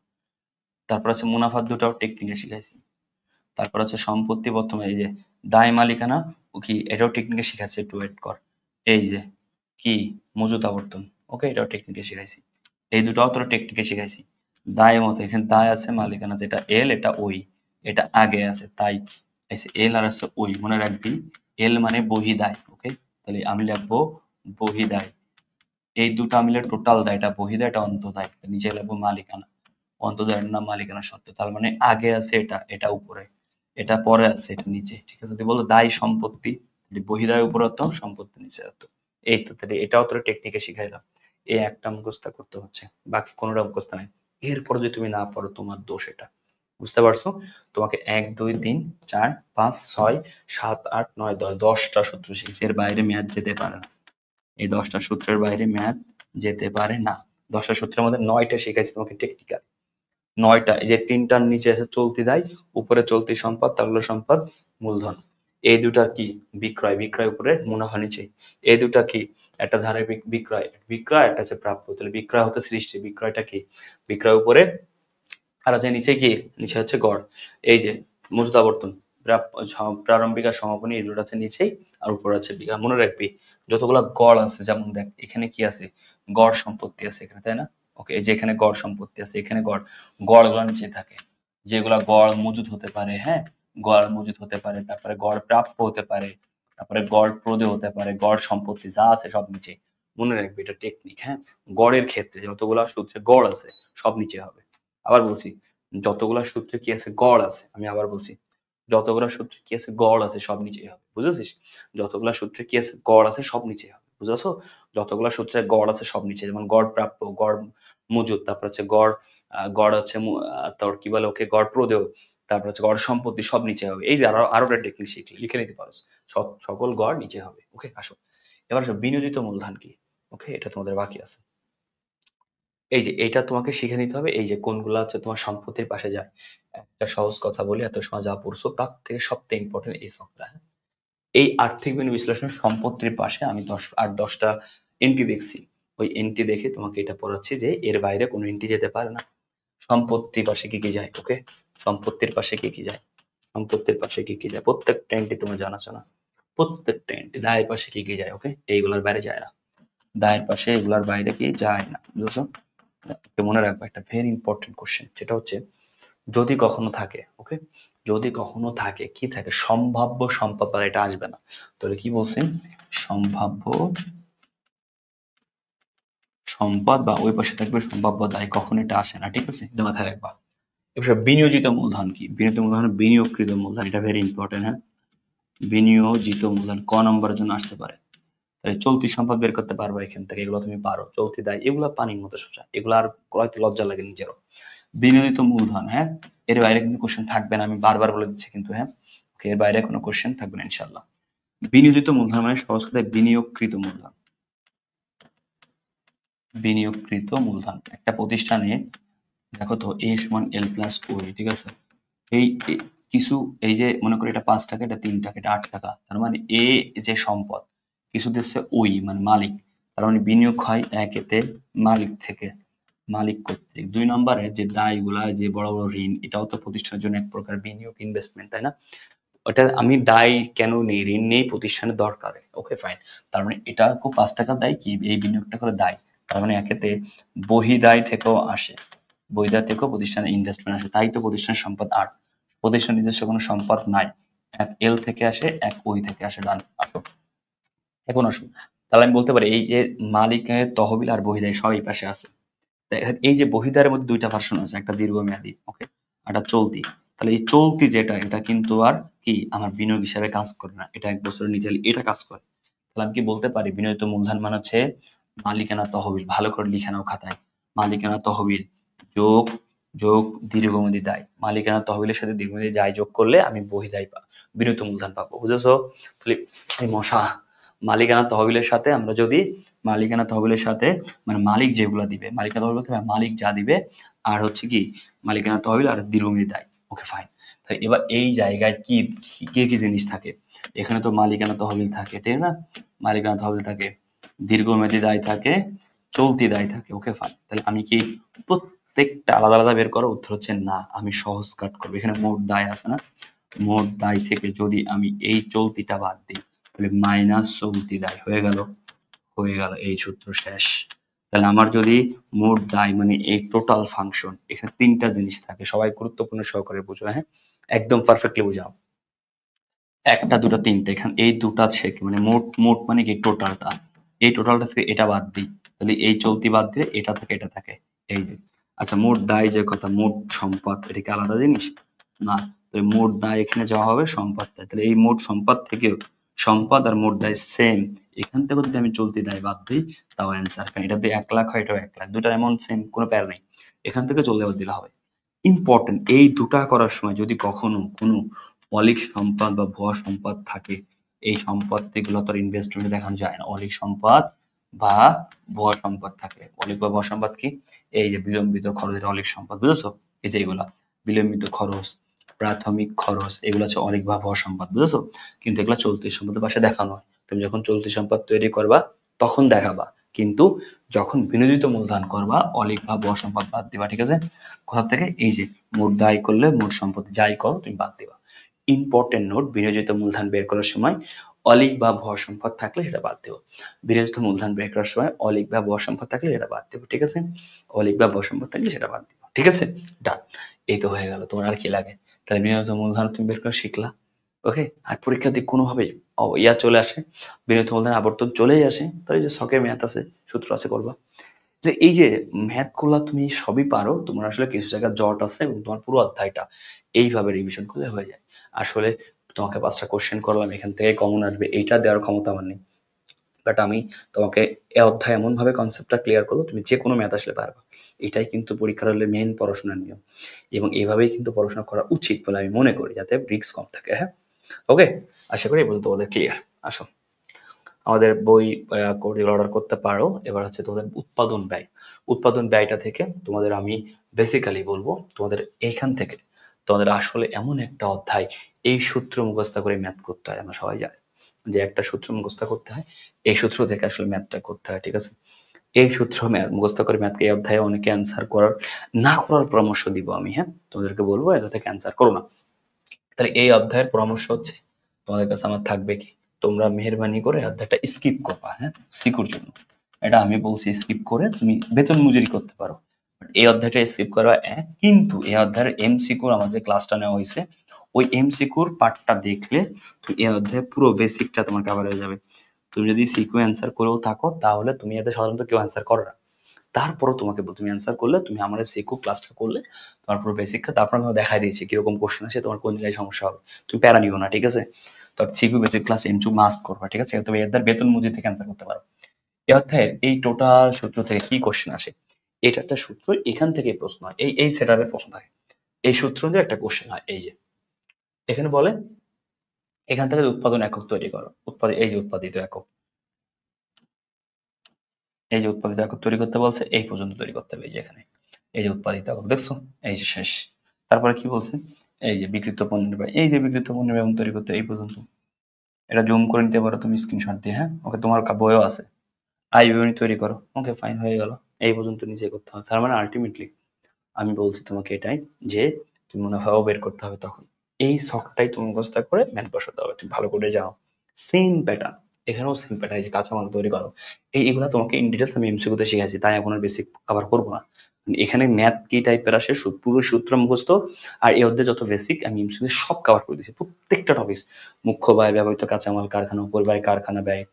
তারপর আছে মুনাফার দুটাও টেকনিকে শিখাইছি, তারপর হচ্ছে সম্পত্তি প্রথমে এই যে দায় মালিকানা, ও কি এটাও টেকনিকে শিখাচ্ছে, একটু ওয়েট কর, এই যে কি মজুত আবর্তন, ওকে এটাও টেকনিকে শিখাইছি, এই দুটাও তোরা টেকনিকে শিখাইছি। দায় মতো এখানে দায় আছে, মালিকানা আছে, এটা এল এটা ওই, এটা আগে আছে তাই এল আর আছে ওই, মনে রাখবি এল মানে বহিদায়, ওকে তাহলে আমি লিখবো বহিদায়, এই দুটো মিলে টোটাল দায়, এটা বহিদায় এটা অন্তদায়, নিচে লিখবো মালিকানা, অন্তদায়ের নাম মালিকানা সত্ত্ব, তার মানে আগে আছে এটা, এটা উপরে, এটা পরে আছে, এটা নিচে, ঠিক আছে। যদি বলো দায় সম্পত্তি, বহিদায় উপরে হতো, সম্পত্তি নিচে হতো, এই তো, তাহলে এটাও তোর টেকনিকে শিখাইলাম, এই একটা মুখস্থ করতে হচ্ছে, বাকি কোনোটা মুখস্থ নাই। এরপর যদি তুমি না পারো তোমার দোষ, এটা বুঝতে পারছো, তোমাকে 1 2 3 4 5 6 7 8 9 10 10টা সূত্র শিখছি, এর বাইরে ম্যাথ যেতে পারে না, এই 10টা সূত্রের বাইরে ম্যাথ যেতে পারে না, 10টা সূত্রের মধ্যে 9টা শিখাইছি তোমাকে টেকনিক্যাল, 9টা, এই যে তিনটার নিচে আছে চলতি দায়, উপরে চলতি সম্পদ, তারল্য সম্পদ, মূলধন, এই দুটা কি বিক্রয়, বিক্রয় উপরে, মুনাফা নিচে, এই দুটা কি একটা ধারে বিক্রয়, বিক্রয় একটা হচ্ছে প্রাপ্য, তাহলে বিক্রয় হতে সৃষ্টি, বিক্রয়টা কি, বিক্রয় উপরে, আর আছে নিচে কি, নিচে হচ্ছে গড়, এই যে মজুদ আবর্তন, প্রারম্ভিক আর সমাপনী, এই দুটো আছে নিচেই, আর উপরে আছে বিঘা, মনে রাখবি যতগুলা গড় আছে, যেমন দেখ এখানে কি আছে, গড় সম্পত্তি আছে এখানে, তাই না, ওকে এই যে এখানে গড় সম্পত্তি আছে, এখানে গড়, গড় গুলো নিচে থাকে, যেগুলা গড় মজুদ হতে পারে, হ্যাঁ গড় মজুদ হতে পারে, তারপরে গড় প্রাপ্য হতে পারে, তারপরে গড় প্রদেয় হতে পারে, গড় সম্পত্তি যা আছে সব নিচে, মনে রাখবি এটা টেকনিক, হ্যাঁ গড়ের ক্ষেত্রে যতগুলা সূত্রে গড় আছে সব নিচে হবে। আবার বলছি, যতগুলা সূত্রে কি আছে গড় আছে, আমি আবার বলছি যতগুলা সূত্রে কি আছে গড় আছে সব নিচেই হবে, বুঝেছিস? যতগুলা সূত্রে কি আছে গড় আছে সব নিচেই হবে, বুঝেছো? যতগুলা সূত্রে গড় আছে সব নিচে, যেমন গড় প্রাপ্য, গড় মজুদ, তারপর হচ্ছে গড় গড় হচ্ছে তোর কি বলে ওকে গড় প্রদেয়, তারপর হচ্ছে গড় সম্পত্তি সব নিচে হবে। এই যে আরো একটা টেকনিক শিখলে লিখে নিতে পারো, সকল গড় নিচে হবে। ওকে আসো, এবার আসো বিনিয়োজিত মূলধন কি। ওকে, এটা তোমাদের বাকি আছে। এই যে এটা তোমাকে শিখে নিতে হবে, এই যে কোনগুলা হচ্ছে তোমার সম্পত্তির পাশে যায়। একটা সহজ কথা বলি, এত সময় যা পড়ছো তার থেকে সবথেকে ইম্পর্টেন্ট এই সংখ্যাটা, হ্যাঁ? এই আর্থিক বিনিয়োগ বিশ্লেষণ সম্পত্তির পাশে আমি 10টা এন্ট্রি দেখছি। ওই এন্ট্রি দেখে তোমাকে এটা পড়াচ্ছি যে এর বাইরে কোনো এন্ট্রি যেতে পারে না। সম্পত্তির পাশে কি কি যায়, ওকে? সম্পত্তির পাশে কি কি যায়, সম্পত্তির পাশে কি কি যায়, প্রত্যেকটা এন্ট্রি তোমার জানা আছে না? প্রত্যেকটা এন্ট্রি। দায়ের পাশে কি কি যায়, ওকে? এইগুলার বাইরে যায় না। দায়ের পাশে এগুলার বাইরে কি যায় না, বুঝছো? মনে রাখবা একটা ভেরি ইম্পর্টেন্ট কোশ্চেন, যেটা হচ্ছে যদি কখনো থাকে, ওকে? যদি কখনো থাকে কি থাকে, সম্ভাব্য সম্পদ, বা এটা আসবে না। তাহলে কি বলছেন, সম্ভাব্য সম্পদ, বা ওই পাশে থাকবে সম্ভাব্য দায়, কখন এটা আসে না, ঠিক আছে? এটা মাথায় রাখবা। এবার বিনিয়োজিত মূলধন কি? বিনিয়োজিত মূলধন বিনিয়োগকৃত মূলধন, এটা ভেরি ইম্পর্টেন্ট, হ্যাঁ? বিনিয়োজিত মূলধন ক নম্বরের জন্য আসতে পারে। তাহলে চলতি সম্পদ বের করতে পারবা এখান থেকে, এগুলো তুমি পারো। চলতি দায় এগুলো পানির মতো সোজা, এগুলো আর করাইতে লজ্জা লাগে নিজেরও। বিনিয়োজিত মূলধন, হ্যাঁ? এর বাইরে কিন্তু কোশ্চেন থাকবে না, আমি বারবার বলে দিচ্ছি কিন্তু, হ্যাঁ? ওকে, এর বাইরে কোনো কোশ্চেন থাকবে না ইনশাল্লাহ। বিনিয়োজিত মূলধন মানে সহজ কথায় বিনিয়োগকৃত মূলধন। বিনিয়োগকৃত মূলধন একটা প্রতিষ্ঠানে, দেখো তো এ সমান এল প্লাস ও, ঠিক আছে? এই কিছু, এই যে মনে করি এটা 5 টাকা, এটা 3 টাকা, এটা 8 টাকা, তার মানে এ যে সম্পদ, কিছু দিচ্ছে ওই মানে মালিক, তার মানে বিনিয়োগ হয় একেতে মালিক থেকে, মালিক কর্তৃক। 2 নম্বরে যে দায়গুলা, যে বড় বড় ঋণ, এটাও তো প্রতিষ্ঠানের জন্য এক প্রকার বিনিয়োগ, ইনভেস্টমেন্ট, তাই না? ওটা আমি দায় কেন নেই, ঋণ নেই প্রতিষ্ঠানের দরকারে, ওকে ফাইন। তার মানে এটা খুব 5 টাকা দায় কি, এই বিনিয়োগটা করে দায়, তার মানে একেতে বহিদায় থেকেও আসে, বহিদায় থেকেও প্রতিষ্ঠানের ইনভেস্টমেন্ট আসে, তাই তো প্রতিষ্ঠানের সম্পদ 8। প্রতিষ্ঠান নিজস্ব কোনো সম্পদ নাই, এক এল থেকে আসে, এক ওই থেকে আসে। ডান, আসো এখন আসো। তাহলে আমি বলতে পারি এই যে মালিকের তহবিল আর বহিদায় সব এই পাশে আছে। এই যে বহিদারের মধ্যে 2টা ভার্সন আছে, একটা দীর্ঘমেয়াদী, ওকে, একটা চলতি। তাহলে এই চলতি যেটা, এটা কিন্তু আর কি আমার বিনিয়োগ হিসাবে কাজ করে না, এটা 1 বছরের নিচে এটা কাজ করে। তাহলে আমি কি বলতে পারি বিনিয়োজিত মূলধন মানে হচ্ছে মালিকানা তহবিল, ভালো করে লিখে নাও খাতায়। মালিকানা তহবিল যোগ যোগ দীর্ঘমেয়াদী দায়, মালিকানা তহবিলের সাথে দীর্ঘমেয়াদী দায় যোগ করলে আমি বহিদায় বিনিয়োজিত মূলধন পাবো, বুঝেছো? তাহলে এই মশা, মালিকানা তহবিলের সাথে আমরা যদি মালিকানা তহবিলের সাথে মানে মালিক যেগুলো দিবে, মালিকানা তহবিল বলতে মালিক যা দিবে, আর হচ্ছে কি মালিকানা তহবিল আর দীর্ঘমেয়াদী দায়, ওকে ফাইন। তাহলে এবার এই জায়গায় কি কি কি জিনিস থাকে, এখানে তো মালিকানা তহবিল থাকে, ঠিক না? মালিকানা তহবিল থাকে, দীর্ঘমেয়াদী দায় থাকে, চলতি দায় থাকে, ওকে ফাইন। তাহলে আমি কি প্রত্যেকটা আলাদা আলাদা বের করো? উত্তর হচ্ছে না, আমি সহজ কাট করবো। এখানে মোট দায় আছে না, মোট দায় থেকে যদি আমি এই চলতিটা বাদ দিই, তাহলে মাইনাস চলতি দায় হয়ে গেল, হয়ে গেল, এই সূত্র শেষ। তাহলে আমার যদি মোট দায় মানে এই টোটাল ফাংশন, এখানে 3টা জিনিস থাকে, সবাই গুরুত্বপূর্ণ সহকারে বুঝো, হ্যাঁ? একদম পারফেক্টলি বুঝাও। একটা, দুটা, তিনটা, এখানে এই দুটা থেকে মানে মোট, মোট মানে কি টোটালটা, এই টোটালটা থেকে এটা বাদ দিই, তাহলে এই চলতি বাদ দিয়ে এটা থাকে, এটা থাকে, এই যে। আচ্ছা, মোট দায় যে কথা, মোট সম্পদ, এটা কি আলাদা জিনিস? না। তাহলে মোট দায় এখানে যাওয়া হবে সম্পদ, তাহলে এই মোট সম্পদ থেকেও সম্পদ আর মোট দায় সেম, এখান থেকে যদি আমি চলতি দায় বাদ দিই তাও অ্যান্সার, কারণ এটা দিয়ে 1 লাখ হয়, এটাও 1 লাখ, দুটার অ্যামাউন্ট সেম, কোনো প্যারা নেই, এখান থেকে চলতি বাদ দিলে হবে। ইম্পর্টেন্ট, এই দুটা করার সময় যদি কখনো কোনো অলিক সম্পদ বা ভুয়া সম্পদ থাকে, এই সম্পত্তিগুলো তো ইনভেস্টমেন্টে দেখানো যায় না। অলিক সম্পদ বা ভুয়া সম্পদ থাকে, অলিক বা ভুয়া সম্পদ কি, এই যে বিলম্বিত খরচের অলিক সম্পদ, বুঝেছো? এই যে এগুলা বিলম্বিত খরচ, প্রাথমিক খরচ, এগুলো হচ্ছে অলিক বা ভুয়া সম্পদ, বুঝেছো? কিন্তু এগুলো চলতি সম্পদের পাশে দেখানো হয়। তুমি যখন চলতি সম্পদ তৈরি করবা তখন দেখাবা, কিন্তু যখন বিনোদিত মূলধন করবা অলিক বা ভুয়া সম্পদ বাদ দিবা, ঠিক আছে? কোথা থেকে, এই যে মোট দায় করলে মোট সম্পত্তি যাই করো তুমি বাদ দিবা। ইম্পর্টেন্ট নোট, বিনিয়োজিত মূলধন বের করার সময় অলিক বা ভুয়া সম্পদ থাকলে সেটা বাদ দেবো। বিনিয়োজিত মূলধন বের করার সময় অলিক বা ভুয়া সম্পদ থাকলে সেটা বাদ দেবো, ঠিক আছে? অলিক বা ভুয়া সম্পদ থাকলে সেটা বাদ দেবো, ঠিক আছে? ডান। এই তো হয়ে গেল, তোমার আর কি লাগে? তাহলে বিনিয়োজিত মূলধন তুমি বের করে শিখলা, ওকে? আর পরীক্ষাতে কোনোভাবে ইয়া চলে আসে, বিনিয়োজিত মূলধন আবর্তন চলেই আসে, তাহলে যে শখের ম্যাথ আছে, সূত্র আছে, করবা। যে এই যে ম্যাথ গুলা তুমি সবই পারো, তোমার আসলে কিছু জায়গায় জট আছে এবং তোমার পুরো অধ্যায়টা এইভাবে রিভিশন করলে হয়ে যায়। আসলে তোমাকে 5টা কোশ্চেন করলাম, এখান থেকে কমন আসবে এইটা দেওয়ার ক্ষমতা আমার নেই। বাট আমি তোমাকে এ অধ্যায় এমনভাবে কনসেপ্টটা ক্লিয়ার করবো তুমি যে কোনো ম্যাথ আসলে পারবা। এটাই কিন্তু পরীক্ষার হলে মেন পড়াশোনার নিয়ম, এবং এভাবেই কিন্তু পড়াশোনা করা উচিত বলে আমি মনে করি, যাতে রিস্ক কম থাকে। হ্যাঁ, ওকে, আশা করি এই পর্যন্ত তোমাদের ক্লিয়ার। আসো, আমাদের বই যেগুলো অর্ডার করতে পারো। এবার হচ্ছে তোমাদের উৎপাদন ব্যয়। উৎপাদন ব্যয়টা থেকে তোমাদের আমি বেসিক্যালি বলবো, তোমাদের এইখান থেকে তোমাদের আসলে এমন একটা অধ্যায়, এই সূত্র মুখস্থ করে ম্যাথ করতে হয়। আমরা সবাই জানি যে একটা সূত্র মুখস্থ করতে হয়, এই সূত্র থেকে আসলে ম্যাথটা করতে হয়, ঠিক আছে? এই সূত্র মুখস্থ করে ম্যাথকে এই অধ্যায়ে অনেকে অ্যান্সার করার না করার পরামর্শ দিব আমি। হ্যাঁ, তোমাদেরকে বলবো এটা থেকে অ্যান্সার করো না। তাহলে এই অধ্যায়ের পরামর্শ হচ্ছে, তোমাদের কাছে আমার থাকবে কি, তোমরা মেহেরবানি করে অধ্যায়টা স্কিপ করবা। হ্যাঁ, সিকুর জন্য এটা আমি বলছি, স্কিপ করে তুমি বেতন মজুরি করতে পারো। এই অধ্যায়টা স্কিপ করা কিন্তু এই অধ্যায়ের এমসিকিউর আমার যে ক্লাসটা নেওয়া হয়েছে, ওই এমসিকিউর পার্টটা দেখলে তুমি এই অধ্যায়ে পুরো বেসিকটা তোমার কভার হয়ে যাবে। তুমি যদি সিকিউ অ্যান্সার করেও থাকো, তাহলে তুমি এতে সাধারণত কেউ অ্যান্সার করো না, তারপরও তোমাকে তুমি অ্যান্সার করলে, তুমি আমাদের সিকিউ ক্লাসটা করলে তোমার পুরো বেসিকটা, তারপর আমি দেখাই দিয়েছি কিরকম কোশ্চেন আছে, তোমার কোন জায়গায় সমস্যা হবে, তুমি প্যারা নিও না, ঠিক আছে? তো CQ basic class MCQ must করবা, ঠিক আছে? তবে এর বেতন মজুরি থেকে অ্যান্সার করতে পারো। এই অধ্যায়ের এই টোটাল সূত্র থেকে কি কোশ্চেন আসে, এটা একটা সূত্র, এখান থেকে প্রশ্ন হয়, এই সেটআপের প্রশ্ন থাকে, এই সূত্র দিয়ে একটা কোশ্চেন হয়। এই যে এখানে বলে, এখান থেকে উৎপাদন একক তৈরি করো, এই যে উৎপাদিত একক, এই যে উৎপাদিত একক তৈরি করতে বলছে, এই পর্যন্ত তৈরি করতে হবে। এই যে এখানে এই যে উৎপাদিত একক দেখছো, এই যে শেষ। তারপরে কি বলছে, এই যে বিক্রিত পণ্যের ব্যয়, এই যে বিক্রিত পণ্যের ব্যয় তৈরি করতে এই পর্যন্ত। এটা জুম করে নিতে পারো তুমি স্ক্রিনশট দিয়ে। হ্যাঁ, ওকে, তোমার বইও আছে, আই বিবরণী তৈরি করো। ওকে, ফাইন, হয়ে গেল। এই পর্যন্ত নিজে করতে হবে। তার মানে আলটিমেটলি আমি বলছি তোমাকে এটাই, যে তুমি মুনাফাও বের করতে হবে তখন। এই শখটাই তুমি মুখস্থ করে ম্যাথ বসাতে হবে, তুমি ভালো করে যাও। সেম প্যাটার্ন, এখানেও সেম প্যাটার্ন, যে কাঁচামাল তৈরি করো। এগুলো তোমাকে ইন ডিটেলস আমি এমসিকিউতে শিখাইছি, তাই এখন আর বেসিক কভার করবো না। এখানে ম্যাথ কি টাইপের আসে, পুরো সূত্র মুখস্থ, আর এই অধ্যায়ে যত বেসিক আমি এমসিকিউ সব কভার করে দিয়েছি, প্রত্যেকটা টপিক। মুখ্য ব্যয়, ব্যবহৃত কাঁচামাল, কারখানা উপর ব্যয়, কারখানা ব্যয়,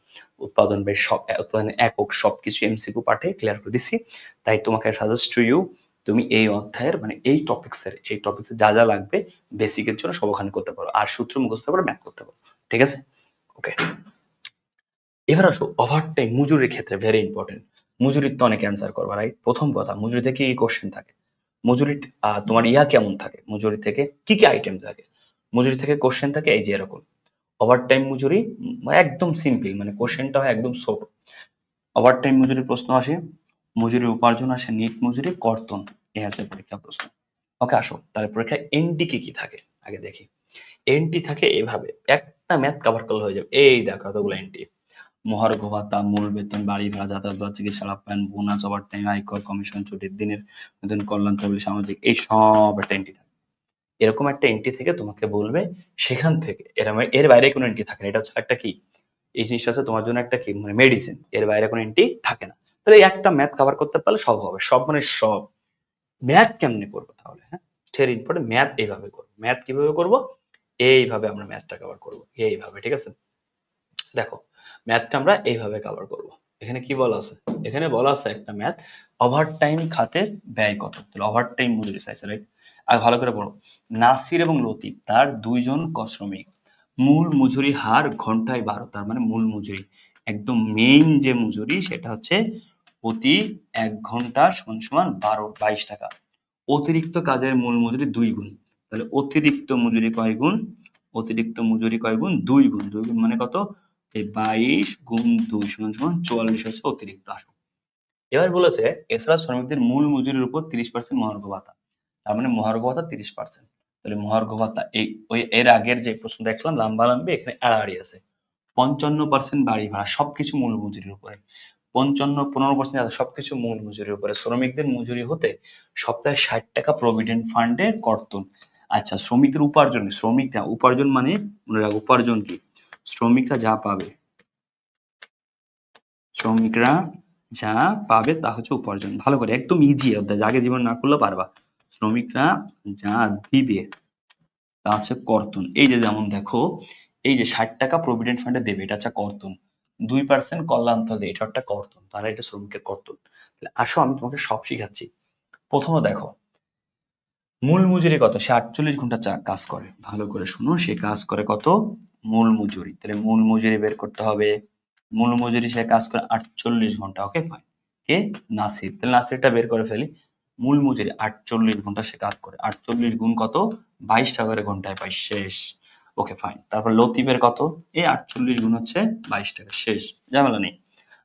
উৎপাদন ব্যয়, সব উৎপাদনের একক, সবকিছু এমসিকিউ পার্টে ক্লিয়ার করে দিছি। তাই তোমাকে সাজেস্ট টু ইউ, তুমি এই অধ্যায়ের মানে এই টপিক্সের যা যা লাগবে বেসিকের জন্য সব ওখানে করতে পারো, আর সূত্র মুখস্থ করে ম্যাথ করতে পারো, ঠিক আছে? ওকে, এবার আসো ওভারটাইম মজুরির ক্ষেত্রে, ভেরি ইম্পর্টেন্ট। মজুরির তো অনেক অ্যান্সার করবা, রাইট? প্রথম কথা, মজুরি থেকে কি কোশ্চেন থাকে, মজুরি তোমার কেমন থাকে, মজুরি থেকে কি কি আইটেম থাকে, মজুরি থেকে কোশ্চেন থাকে এই যে এরকম। ওভারটাইম মজুরি একদম সিম্পল, মানে কোশ্চেনটা হয় একদম ছোট। ওভারটাইম মজুরির প্রশ্ন আসে, মজুরি উপার্জন আসে, নিট মজুরি, কর্তন, এ আছে পরীক্ষা প্রশ্ন। ওকে, আসো তাহলে পরীক্ষায় এনটি কি কি থাকে আগে দেখি। এনটি থাকে এভাবে, একটা ম্যাথ কভার করলে হয়ে যাবে। এই দেখো এতগুলো এনটি: মহার্ঘ ভাতা, মূল বেতন, বাড়ি ভাড়া, যাতায়াত ভাড়া, চিকিৎসা আপ্যায়ন, বোনাস, ওভারটাইম, আয়কর, কমিশন, ছুটির দিনের বেতন, কল্যাণ তহবিল, সামাজিক, এই সব একটা এন্ট্রি থাকে। এরকম একটা এন্ট্রি থেকে তোমাকে বলবে, সেখান থেকে এর বাইরে কোনো এন্ট্রি থাকে না। এটা হচ্ছে একটা কি, এই জিনিসটা হচ্ছে তোমার জন্য একটা কি, মানে মেডিসিন, এর বাইরে কোনো এন্ট্রি থাকে না। তাহলে এই একটা ম্যাথ কভার করতে পারলে সব হবে, সব মানে সব। ম্যাথ কেমনে করবো তাহলে? হ্যাঁ, ভেরি ইম্পর্টেন্ট, ম্যাথ এইভাবে করবো। ম্যাথ কিভাবে করবো? এইভাবে আমরা ম্যাথটা কভার করবো, এইভাবে, ঠিক আছে? দেখো, ম্যাথটা আমরা এইভাবে কভার করব। এখানে কি বলা আছে, এখানে বলা আছে একটা ম্যাথ, ওভারটাইম খাতে ব্যয় কত, তাহলে ওভারটাইম মজুরি চাইছে, রাইট? আর ভালো করে পড়ো, নাসির এবং লতিফ তার দুইজন শ্রমিক, মূল মজুরি হার ঘন্টায় 12, তার মানে মূল মজুরি একদম মেইন যে মজুরি সেটা হচ্ছে প্রতি 1 ঘন্টা সমান সমান 22 টাকা। অতিরিক্ত কাজের মূল মজুরি 2 গুণ, তাহলে অতিরিক্ত মজুরি কয় গুণ, অতিরিক্ত মজুরি কয় গুণ, 2 গুণ। 2 গুণ মানে কত, এই 22 গুণ 2 সমান সমান 44 হচ্ছে অতিরিক্ত আসো। এবার বলেছে, এছাড়া শ্রমিকদের মূল মজুরির উপর 30% মহার্ঘ ভাতা, তার মানে মহার্ঘ ভাতা 30%। তাহলে মহার্ঘ ভাতা এই ওই এর আগের যে প্রশ্ন দেখলাম লাম্বা লাম্বি, এখানে আড়াআড়ি আছে। 55% বাড়ি ভাড়া, সবকিছু মূল মজুরির উপরে। 15% সবকিছু মূল মজুরির উপরে। শ্রমিকদের মজুরি হতে সপ্তাহে 60 টাকা প্রভিডেন্ট ফান্ডে কর্তন। আচ্ছা, শ্রমিকদের উপার্জন, শ্রমিকরা উপার্জন মানে মনে রাখো, উপার্জন কি, শ্রমিকরা যা পাবে, শ্রমিকরা যা পাবে তা হচ্ছে উপার্জন। ভালো করে, একদম ইজি অধ্যায়, আগে জীবন না করলেও পারবা। শ্রমিকরা যা দিবে তা হচ্ছে কর্তন। এই যে যেমন দেখো, এই যে 60 টাকা প্রভিডেন্ট ফান্ডে দেবে, এটা হচ্ছে কর্তন। 2% কল্যাণ তহবিল, এটা একটা কর্তন, তাহলে এটা শ্রমিকের কর্তন। তাহলে আসো আমি তোমাকে সব শিখাচ্ছি। প্রথমে দেখো, মূল মজুরি কত? সে 48 ঘন্টা কাজ করে। ভালো করে শুনো, সে কাজ করে কত? মূল মজুরি। তাহলে মূল মজুরি বের করতে হবে। মূল মজুরি সে কাজ করে 48 ঘন্টা। Okay fine. কে? নাসির। তাহলে নাসিরটা বের করে ফেলি। মূল মজুরি 48 ঘন্টা সে কাজ করে। 48 গুণ কত? 22 টাকা করে ঘন্টায় পাই। শেষ। Okay fine. তারপর লতিফের কত? এই 48 গুণ হচ্ছে 22 টাকা। শেষ। ঝামেলা নেই।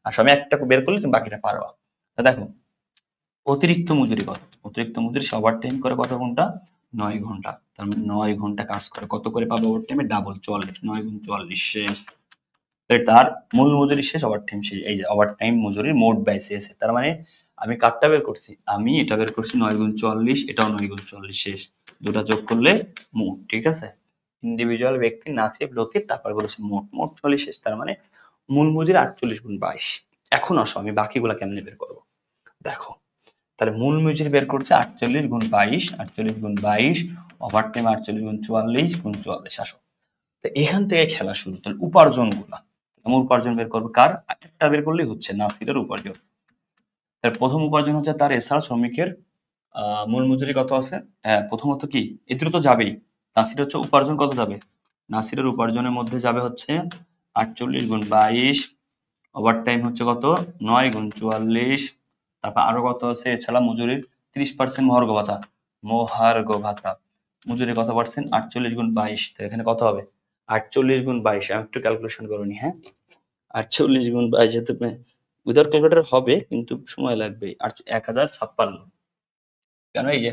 আর আমি একটা বের করলে তুমি বাকিটা পারবা। তা দেখো, অতিরিক্ত মজুরি কত? অতিরিক্ত মজুরি সে ওভার টাইম করে কত ঘন্টা? 9 ঘন্টা। তার মানে 9 ঘন্টা কাজ করে। কত করে পাবে ওভার টাইমে? ডাবল 44। 9 গুণ 44 শেষ। তাহলে তার মূল মজুরি শেষ, ওভার টাইম শেষ। এই যে ওভার টাইম মজুরির মোট ব্যয় শেষ। তার মানে আমি কারটা বের করছি? আমি এটা বের করছি 9 গুণ 44, এটাও 9 গুণ 44 শেষ। দুটা যোগ করলে মোট, ঠিক আছে? ইন্ডিভিজুয়াল ব্যক্তি নাসিব লতিফ, তারপর বলেছে মোট। মোট 40 শেষ। তার মানে মূল মজুরি 48 গুণ 22। এখন আসো আমি বাকিগুলা কেমনে বের করবো দেখো। তাহলে মূল মজুরি বের করছে 48 গুণ 22, 48 গুণ 22, ওভার টাইম 48 গুণ 44 গুণ 44। আসো, তো এখান থেকে খেলা শুরু। তাহলে উপার্জন গুলা, আমি উপার্জন বের করবো কার? একটা বের করলেই হচ্ছে, নাসিরের উপার্জন। তার প্রথম উপার্জন হচ্ছে তার এছাড়া শ্রমিকের মূল মজুরি কত আছে? হ্যাঁ, প্রথমত কি এগুলো তো যাবেই। নাসির হচ্ছে উপার্জন কত যাবে? নাসিরের উপার্জনের মধ্যে যাবে হচ্ছে 48 গুণ 22, ওভার টাইম হচ্ছে কত? 9 গুণ 44, তারপর আরো কত আছে এছাড়া মজুরির? 30% মহার্ঘ ভাতা। মহার্ঘ ভাতা মজুরি কত পার্সেন্ট? 48 গুণ 22। তো এখানে কত হবে? 48 গুণ 22। আমি একটু ক্যালকুলেশন করে নি, হ্যাঁ। 48 গুণ 22 যেতে উইদাউট ক্যালকুলেটর হবে, কিন্তু সময় লাগবে। 1056। কেন? এই যে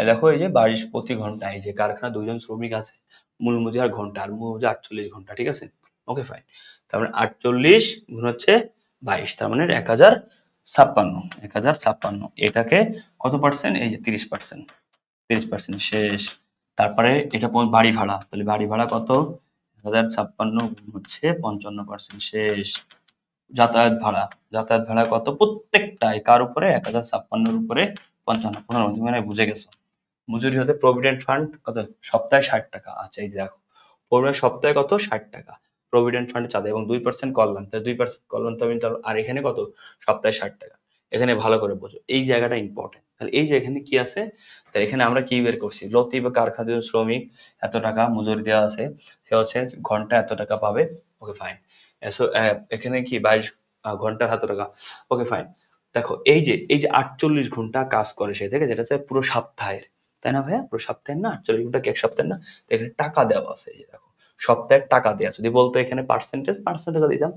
দেখো, এই যে 22 প্রতি ঘন্টা, এই যে কারখানা 2 জন শ্রমিক আছে, মূল মজুরি আর ঘন্টা, আর মূল মজুরি 48 ঘন্টা, ঠিক আছে? Okay fine. তার মানে 48 গুণ হচ্ছে 22, তার মানে 1056। 1056 এটাকে কত পার্সেন্ট? এই যে 30%। 30% শেষ। তারপরে এটা বাড়ি ভাড়া, তাহলে বাড়ি ভাড়া কত? 1056 গুণ হচ্ছে 55%। শেষ। যাতায়াত ভাড়া, যাতায়াত ভাড়া কত? প্রত্যেকটাই কার উপরে? 1056 উপরে 55। 15 তুমি মানে বুঝে গেছো। মজুরি হতে প্রভিডেন্ট ফান্ড কত? সপ্তাহে 60 টাকা। আচ্ছা, এই যে দেখো, প্রভিডেন্ট সপ্তাহে কত? 60 টাকা প্রভিডেন্ট ফান্ডে চাঁদা, এবং 2% কল্যাণ। তাহলে 2% কল্যাণ তো আমি আর এখানে কত? সপ্তাহে 60 টাকা। এখানে ভালো করে বোঝো, এই জায়গাটা ইম্পর্টেন্ট। তাহলে এই যে এখানে কি আছে? তাহলে এখানে আমরা কি বের করছি? লতিফ বা কারখানার শ্রমিক এত টাকা মজুরি দেওয়া আছে, সে হচ্ছে ঘন্টা এত টাকা পাবে। Okay fine. এখানে কি 22 ঘন্টার এত টাকা। Okay fine. দেখো, এই যে 48 ঘন্টা কাজ করে সে থেকে, যেটা হচ্ছে পুরো সপ্তাহের, তাই না ভাইয়া? পুরো সপ্তাহের না? 48 ঘন্টা কি এক সপ্তাহের না? তো এখানে টাকা দেওয়া আছে, এই যে দেখো, সপ্তাহের টাকা দেওয়া। যদি বলতো এখানে পার্সেন্টেজ টাকা দিতাম।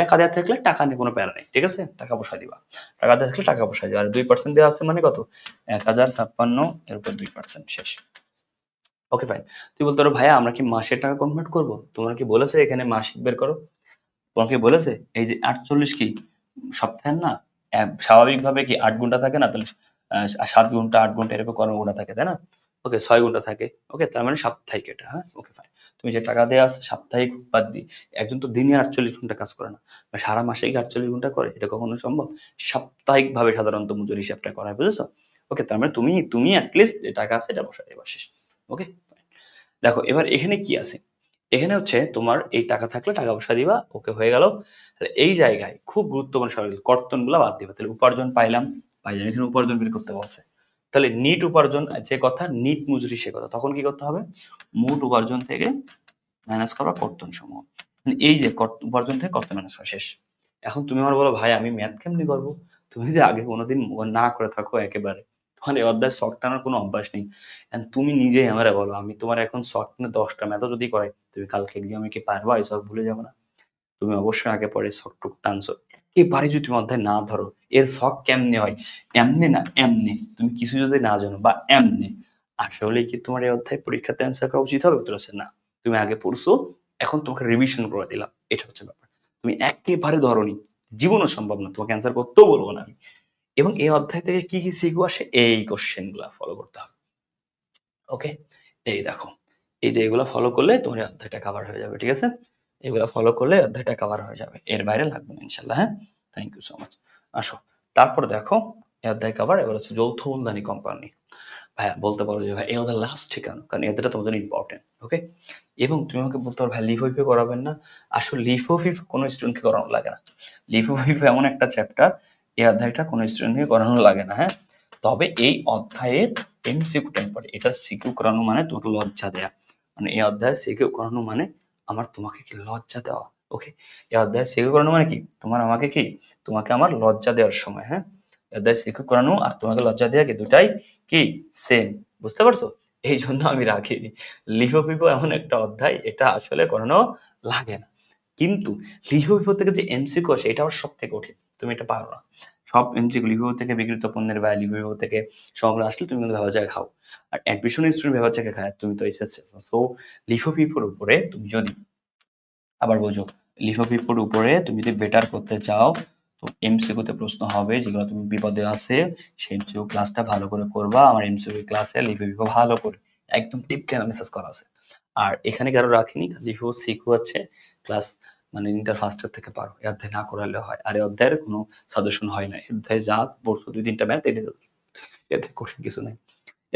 টাকা দেওয়া থাকলে টাকা নিয়ে কোনো প্যারা নেই, ঠিক আছে? টাকা পয়সা দিবা। টাকা দেওয়া থাকলে টাকা পয়সা দিবা। আর 2% দেওয়া আছে মানে কত? 1056 এর উপর 2%। শেষ। Okay fine. তুই বলতো ভাইয়া আমরা কি মাসের টাকা কনভার্ট করবো? তোমার কি বলেছে এখানে মাসিক বের করো? তোমাকে বলেছে? এই যে 48 কি সপ্তাহের না? স্বাভাবিকভাবে কি 8 ঘন্টা থাকে না? তাহলে 7 ঘন্টা 8 ঘন্টা এরকম কর্মঘণ্টা থাকে, তাই না? ওকে, 6 ঘন্টা থাকে। ওকে, তার মানে সাপ্তাহিক এটা, হ্যাঁ। Okay fine. তুমি যে টাকা দেওয়া আছে সাপ্তাহিক বাদ দিই। একজন তো দিনে 48 ঘন্টা কাজ করে না, বা সারা মাসে কি 48 ঘন্টা করে? এটা কখনো সম্ভব? সাপ্তাহিক ভাবে সাধারণত মজুরি হিসাবটা করা হয়, বুঝেছো? ওকে, তার মানে তুমি অ্যাটলিস্ট যে টাকা আছে এটা বসাই দেবা। শেষ। ওকে। দেখো এবার এখানে কি আছে? এখানে হচ্ছে তোমার এই টাকা থাকলে টাকা পয়সা দিবা। ওকে, হয়ে গেল। তাহলে এই জায়গায় খুব গুরুত্বপূর্ণ সরল কর্তন গুলা বাদ দিবা। তাহলে উপার্জন পাইলাম, এখানে উপার্জন বের করতে বলছে। তাহলে নিট উপার্জন যে কথা, নিট মজুরি সে কথা, তখন কি করতে হবে? মোট উপার্জন থেকে মাইনাস করা কর্তন সমূহ। এই যে উপার্জন থেকে কর্তন মাইনাস করা। শেষ। এখন তুমি আমার বলো ভাই আমি ম্যাথ কেমনি করবো? তুমি যদি আগে কোনোদিন না করে থাকো একেবারে, তোমার এই অধ্যায় শখ টানার কোনো অভ্যাস নেই। And তুমি নিজেই আমারে বলো, আমি তোমার এখন শখ টেনে 10টা ম্যাথও যদি করাই, তুমি কালকে এক্সামে কি পারবা? এই শখ ভুলে যাবো না? তুমি অবশ্যই আগে পরে শখ টুক টানছো। একেবারে যদি তুমি অধ্যায় না ধরো, এর শখ কেমনে হয়? এমনি না, এমনি। তুমি কিছু যদি না জানো বা এমনি, আসলে কি তোমার এই অধ্যায় পরীক্ষাতে অ্যান্সার করা উচিত হবে? উত্তর হচ্ছে না। তুমি আগে পড়ছো, এখন তোমাকে রিভিশন করে দিলাম, এটা হচ্ছে ব্যাপার। তুমি একেবারে ধরনি, জীবনও সম্ভব না, তোমাকে অ্যান্সার করতেও বলবো না আমি। এবং এই অধ্যায় থেকে কি কি শিখবো আসে? এই কোশ্চেন গুলা ফলো করতে হবে। ওকে, এই দেখো, এই যে এগুলো ফলো করলে তোমার এই অধ্যায়টা কভার হয়ে যাবে, ঠিক আছে? এগুলো ফলো করলে অধ্যায়টা কভার হয়ে যাবে, এর বাইরে লাগবে না ইনশাল্লাহ, হ্যাঁ। Thank you so much. আসো, তারপর দেখো, এই অধ্যায় কভার। এবার হচ্ছে যৌথ মূলধনী কোম্পানি। ভাইয়া বলতে পারো যে ভাই এই অধ্যায় লাস্ট কেন? কারণ এই অধ্যায়টা তোমার জন্য ইম্পর্টেন্ট। ওকে, এবং তুমি আমাকে বলতে পারো ভাই লিফো করাবেন না? আসলে লিফো কোনো স্টুডেন্টকে করানো লাগে না। লিফো এমন একটা চ্যাপ্টার, এই অধ্যায়টা কোনো স্টুডেন্টকে করানো লাগে না, হ্যাঁ। তবে এই অধ্যায়ের এমসিকিউ টাইপ পড়ে, এটা সিকিউ করানো মানে তোমাকে লজ্জা দেয়া, মানে এই অধ্যায়ে সিকিউ করানো মানে আমার তোমাকে কি লজ্জা দেওয়া। ওকে, এই অধ্যায়ে সিকিউ করানো মানে কি তোমার আমাকে কি, তোমাকে আমার লজ্জা দেওয়ার সময়, হ্যাঁ, এই অধ্যায়ে সিকিউ করানো আর তোমাকে লজ্জা দেওয়া কি দুটাই কি সেম, বুঝতে পারছো? এই জন্য আমি রাখিনি। লিহো পিপো এমন একটা অধ্যায়, এটা আসলে করানো লাগে না, কিন্তু লিহো পিপো থেকে যে এমসিকিউ আসে এটা আবার সব থেকে কঠিন, তুমি এটা পারো না। সব এমসিকিউ লিহো থেকে বিকৃত পণ্যের বা লিহো থেকে সংগ্রহ আসলে তুমি কিন্তু ভেবা জায়গায় খাও, আর অ্যাডমিশন স্টুডেন্ট ভেবা জায়গায় খায়, তুমি তো এসেছে। সো লিহো পিপোর উপরে তুমি যদি আবার বোঝো, লিহো পিপোর উপরে তুমি যদি বেটার করতে চাও, তো এমসিকিউতে প্রশ্ন হবে যেগুলো তুমি বিপদে আছে, সেই এমসিকিউ ক্লাসটা ভালো করে করবা। আমার এমসিকিউ ক্লাসে লিহো পিপো ভালো করে একদম ডিপ অ্যানালাইসিস করা আছে। আর এখানে কারো রাখিনি, লিহো সিকিউ আছে ক্লাস মানে ইন্টার ফার্স্ট ইয়ার থেকে পারো, এই অধ্যায় না করালে হয়। আর এই অধ্যায়ের কোনো সাজেশন হয় না, এই অধ্যায়ে যা পড়ছো 2-3টা ম্যাথ, এতে কঠিন কিছু নাই,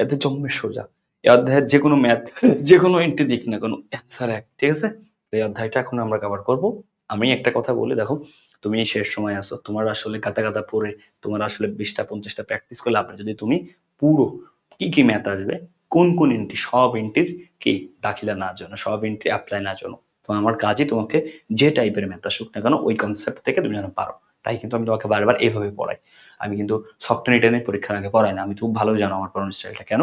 এতে জন্মের সোজা। এই অধ্যায়ের যে কোনো ম্যাথ যে কোনো এন্ট্রি দিক না কোনো অ্যান্সার এক, ঠিক আছে? এই অধ্যায়টা এখন আমরা কভার করব। আমি একটা কথা বলি, দেখো তুমি শেষ সময় আসো, তোমার আসলে গাদা গাদা পড়ে তোমার আসলে 20টা 50টা প্র্যাকটিস করলে আপনার যদি তুমি পুরো কি কি ম্যাথ আসবে, কোন কোন এন্ট্রি, সব এন্ট্রির কি দাখিলা না জন্য, সব এন্ট্রি অ্যাপ্লাই না জন্য, তো আমার কাজই তোমাকে যে টাইপের ম্যাথ আসুক না কেন ওই কনসেপ্ট থেকে তুমি যেন পারো। তাই কিন্তু আমি তোমাকে বারবার এইভাবে পড়াই। আমি কিন্তু শক টেনে টেনে পরীক্ষার আগে পড়াই না, আমি খুব ভালো জানো আমার পড়ানোর স্টাইলটা কেন।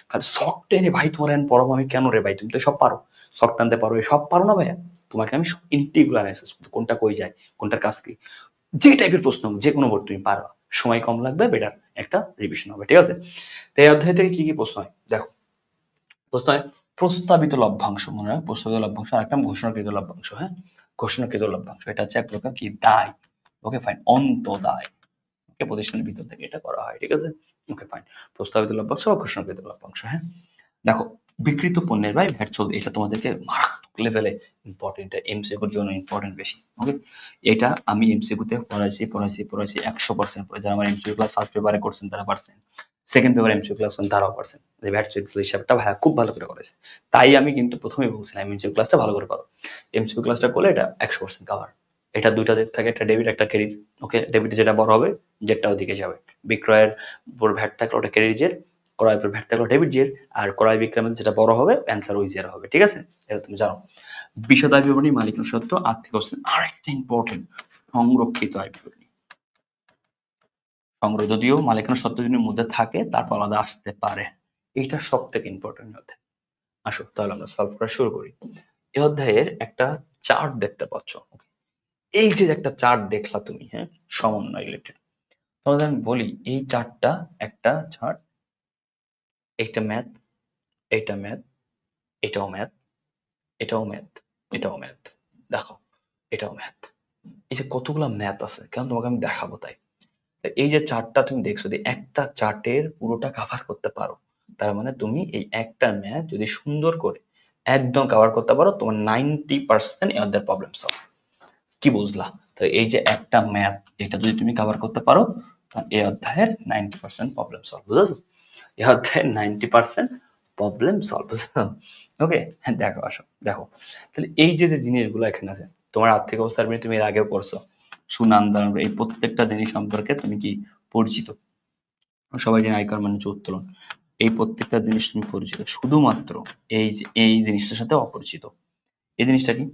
কারণ শক টেনে ভাই তোমার এখন পড়াবো আমি কেন রে ভাই, তুমি তো সব পারো, শক টানতে পারো, সব পারো না ভাইয়া, তোমাকে আমি সব ইন্টিগ্রাল অ্যানালাইসিস, কোনটা কই যায়, কোনটার কাজ কি, যে টাইপের প্রশ্ন যে কোনো বোর্ড তুমি পারো, সময় কম লাগবে, বেটার একটা রিভিশন হবে, ঠিক আছে? তো এই অধ্যায় থেকে কি কি প্রশ্ন হয় দেখো। প্রশ্ন হয় প্রস্তাবিত লভ্যাংশ, মনে হয় প্রস্তাবিত লভ্যাংশ, আর একটা ঘোষণাকৃত লভ্যাংশ, হ্যাঁ, ঘোষণাকৃত লভ্যাংশ এটা হচ্ছে এক প্রকার কি দায়। ওকে ফাইন, অন্তদায়, ওকে, প্রতিষ্ঠানের ভিতর থেকে এটা করা হয়, ঠিক আছে? ওকে ফাইন, প্রস্তাবিত লভ্যাংশ বা ঘোষণাকৃত লভ্যাংশ, হ্যাঁ। দেখো বিকৃত পণ্যের ভাই ভ্যাট চলবে, এটা তোমাদেরকে মারাত্মক লেভেলে ইম্পর্টেন্ট, এমসিকিউর জন্য ইম্পর্টেন্ট বেশি। ওকে, এটা আমি এমসিকিউতে পড়াইছি 100% পড়ে, যারা আমার এমসিকিউ ক্লাস ফার্স্ট পেপারে করছেন তারা পারছেন, সেকেন্ড পেপারে এমসিকিউ ক্লাস তারাও পারছেন, যে ভ্যাট চলবে হিসাবটা ভাইয়া খুব ভালো করে করেছে। তাই আমি কিন্তু প্রথমেই বলছিলাম এমসিকিউ ক্লাসটা ভালো করে করো, এমসিকিউ ক্লাসটা করলে এটা 100% কভার। এটা দুইটা দিক থাকে, একটা ডেবিট একটা ক্রেডিট। ওকে, ডেবিটে যেটা বড় হবে জেটটা ওদিকে যাবে, বিক্রয়ের উপর ভ্যাট থাকলে ওটা ক্রেডিট জের, ক্রয়ের উপর ভ্যাট থাকলে ডেবিট জের, আর ক্রয় বিক্রয়ের যেটা বড় হবে অ্যান্সার ওই জের হবে, ঠিক আছে? এটা তুমি জানো। বিশদ আয় বিবরণী, মালিকানা সত্ত্ব, আর্থিক অবস্থান, আরেকটা ইম্পর্টেন্ট, সংরক্ষিত আয় বিবরণী। সংগ্রহ যদিও মালিকানা সত্ত্ব দিনের মধ্যে থাকে তারপর আলাদা আসতে পারে, এইটা সব থেকে ইম্পর্টেন্ট অধ্যায়। আসো তাহলে আমরা সলভ করা শুরু করি। এই অধ্যায়ের একটা চার্ট দেখতে পাচ্ছ, এই যে একটা চার্ট দেখলা তুমি, হ্যাঁ, সমন্বয় রিলেটেড, তাহলে আমি বলি এই চার্টটা একটা চার্ট, এইটা ম্যাথ, এইটা ম্যাথ, এটাও ম্যাথ, এটাও ম্যাথ, এটাও ম্যাথ, দেখো এটাও ম্যাথ, এই যে কতগুলো ম্যাথ আছে কেন তোমাকে আমি দেখাবো। তাই এই যে চার্টটা তুমি দেখছো, যদি একটা চার্টের পুরোটা কভার করতে পারো, তার মানে তুমি এই একটা ম্যাথ যদি সুন্দর করে একদম কভার করতে পারো, তোমার 90% এই অধ্যায়ের প্রবলেম সলভ। কি বুঝলা? তো এই যে একটা ম্যাথ, এটা যদি তুমি কভার করতে পারো, তাহলে এই অধ্যায়ের 90% প্রবলেম সলভ, বুঝেছো? এই অধ্যায়ের 90% প্রবলেম সলভ, বুঝছো? ওকে, হ্যাঁ, দেখো আসো দেখো, তাহলে এই যে যে জিনিসগুলো এখানে আছে, তোমার আর্থিক অবস্থার নিয়ে তুমি এর আগেও পড়ছো, সুনাম দান, এই প্রত্যেকটা জিনিস সম্পর্কে তুমি কি পরিচিত? সবাই জানে আয়কর মানে হচ্ছে উত্তোলন, এই প্রত্যেকটা জিনিস তুমি পরিচিত, শুধুমাত্র এই যে এই জিনিসটার সাথে অপরিচিত। এই জিনিসটা কি?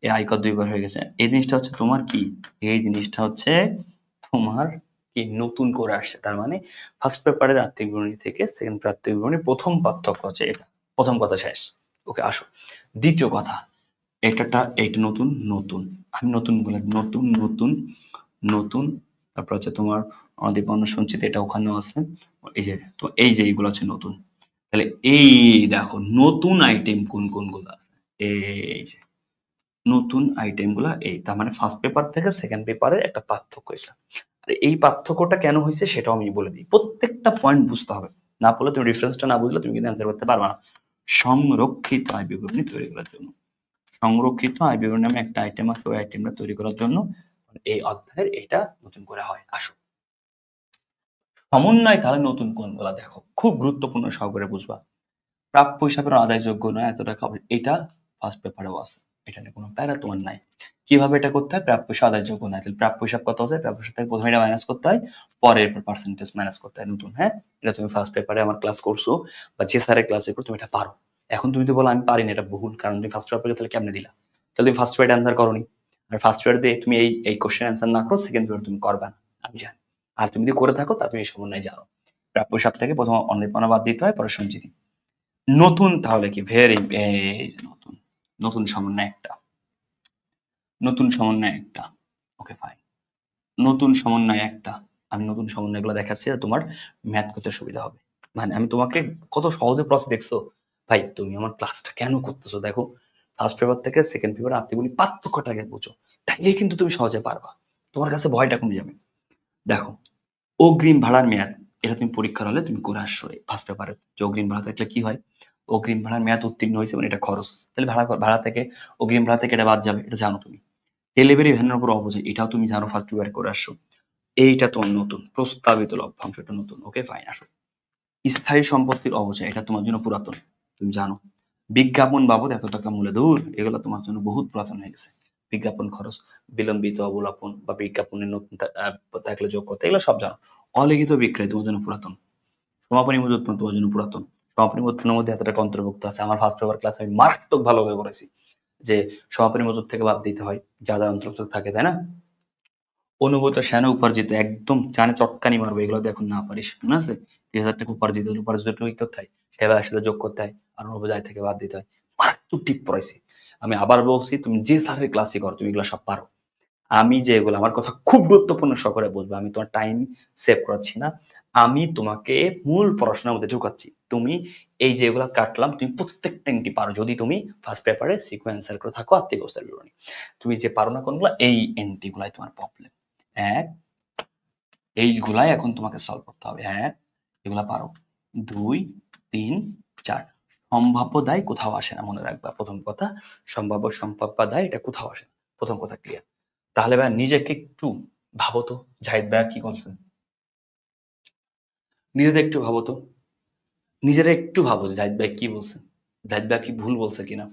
এই আয়কর দুইবার হয়ে গেছে, এই জিনিসটা হচ্ছে তোমার কি, এই জিনিসটা হচ্ছে তোমার কি নতুন করে আসছে, তার মানে ফার্স্ট পেপারের আর্থিক বিবরণী থেকে সেকেন্ড পেপার আর্থিক বিবরণী প্রথম পার্থক্য হচ্ছে এটা, প্রথম কথা শেষ। ওকে আসো দ্বিতীয় কথা, এইটা নতুন নতুন, আমি নতুন বলে নতুন নতুন নতুন, তারপর হচ্ছে তোমার অধিপন্য সঞ্চিত, এটা ওখানেও আছে, এই যে তো এই যে এইগুলো হচ্ছে নতুন। তাহলে এই দেখো নতুন আইটেম কোন কোনগুলো আছে, এই যে নতুন আইটেম গুলা, এই তার মানে ফার্স্ট পেপার থেকে সেকেন্ড পেপারের একটা পার্থক্য এটা। আর এই পার্থক্যটা কেন হয়েছে সেটাও আমি বলে দিই, প্রত্যেকটা পয়েন্ট বুঝতে হবে, না বললে তুমি রেফারেন্সটা না বুঝলে তুমি কিন্তু অ্যান্সার করতে পারবে না। সংরক্ষিত আয় বিবরণী তৈরি করার জন্য, সংরক্ষিত আয় বিবরণী নামে একটা আইটেম আছে, ওই আইটেমটা তৈরি করার জন্য এই অধ্যায়ের এটা নতুন করে হয়। আসো সমন্বয় তাহলে নতুন কোনগুলা দেখো, খুব গুরুত্বপূর্ণ সহকারে বুঝবা। প্রাপ্য হিসাবে আদায়যোগ্য নয় এত টাকা, এটা ফার্স্ট পেপারেও আছে, এটা নিয়ে কোনো প্যারা তোমার নাই। কিভাবে এটা করতে হয়? প্রাপ্য হিসাব আদায় যোগ্য নাই। তাহলে প্রাপ্য হিসাব কত হচ্ছে? প্রাপ্য হিসাব থেকে প্রথমে এটা মাইনাস করতে হয়, পরে এরপর পার্সেন্টেজ মাইনাস করতে হয় নতুন। হ্যাঁ, এটা তুমি ফার্স্ট পেপারে আমার ক্লাস করছো বা যে স্যারের ক্লাসে করো তুমি এটা পারো। এখন তুমি তো বলো আমি পারি না, এটা ভুল, কারণ তুমি ফার্স্ট পেপারে তাহলে কেমনে দিলা? তাহলে তুমি ফার্স্ট পেপারে অ্যান্সার করোনি, আর ফার্স্ট পেপার দিয়ে তুমি এই কোশ্চেন অ্যান্সার না করো সেকেন্ড পেপার তুমি করবে না, আমি জানি। আর তুমি যদি করে থাকো তা তুমি এই সমন্বয় জানো। প্রাপ্য হিসাব থেকে প্রথম অনির্পণা বাদ দিতে হয়, পরে সঞ্চিতি। নতুন তাহলে কি ভেরি, এই যে নতুন, নতুন সমন্বয় একটা, নতুন সমন্বয় একটা, ওকে ফাইন, নতুন সমন্বয় একটা। আমি নতুন সমন্বয়গুলো দেখাচ্ছি আর তোমার ম্যাথ করতে সুবিধা হবে। মানে আমি তোমাকে কত সহজে প্রসেস দেখছো ভাই, তুমি আমার ক্লাসটা কেন করতেছো? দেখো, ফার্স্ট পেপার থেকে সেকেন্ড পেপার আত্মীয় পার্থক্যটাকে বুঝো, তাইলে কিন্তু তুমি সহজে পারবা, তোমার কাছে ভয়টা কমে যাবে। দেখো, অগ্রিম ভাড়ার মেয়াদ, এটা তুমি পরীক্ষার হলে তুমি করে আসছো ফার্স্ট পেপারে, যে অগ্রিম ভাড়া থাকলে কি হয়, অগ্রিম ভাড়ার মেয়াদ উত্তীর্ণ হয়েছে মানে এটা খরচ, তাহলে ভাড়া থেকে, অগ্রিম ভাড়া থেকে এটা বাদ যাবে, এটা জানো তুমি। ডেলিভারি ভ্যানের উপর অবজয়, এটাও তুমি জানো, ফার্স্ট পেপারে করে আসছো। এইটা তোমার নতুন, প্রস্তাবিত লভ্যাংশ, এটা নতুন, ওকে ফাইন। আসো, স্থায়ী সম্পত্তির অবচয়, এটা তোমার জন্য পুরাতন, তুমি জানো। বিজ্ঞাপন বাবদ এত টাকা মূল্য, দূর, এগুলো তোমার জন্য বহুত পুরাতন হয়ে গেছে। বিজ্ঞাপন খরচ, বিলম্বিত অবলাপন বা বিজ্ঞাপনের নতুন থাকলে যোগ করতে, এগুলো সব জানো। অলিখিত বিক্রয় তোমার জন্য পুরাতন। সমাপনী মজুত তোমার জন্য পুরাতন। সমাপনী মজুতের মধ্যে এত টাকা অন্তর্ভুক্ত আছে, আমার ফার্স্ট পেপার ক্লাস আমি মারাত্মক ভালোভাবে করেছি, যে সমাপনী মজুত থেকে বাদ দিতে হয়, যা যা অন্তর্ভুক্ত থাকে, তাই না? অনুভূত সেনা উপার্জিত, একদম জানে চটকানি মারবো, এগুলো এখন না পারিস, মনে আছে? 3000 টাকা উপার্জিত, উপার্জিত কি করতে হয়, সেবার সাথে যোগ করতে হয়, আর অনুভূত থেকে বাদ দিতে হয়। মারাত্মক টিপ পড়াইছি। আমি আবার বলছি, তুমি যে স্যারের ক্লাসে করো তুমি এগুলো সব পারো। আমি যে এগুলো, আমার কথা খুব গুরুত্বপূর্ণ সহকারে বুঝবো, আমি তোমার টাইম সেভ করাচ্ছি না, আমি তোমাকে মূল পড়াশোনার মধ্যে ঢুকাচ্ছি। তুমি এই যে এগুলো কাটলাম, তুমি প্রত্যেকটা এন্ট্রি পারো যদি তুমি ফার্স্ট পেপারে সিকোয়েন্সার করে থাকো, আত্মীয় অবস্থার বিবরণী। তুমি যে পারো না কোনগুলো, এই এন্ট্রি গুলাই তোমার প্রবলেম। এক, এইগুলাই এখন তোমাকে সলভ করতে হবে। এক, এগুলা পারো। দুই, তিন, চার। সম্ভাব্য দায় কোথাও আসে না, মনে রাখবা প্রথম কথা। সম্ভাব্য দায় এটা কোথাও আসে না, প্রথম কথা ক্লিয়ার। তাহলে ভাই নিজেকে একটু ভাবো তো, জাহিদ ভাই কি করছেন, নিজেদের একটু ভাবো তো, নিজেরা একটু ভাবো যে জাহিদ ভাই কি বলছেন, জাহিদ ভাই কি ভুল বলছে কিনা।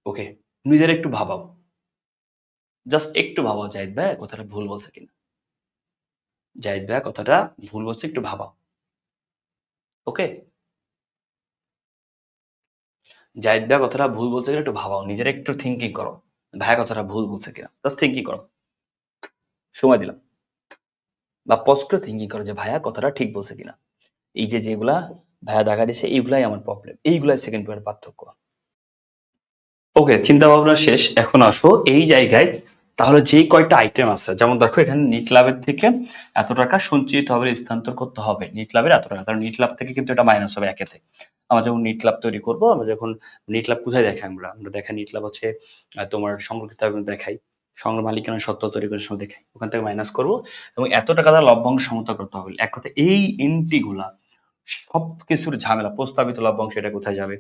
ওকে, নিজেরা একটু ভাবাও, জাস্ট একটু ভাবাও জাহিদ ভাই কথাটা ভুল বলছে কিনা, জাহিদ ভাই কথাটা ভুল বলছে, একটু ভাবাও। ওকে, জাহিদ ভাই কথাটা ভুল বলছে কিনা একটু ভাবাও, নিজেরা একটু থিঙ্কিং করো, ভাইয়া কথাটা ভুল বলছে কিনা, জাস্ট থিঙ্কিং করো। সময় দিলাম, বা পজ করে থিঙ্কিং করো যে ভাইয়া কথাটা ঠিক বলছে কিনা। এই যে যেগুলা ভাইয়া দেখা দিচ্ছে, এইগুলাই আমার প্রবলেম, এইগুলাই সেকেন্ড পেপারের পার্থক্য। ওকে, চিন্তা ভাবনা শেষ, এখন আসো এই জায়গায়। তাহলে যেই কয়টা আইটেম আছে, যেমন দেখো এখানে নিট লাভের থেকে এত টাকা সঞ্চিত হবে, স্থানান্তর করতে হবে, নিট লাভের এত টাকা, কারণ নিট লাভ থেকে কিন্তু এটা মাইনাস হবে একেতে। আমরা যখন নিট লাভ তৈরি করবো, আমরা যখন নিট লাভ কোথায় দেখাই, আমরা দেখাই নিট লাভ হচ্ছে তোমার সংরক্ষিত দেখাই, সংগ্রহ মালিকানা সত্ত্ব তৈরি করার সময় দেখাই, ওখান থেকে মাইনাস করবো, এবং এত টাকা দ্বারা লভ্যাংশ সমতা করতে হবে। এক কথা, এই এন্ট্রি গুলা সবকিছুর ঝামেলা, প্রস্তাবিত লভ্যাংশ এটা কোথায় যাবে।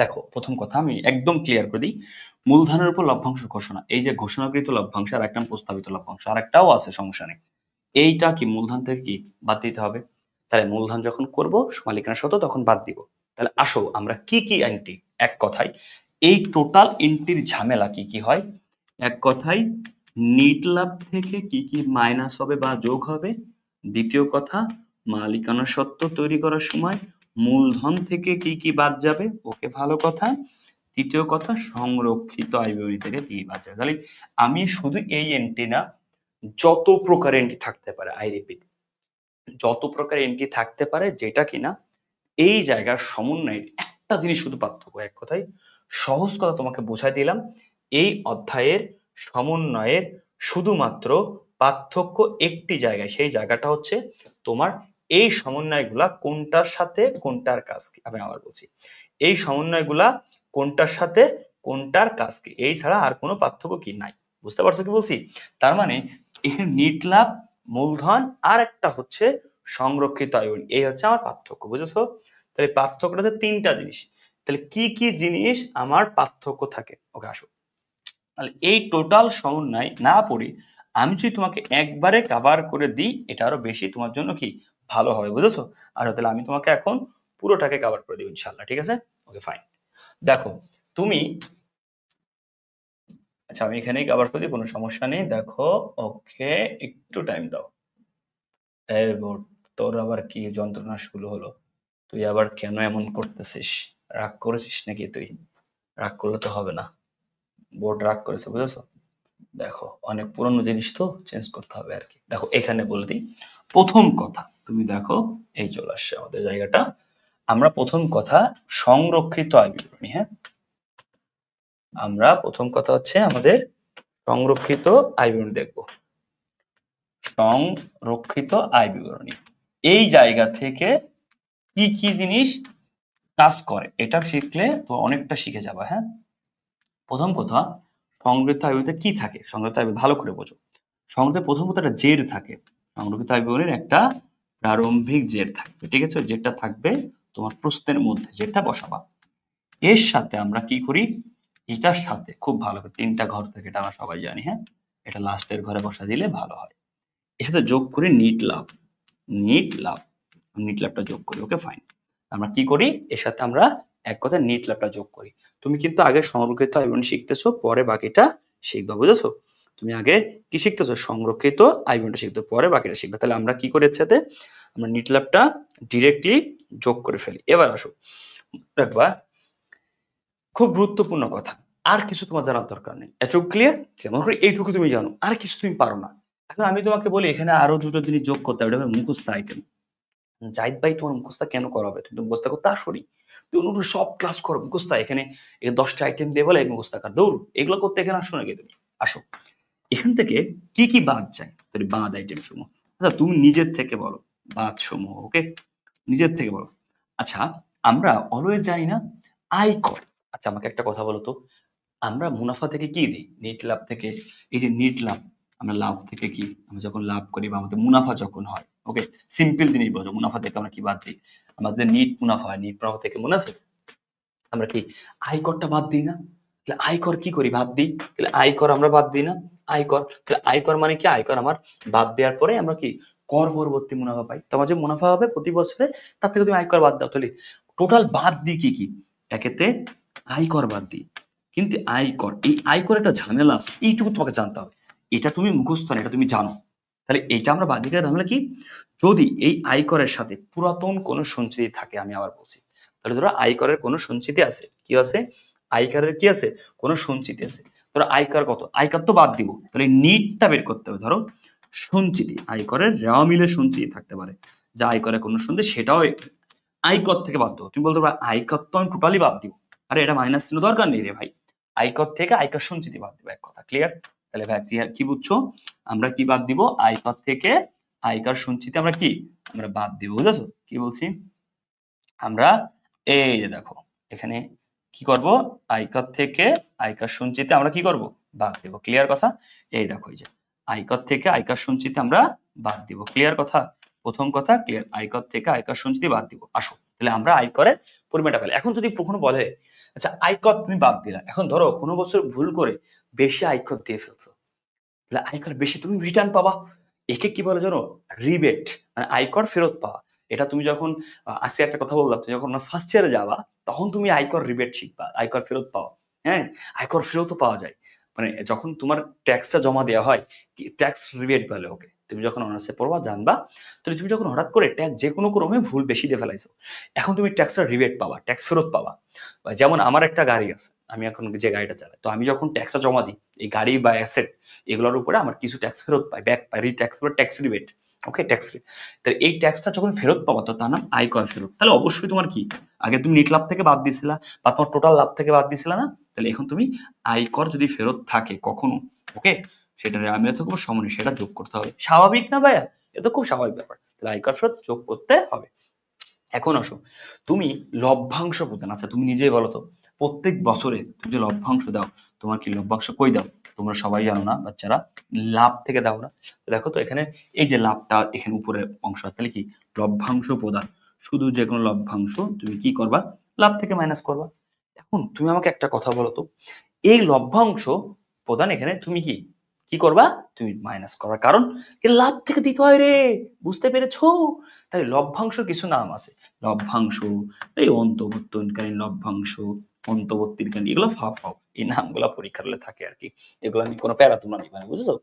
দেখো, প্রথম কথা আমি একদম ক্লিয়ার করে দিই, মূলধনের উপর লভ্যাংশ ঘোষণা, এই যে ঘোষণাকৃত লভ্যাংশ আর একটা প্রস্তাবিত লভ্যাংশ, আর একটাও আছে, সমস্যা নেই। এইটা কি মূলধন থেকে কি বাদ দিতে হবে, তাহলে মূলধন যখন করব মালিকানা সত্ত্ব তখন বাদ দিব। তাহলে আসো আমরা কি কি এন্ট্রি, এক কথায় এই টোটাল এন্ট্রির ঝামেলা কি কি হয়, এক কথায় নিট লাভ থেকে কি কি মাইনাস হবে বা যোগ হবে, দ্বিতীয় কথা মালিকানা সত্ত্ব তৈরি করার সময় মূলধন থেকে কি কি বাদ যাবে, ওকে ভালো কথা। তৃতীয় কথা সংরক্ষিত আয় ব্যয় থেকে কি কি বাদ যাবে। তাহলে আমি শুধু এই এন্ট্রি না, যত প্রকার এন্ট্রি থাকতে পারে, আই রিপিট, যত প্রকার এন্ট্রি থাকতে পারে, যেটা কিনা এই জায়গার সমন্বয়ের একটা জিনিস শুধু পার্থক্য, এক কথায় সহজ কথা তোমাকে বোঝাই দিলাম, এই অধ্যায়ের সমন্বয়ের শুধুমাত্র পার্থক্য একটি জায়গায়, সেই জায়গাটা হচ্ছে তোমার এই সমন্বয়গুলা কোনটার সাথে কোনটার কাজ কি। আমি আবার বলছি, এই সমন্বয়গুলা কোনটার সাথে কোনটার কাজ কি, এই ছাড়া আর কোনো পার্থক্য কি নাই। বুঝতে পারছো কি বলছি? তার মানে এখানে নিট লাভ, মূলধন, আর একটা হচ্ছে সংরক্ষিত আয়, এই হচ্ছে আমার পার্থক্য, বুঝেছো? তাহলে পার্থক্যটা হচ্ছে তিনটা জিনিস। তাহলে কি কি জিনিস আমার পার্থক্য থাকে, ওকে আসো। তাহলে এই টোটাল সমন্বয় না পড়ে আমি যদি তোমাকে একবারে কভার করে দিই, এটা আরো বেশি তোমার জন্য কি ভালো হবে, বুঝেছো? আর তাহলে আমি তোমাকে এখন পুরোটাকে কভার করে দিব ইনশাল্লাহ, ঠিক আছে? Okay fine. দেখো, তুমি আচ্ছা আমি এখানেই কভার করি, কোনো সমস্যা নেই। দেখো ওকে, একটু টাইম দাও। এই বোর্ড, তোর আবার কি যন্ত্রণা শুরু হলো? তুই আবার কেন এমন করতেছিস? রাগ করেছিস নাকি তুই? রাগ করলে তো হবে না। বোর্ড রাগ করেছে, বুঝেছো? দেখো অনেক পুরনো জিনিস তো, চেঞ্জ করতে হবে আর কি। দেখো এখানে বলে দিই, প্রথম কথা তুমি দেখো, এই চলে আসছে আমাদের জায়গাটা। আমরা প্রথম কথা সংরক্ষিত আয় বিবরণী, হ্যাঁ আমরা প্রথম কথা হচ্ছে আমাদের সংরক্ষিত আয় বিবরণী দেখবো। সংরক্ষিত আয় বিবরণী, এই জায়গা থেকে কি কি জিনিস কাজ করে এটা শিখলে তো অনেকটা শিখে যাবে। হ্যাঁ, প্রথম কথা, সংরক্ষিত আয় বিবরণীতে কি থাকে? সংরক্ষিত আয় বিবরণী ভালো করে বোঝো। সংরক্ষিত প্রথম কথা একটা জের থাকে। সংরক্ষিত আয় বিবরণীর একটা প্রারম্ভিক জের থাকবে, ঠিক আছে? যেটা থাকবে তোমার প্রশ্নের মধ্যে, যেটা বসাবা। এর সাথে আমরা কি করি, এটার সাথে খুব ভালো করে 3টা ঘর থেকে, এটা আমরা সবাই জানি। হ্যাঁ, এটা লাস্টের ঘরে বসা দিলে ভালো হয়। এর সাথে যোগ করি নিট লাভ। নিট লাভ, নিট লাভটা যোগ করি। ওকে ফাইন, আমরা কি করি এর সাথে আমরা এক কথা নিট লাভটা যোগ করি। তুমি কিন্তু আগে সংরক্ষিত আয় বিবরণী শিখতেছো, পরে বাকিটা শিখবা, বুঝেছো? তুমি আগে কি শিখতেছো? সংরক্ষিত আয় বিবরণী শিখতে, পরে বাকিটা শিখবে। তাহলে আমরা কি করি এর সাথে, আমরা নিট লাভটা ডিরেক্টলি যোগ করে ফেলি। এবার আসো, রাখবা খুব গুরুত্বপূর্ণ কথা, আর কিছু তোমার জানার দরকার নেই। এটুকু ক্লিয়ার? মনে করি এইটুকু তুমি জানো, আর কিছু তুমি পারো না। এখন আমি তোমাকে বলি এখানে আরো দুটো জিনিস যোগ করতে হবে, এটা মুখস্থ আইটেম। জাহিদ ভাই তোমার মুখস্থ কেন করাবে? তুমি তো মুখস্থ করতে আসোনি। তুই অন্য সব ক্লাস করো মুখস্থ, এখানে 10টা আইটেম দিয়ে বলে মুখস্থ কর, দৌড় এগুলো করতে এখানে আসো নাকি তুমি? আসো। এখান থেকে কি কি বাদ যায়? তাহলে বাদ আইটেম সমূহ, আচ্ছা তুমি নিজের থেকে বলো বাদ সমূহ। ওকে, নিজের থেকে বলো। আচ্ছা, আমরা অলওয়েজ জানি না আয় কর। আচ্ছা আমাকে একটা কথা বলো তো, আমরা মুনাফা থেকে কি দিই? নেট লাভ থেকে। এই যে নেট লাভ, আমরা লাভ থেকে কি, আমরা যখন লাভ করি বা আমাদের মুনাফা যখন হয়, ওকে, সিম্পল জিনিস বোঝো, মুনাফা থেকে আমরা কি বাদ দিই? আমাদের নিট মুনাফা হয়, নিট মুনাফা থেকে মনে আছে আমরা কি আয়করটা বাদ দিই না? তাহলে আয়কর কি করি? বাদ দিই। তাহলে আয়কর আমরা বাদ দিই না? আয়কর, তাহলে আয়কর মানে কি? আয়কর আমার বাদ দেওয়ার পরে আমরা কি কর পরবর্তী মুনাফা পাই। তোমার যে মুনাফা হবে প্রতি বছরে, তার থেকে তুমি আয়কর বাদ দাও। তাহলে টোটাল বাদ দিই কি কি? একেতে আয়কর বাদ দিই। কিন্তু আয়কর, এই আয়কর একটা ঝামেলা আছে, এইটুকু তোমাকে জানতে হবে। এটা তুমি মুখস্থ না, এটা তুমি জানো। তাহলে এইটা আমরা বাদ দিতে, ঝামেলা কি? যদি এই আয়করের সাথে পুরাতন কোনো সঞ্চিতি থাকে, আমি আবার বলছি, তাহলে ধরো আয়করের কোনো সঞ্চিতি আছে, কি আছে? আয়করের কি আছে? কোনো সঞ্চিতি আছে। ধরো আয়কর কত? আয়কর তো বাদ দিব, তাহলে নিটটা বের করতে হবে। ধরো সঞ্চিতি, আয়করের রেওয়া মিলে সঞ্চিতি থাকতে পারে, যা আয়করের কোনো সঞ্চিতি, সেটাও আয়কর থেকে বাদ দেবো। তুমি বলতে পারো আয়কর তো আমি টোটালি বাদ দিব। আরে এটা মাইনাস চিহ্ন দরকার নেই রে ভাই, আয়কর থেকে আয়কর সঞ্চিতি বাদ দিব, এক কথা ক্লিয়ার? তাহলে ভাই ক্লিয়ার, কি বুঝছো? আমরা কি বাদ দিব? আয়কর থেকে আয়কর সঞ্চিতি আমরা কি, আমরা বাদ দিব, বুঝেছো কি বলছি? আমরা এই যে দেখো এখানে কি করব, আয়কর থেকে আয়কর সঞ্চিতি আমরা কি করব, বাদ দেব। ক্লিয়ার কথা? এই দেখো, এই যে আয়কর থেকে আয়কর সঞ্চিতি আমরা বাদ দিব। ক্লিয়ার কথা? প্রথম কথা ক্লিয়ার, আয়কর থেকে আয়কর সঞ্চিতি বাদ দিব। আসো তাহলে আমরা আয়করের পরিমাণটা পেলাম। এখন যদি কখনো বলে আচ্ছা আয়কর তুমি বাদ দিলা, এখন ধরো কোনো বছর ভুল করে বেশি আয়কর দিয়ে ফেলছো, তাহলে আয়কর বেশি তুমি রিটার্ন পাবা। একে কি বলে জানো? রিবেট, মানে আয়কর ফেরত পাওয়া। এটা তুমি যখন আজকে একটা কথা বললাম, তুমি যখন ফার্স্ট ইয়ারে যাবা, তখন তুমি আয়কর রিবেট শিখবা, আয়কর ফেরত পাওয়া। হ্যাঁ, আয়কর ফেরতও পাওয়া যায়, মানে যখন তোমার ট্যাক্সটা জমা দেওয়া হয়, ট্যাক্স রিবেট বলে ওকে। তুমি যখন অনার্সে পড়বা জানবা, তাহলে তুমি যখন হঠাৎ করে ট্যাক্স যে কোনো ক্রমে ভুল বেশি দিয়ে ফেলাইছো, এখন তুমি ট্যাক্সটা রিবেট পাবা, ট্যাক্স ফেরত পাবা। যেমন আমার একটা গাড়ি আছে, আমি এখন যে গাড়িটা চালাই, তো আমি যখন ট্যাক্সটা জমা দিই, এই গাড়ি বা অ্যাসেট এগুলোর উপরে আমার কিছু ট্যাক্স ফেরত পাই, ব্যাক পাই, ট্যাক্স বা ট্যাক্স রিবেট। ওকে, ট্যাক্স রিবেট। তাহলে এই ট্যাক্সটা যখন ফেরত পাবো, তো তার নাম আয়কর ফেরত। তাহলে অবশ্যই তোমার কি, আগে তুমি নিট লাভ থেকে বাদ দিছিলা বা তোমার টোটাল লাভ থেকে বাদ দিছিলা না? তাহলে এখন তুমি আয়কর যদি ফেরত থাকে কখনো, ওকে, সেটা আমি থাকবো সমানে, সেটা যোগ করতে হবে। স্বাভাবিক না ভাইয়া? এটা খুব স্বাভাবিক ব্যাপার। তাহলে আয়কর ফেরত যোগ করতে হবে। এখন আসো, তুমি লভ্যাংশ প্রদান, আচ্ছা তুমি নিজেই বলো তো, প্রত্যেক বছরে তুমি যে লভ্যাংশ দাও, তোমার কি লভ্যাংশ কই দাও? তোমরা সবাই জানো না বাচ্চারা, লাভ থেকে দাও না? দেখো তো এখানে এই যে লাভটা এখানে উপরের অংশ, তাহলে কি লভ্যাংশ প্রদান, শুধু যে কোনো লভ্যাংশ তুমি কি করবা, লাভ থেকে মাইনাস করবা। এখন তুমি আমাকে একটা কথা বলো তো, এই লভ্যাংশ প্রদান এখানে তুমি কি কি করবা, তুমি মাইনাস করবা, কারণ এর লাভ থেকে দিতে হয় রে, বুঝতে পেরেছো? তাহলে লভ্যাংশ কিছু নাম আছে, লভ্যাংশ, এই অন্তর্বর্তীকালীন লভ্যাংশ, অন্তর্বর্তীকালীন, এগুলো ফাও ফাও। এই নামগুলা পরীক্ষার হলে থাকে আর কি, এগুলো নিয়ে কোনো প্যারা তোমরা নিবে না, বুঝছো?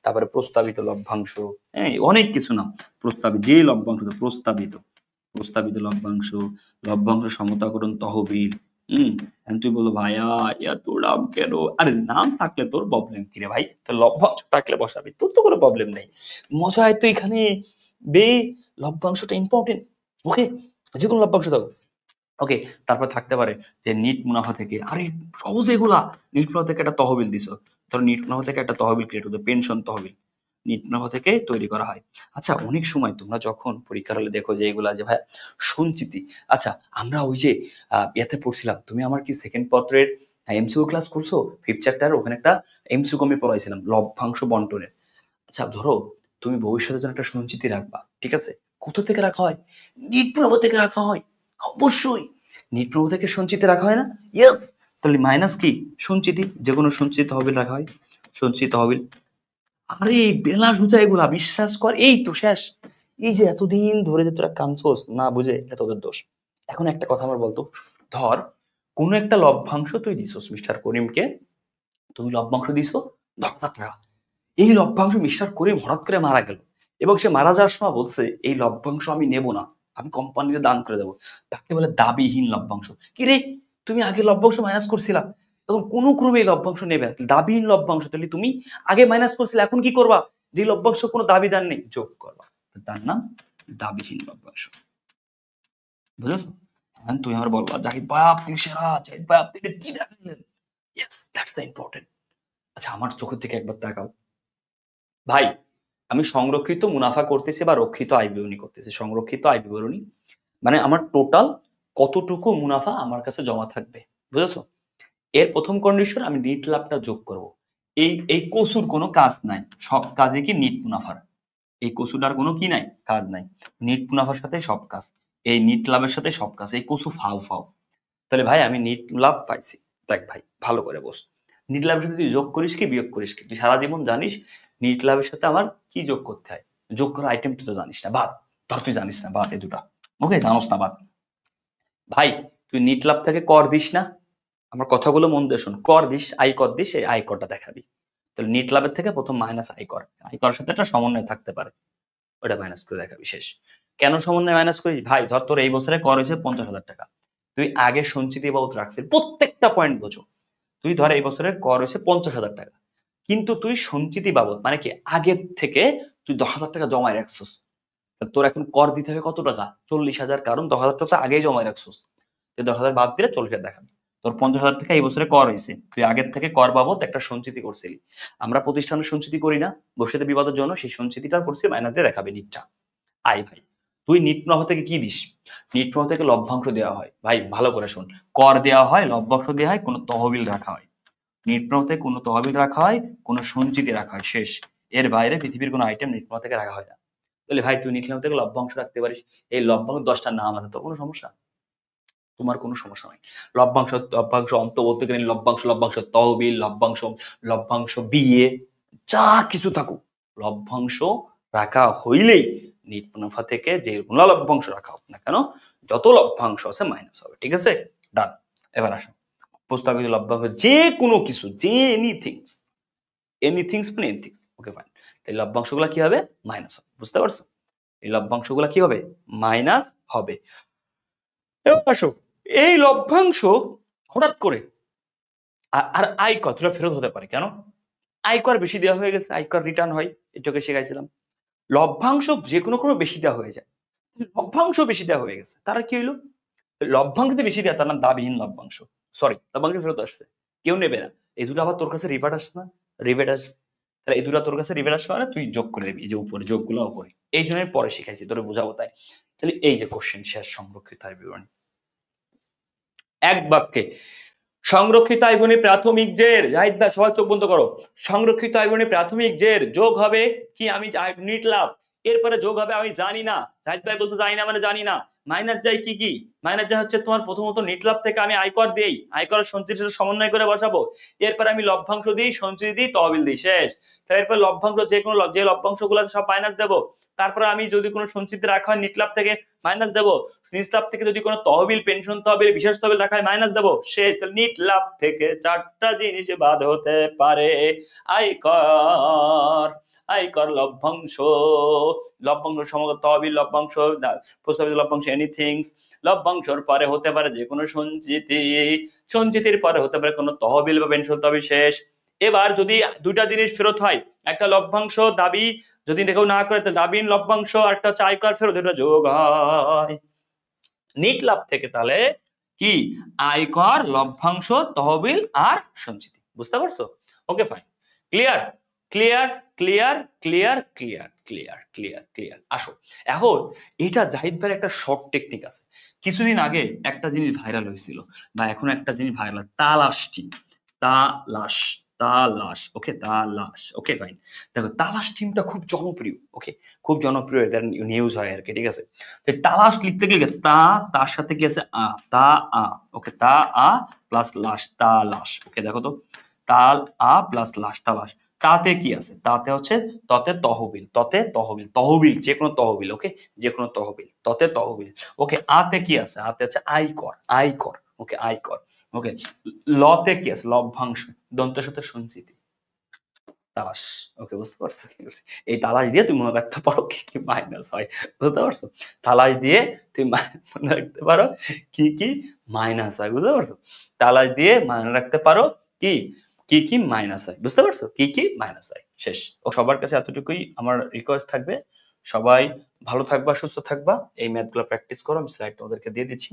তারপরে প্রস্তাবিত লভ্যাংশ, হ্যাঁ অনেক কিছু নাম। প্রস্তাবিত যে লভ্যাংশ, প্রস্তাবিত প্রস্তাবিত লভ্যাংশ, লভ্যাংশ সমতাকরণ তহবিল। তুই বলো ভাইয়া এত নাম কেন? আরে নাম থাকলে তোর প্রবলেম কি রে ভাই? তোর লভ্যাংশ থাকলে বসাবি, তোর তো কোনো প্রবলেম নেই। মজা তো এখানে বে, লভ্যাংশটা ইম্পর্টেন্ট। ওকে, যে কোনো লভ্যাংশ দাও। ওকে, তারপর থাকতে পারে যে নিট মুনাফা থেকে, আরে সহজ এগুলা। নিট মুনাফা থেকে একটা তহবিল দিছো, ধরো নিট মুনাফা থেকে একটা তহবিল ক্রিয়েট হতো, পেনশন তহবিল নিট মুনাফা থেকে তৈরি করা হয়। আচ্ছা অনেক সময় তোমরা যখন পরীক্ষার হলে দেখো যে এগুলা যে ভাই সঞ্চিতি। আচ্ছা আমরা ওই যে ইয়াতে পড়ছিলাম, তুমি আমার কি সেকেন্ড পত্রের এমসিকিউ ক্লাস করছো? ফিফথ চ্যাপ্টার, ওখানে একটা এমসিকিউ আমি পড়াইছিলাম লভ্যাংশ বন্টনের। আচ্ছা ধরো তুমি ভবিষ্যতের জন্য একটা সঞ্চিতি রাখবা, ঠিক আছে? কোথা থেকে রাখা হয়? নিট মুনাফা থেকে রাখা হয়, অবশ্যই। নিট মুনাফা থেকে সঞ্চিতি রাখা হয় না? ইয়েস। তাহলে মাইনাস কি? সঞ্চিতি, যে কোনো সঞ্চিত তহবিল রাখা হয়, সঞ্চিত তহবিল। আরে বেলা সুতা এগুলা, বিশ্বাস কর এই তো শেষ। এই যে এতদিন ধরে যে তোরা কানছোস না বুঝে, এটা তোদের দোষ। এখন একটা কথা আমার বলতো, ধর কোন একটা লভ্যাংশ তুই দিছস মিস্টার করিমকে, তুমি লভ্যাংশ দিছো 10,000 টাকা। এই লভ্যাংশ মিস্টার করিম হঠাৎ করে মারা গেল, এবং সে মারা যাওয়ার সময় বলছে এই লভ্যাংশ আমি নেব না, আমি কোম্পানিতে দান করে দেবো। তাকে বলে দাবিহীন লভ্যাংশ। কি রে, তুমি আগে লভ্যাংশ মাইনাস করছিলা, এখন কোনো ক্রমে এই লভ্যাংশ নেবে না, দাবিহীন লভ্যাংশ। তাহলে তুমি আগে মাইনাস করছিলে, এখন কি করবা? যে লভ্যাংশ কোনো দাবিদার নেই, যোগ করবা, তার নাম দাবিহীন লভ্যাংশ। বুঝেছো? এখন তুমি আমার বলবা জাহিদ ভাই আপনি সেরা, জাহিদ ভাই আপনি এটা কি দেখালেন? Yes, that's the important. আচ্ছা আমার চোখের দিকে একবার তাকাও ভাই, আমি সংরক্ষিত মুনাফা করতেছি বা রক্ষিত আয় বিবরণী করতেছি। সংরক্ষিত আয় বিবরণী মানে আমার টোটাল কতটুকু মুনাফা আমার কাছে জমা থাকবে, বুঝেছো? এর প্রথম কন্ডিশন আমি নিট লাভটা যোগ করব। এই কসুর কোনো কাজ নাই, সব কাজে কি নিট মুনাফার, এই কসুটার কোনো কি নাই, কাজ নাই। নিট মুনাফার সাথে সব কাজ, এই নিট লাভের সাথে সব কাজ, এই কসু ফাও ফাও। তাহলে ভাই আমি নিট লাভ পাইছি। দেখ ভাই ভালো করে বস, নিট লাভের সাথে তুই যোগ করিস কি বিয়োগ করিস কি? তুই সারা জীবন জানিস নিট লাভের সাথে আমার কি যোগ করতে হয়, যোগ করা আইটেম তুই তো জানিস না, বাদ। ধর তুই জানিস না, বাদ এই দুটা। ওকে, জানোস না, বাদ। ভাই তুই নিট লাভ থেকে কর দিস না, আমার কথাগুলো মন দিয়ে শোন। কর দিস, আয় কর দিস, এই আয় করটা দেখাবি। তাহলে নিট লাভের থেকে প্রথম মাইনাস আয় কর, আয় করার সাথে একটা সমন্বয় থাকতে পারে, ওটা মাইনাস করে দেখাবি, শেষ। কেন সমন্বয় মাইনাস করিস? ভাই ধর তোর এই বছরে কর হয়েছে 50,000 টাকা, তুই আগে সঞ্চিতি বাবদ রাখছিস, প্রত্যেকটা পয়েন্ট বোঝো। তুই ধর এই বছরের কর হয়েছে 50,000 টাকা, কিন্তু তুই সঞ্চিতি বাবদ মানে কি আগের থেকে তুই 10,000 টাকা জমায় রাখছিস। তোর এখন কর দিতে হবে কত টাকা? 40,000, কারণ 10,000 টাকা আগেই জমায় রাখছিস। 10,000 বাদ দিলে 40,000 দেখাবি। তোর 50,000 টাকা এই বছরে কর হয়েছে, তুই আগের থেকে কর বাবদ একটা সঞ্চিতি করছিলি। আমরা প্রতিষ্ঠানের সঞ্চিতি করি না ভবিষ্যতে বিপদের জন্য, সেই সঞ্চিতিটা করছি, মাইনাস দিয়ে দেখাবি নিটটা। আয় ভাই তুই নিট মুনাফা থেকে কি দিস? নিট মুনাফা থেকে লভ্যাংশ দেওয়া হয়। ভাই ভালো করে শোন, কর দেওয়া হয়, লভ্যাংশ দেওয়া হয়, কোনো তহবিল রাখা হয়। নিট মুনাফা থেকে কোনো তহবিল রাখা হয়, কোনো সঞ্চিতি রাখা হয়, শেষ। এর বাইরে পৃথিবীর কোনো আইটেম নিট মুনাফা থেকে রাখা হয় না। তাহলে ভাই তুই নিট মুনাফা থেকে লভ্যাংশ রাখতে পারিস, এই লভ্যাংশ 10টা নাম আছে, তোর কোনো সমস্যা? তোমার কোনো সমস্যা নাই। লভ্যাংশ, লভ্যাংশ অন্তর্বর্তীকালীন লভ্যাংশ, লভ্যাংশ তহবিল, লভ্যাংশ, লভ্যাংশ বিয়ে, যা কিছু থাকুক, লভ্যাংশ রাখা হইলেই নিট মুনাফা থেকে যে কোনো লভ্যাংশ রাখা হোক না কেন, যত লভ্যাংশ আছে মাইনাস হবে, ঠিক আছে? ডান। এবার আসো, প্রস্তাবিত লভ্যাংশ যে কোনো কিছু, যে এনিথিংস, এনিথিংস মানে এনিথিংস, ওকে ফাইন। এই লভ্যাংশগুলো কি হবে? মাইনাস হবে, বুঝতে পারছো? এই লভ্যাংশগুলো কি হবে? মাইনাস হবে। এবার আসো, এই লভ্যাংশ হঠাৎ করে আর আয়কর তোরা ফেরত হতে পারে কেন? আয়কর বেশি দেওয়া হয়ে গেছে, আয়কর রিটার্ন হয়, এটাকে শেখাইছিলাম। লভ্যাংশ যে কোনো কোনো বেশি দেওয়া হয়ে যায়, লভ্যাংশ বেশি দেওয়া হয়ে গেছে, তারা কি হইলো? লভ্যাংশ বেশি দেওয়া, তার নাম দাবিহীন লভ্যাংশ। সরি, লভ্যাংশ ফেরত আসছে, কেউ নেবে না। এই দুটো আবার তোর কাছে রিভার্ট আসবে না, রিভেট আসবে। তাহলে এই দুটো তোর কাছে রিভেট আসবে না, তুই যোগ করে দিবি, এই যে উপরে যোগগুলো উপরে, এই জন্য পরে শিখাইছি, তোরে বোঝাবো তাই। তাহলে এই যে কোশ্চেন শেষ, সংরক্ষিত আয় বিবরণী এক বাক্যে। সংরক্ষিত আয় বিবরণী প্রাথমিক জের, জাহিদ ভাই সবাই চোখ বন্ধ করো। সংরক্ষিত আয় বিবরণী প্রাথমিক জের যোগ হবে কি? আমি নিট লাভ, এরপরে যোগ হবে আমি জানি না। জাহিদ ভাই বলতে জানি না মানে জানি না, মাইনাস যায় কি কি? মাইনাস যায় হচ্ছে তোমার প্রথমত নেট লাভ থেকে আমি আয়কর দেই, আয়কর সঞ্চিতির সাথে সমন্বয় করে বসাবো, এরপর আমি লভ্যাংশ দিই, সঞ্চিতি দিই, তহবিল দিই, শেষ। তাহলে এরপর লভ্যাংশ যে লভ্যাংশগুলো আছে সব মাইনাস দেবো, তারপরে আমি যদি কোনো সঞ্চিতি রাখা হয় নিট লাভ থেকে মাইনাস দেবো, নিট লাভ থেকে যদি কোনো তহবিল, পেনশন তহবিল, বিশেষ তহবিল রাখা হয় মাইনাস দেবো, শেষ। তাহলে নিট লাভ থেকে চারটা জিনিস বাদ হতে পারে: আয়কর, আয়কর, লভ্যাংশ, লভ্যাংশ সমগ্র তহবিল, লভ্যাংশ, প্রস্তাবিত লভ্যাংশ, এনিথিংস, লভ্যাংশর পরে হতে পারে যে কোনো সঞ্চিতি, সঞ্চিতির পরে হতে পারে কোনো তহবিল বা পেনশন তহবিল, শেষ। এবার যদি দুইটা জিনিস ফেরত হয়, একটা লভ্যাংশ দাবি যদি কেউ না করে দাবি লভ্যাংশ, আর একটা হচ্ছে আয়কর ফেরত, এটা যোগ হয় নিট লাভ থেকে, তাহলে কি আয়কর, লভ্যাংশ, তহবিল আর সঞ্চিতি। বুঝতে পারছো? Okay fine, clear clear clear clear clear clear clear clear. আসো এখন এটা জাহিদ ভাইয়ের একটা শর্ট টেকনিক আছে। কিছুদিন আগে একটা জিনিস ভাইরাল হয়েছিল, বা এখন একটা জিনিস ভাইরাল, তালাশ টিম, তালাশ, তালাশ, ওকে তালাশ, ওকে ফাইন। দেখো তালাশ টিমটা খুব জনপ্রিয়, ওকে খুব জনপ্রিয়, এদের নিউজ হয় আর কি, ঠিক আছে? তো তালাশ লিখতে গেলে তার সাথে কি আছে আ, তা আ, ওকে তা আ প্লাস লাশ, তালাশ, ওকে দেখো তো, তাল আ প্লাস লাশ, তালাশ। তাতে কি আছে? তাতে হচ্ছে ততে তহবিল, ততে তহবিল, তহবিল যে কোনো তহবিল, ওকে যে কোনো তহবিল, ততে তহবিল। ওকে আতে কি আছে? আতে হচ্ছে আয়কর, আয়কর, ওকে আয়কর। ওকে লতে কি আছে? লভ্যাংশ, দন্তের সাথে সঞ্চিতি, তালাশ। ওকে বুঝতে পারছো কি বলছি? এই তালাশ দিয়ে তুমি মনে রাখতে পারো কি কি মাইনাস হয়, বুঝতে পারছো? তালাশ দিয়ে তুমি মনে রাখতে পারো কি কি মাইনাস হয়, বুঝতে পারছো? তালাশ দিয়ে মনে রাখতে পারো কি কি কি মাইনাস হয়, বুঝতে পারছো? কি কি মাইনাস হয়, শেষ। ও সবার কাছে এতটুকুই আমার রিকোয়েস্ট থাকবে, সবাই ভালো থাকবা, সুস্থ থাকবা, এই ম্যাথগুলো প্র্যাকটিস করো। আমি স্লাইড তোমাদেরকে দিয়ে দিচ্ছি,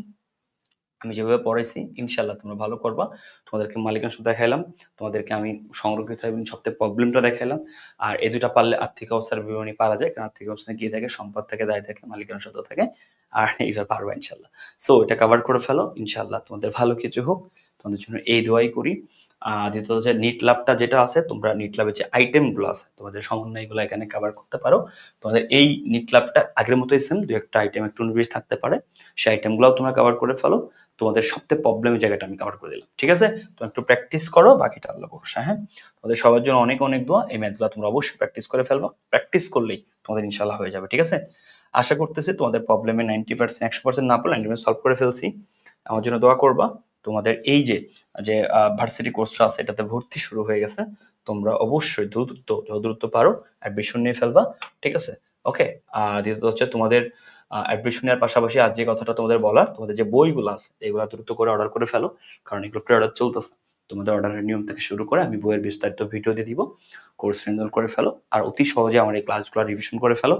আমি যেভাবে পড়াইছি ইনশাল্লাহ তোমরা ভালো করবা। তোমাদেরকে মালিকাংশ দেখাইলাম, তোমাদেরকে আমি সংরক্ষিত এবং সবথেকে প্রবলেমটা দেখাইলাম। আর এই দুটা পারলে আর্থিক অবস্থার বিবরণী পারা যায়, কারণ আর্থিক অবস্থা কি থাকে? সম্পদ থেকে, দায় থেকে, মালিকাংশ থাকে। আর এইটা পারবা ইনশাল্লাহ। সো এটা কভার করে ফেলো ইনশাল্লাহ, তোমাদের ভালো কিছু হোক, তোমাদের জন্য এই দোয়াই করি। দ্বিতীয়ত হচ্ছে নিট লাভটা যেটা আছে, তোমরা নিট লাভের যে আইটেম গুলো আছে তোমাদের সমন্বয়গুলো এখানে কভার করতে পারো। তোমাদের এই নিট লাভটা আগের মতোই সেম, দু একটা আইটেম একটু বেশি থাকতে পারে, সেই আইটেমগুলোও তোমরা কভার করে ফেলো। তোমাদের সবথেকে প্রবলেমের জায়গাটা আমি কভার করে দিলাম, ঠিক আছে? তো একটু প্র্যাকটিস করো, বাকিটা আল্লাহ ভরসা। হ্যাঁ, তোমাদের সবার জন্য অনেক অনেক দোয়া। এই ম্যাথগুলো তোমরা অবশ্যই প্র্যাকটিস করে ফেলবা, প্র্যাকটিস করলেই তোমাদের ইনশাল্লাহ হয়ে যাবে, ঠিক আছে? আশা করতেছি তোমাদের প্রবলেমে 90%, 100% না পারলে 90% সলভ করে ফেলছি। আমার জন্য দোয়া করবা। তোমাদের এই যে যে ভার্সিটি কোর্সটা আছে এটাতে ভর্তি শুরু হয়ে গেছে, তোমরা অবশ্যই যত দ্রুত পারো অ্যাডমিশন নিয়ে ফেলবা, ঠিক আছে? ওকে। আর দ্বিতীয়ত হচ্ছে তোমাদের অ্যাডমিশনের পাশাপাশি আজ যে কথাটা তোমাদের বলার, তোমাদের যে বইগুলো আছে এগুলো দ্রুত করে অর্ডার করে ফেলো, কারণ এগুলো প্রি অর্ডার চলতেছে। তোমাদের অর্ডারের নিয়ম থেকে শুরু করে আমি বইয়ের বিস্তারিত ভিডিও দিয়ে দিব, কোর্স এনরোল করে ফেলো। আর অতি সহজে আমার এই ক্লাসগুলো রিভিশন করে ফেলো।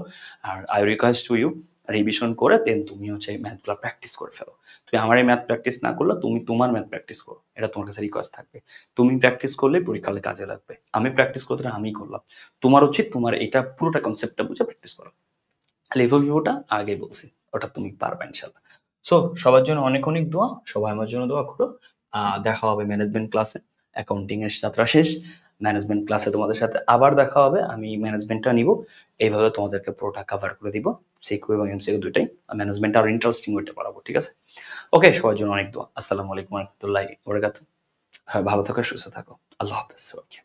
আর I request to you, revision করে দেন তুমি হচ্ছে এই ম্যাথগুলো প্র্যাকটিস করে ফেলো। তুমি আমার এই ম্যাথ প্র্যাকটিস না করলে তুমি তোমার ম্যাথ প্র্যাকটিস করো, এটা তোমার কাছে রিকোয়েস্ট থাকবে। তুমি প্র্যাকটিস করলে পরীক্ষালে কাজে লাগবে, আমি প্র্যাকটিস করতে আমি করলাম। তোমার উচিত তোমার এটা পুরোটা কনসেপ্টটা বুঝে প্র্যাকটিস করো। লেভেল ভিউটা আগে বলছি, ওটা তুমি পারবে ইনশাল্লাহ। সো সবার জন্য অনেক অনেক দোয়া, সবাই আমার জন্য দোয়া করো। দেখা হবে ম্যানেজমেন্ট ক্লাসে, অ্যাকাউন্টিং এর যাত্রা শেষ, ম্যানেজমেন্ট ক্লাসে তোমাদের সাথে আবার দেখা হবে। আমি ম্যানেজমেন্টটা নিব, এইভাবে তোমাদেরকে পুরোটা কভার করে দিব, সিকিউ এবং এমসিকিউ দুটাই। ম্যানেজমেন্ট আর ইন্টারেস্টিং ওইটা পড়াবো, ঠিক আছে? ওকে, সবার জন্য অনেক দোয়া। আসসালামু আলাইকুম ওয়া রাহমাতুল্লাহি ওয়া বারাকাতুহু। হ্যাঁ, ভালো থাকো, সুস্থ থাকো, আল্লাহ হাফেজ। ওকে।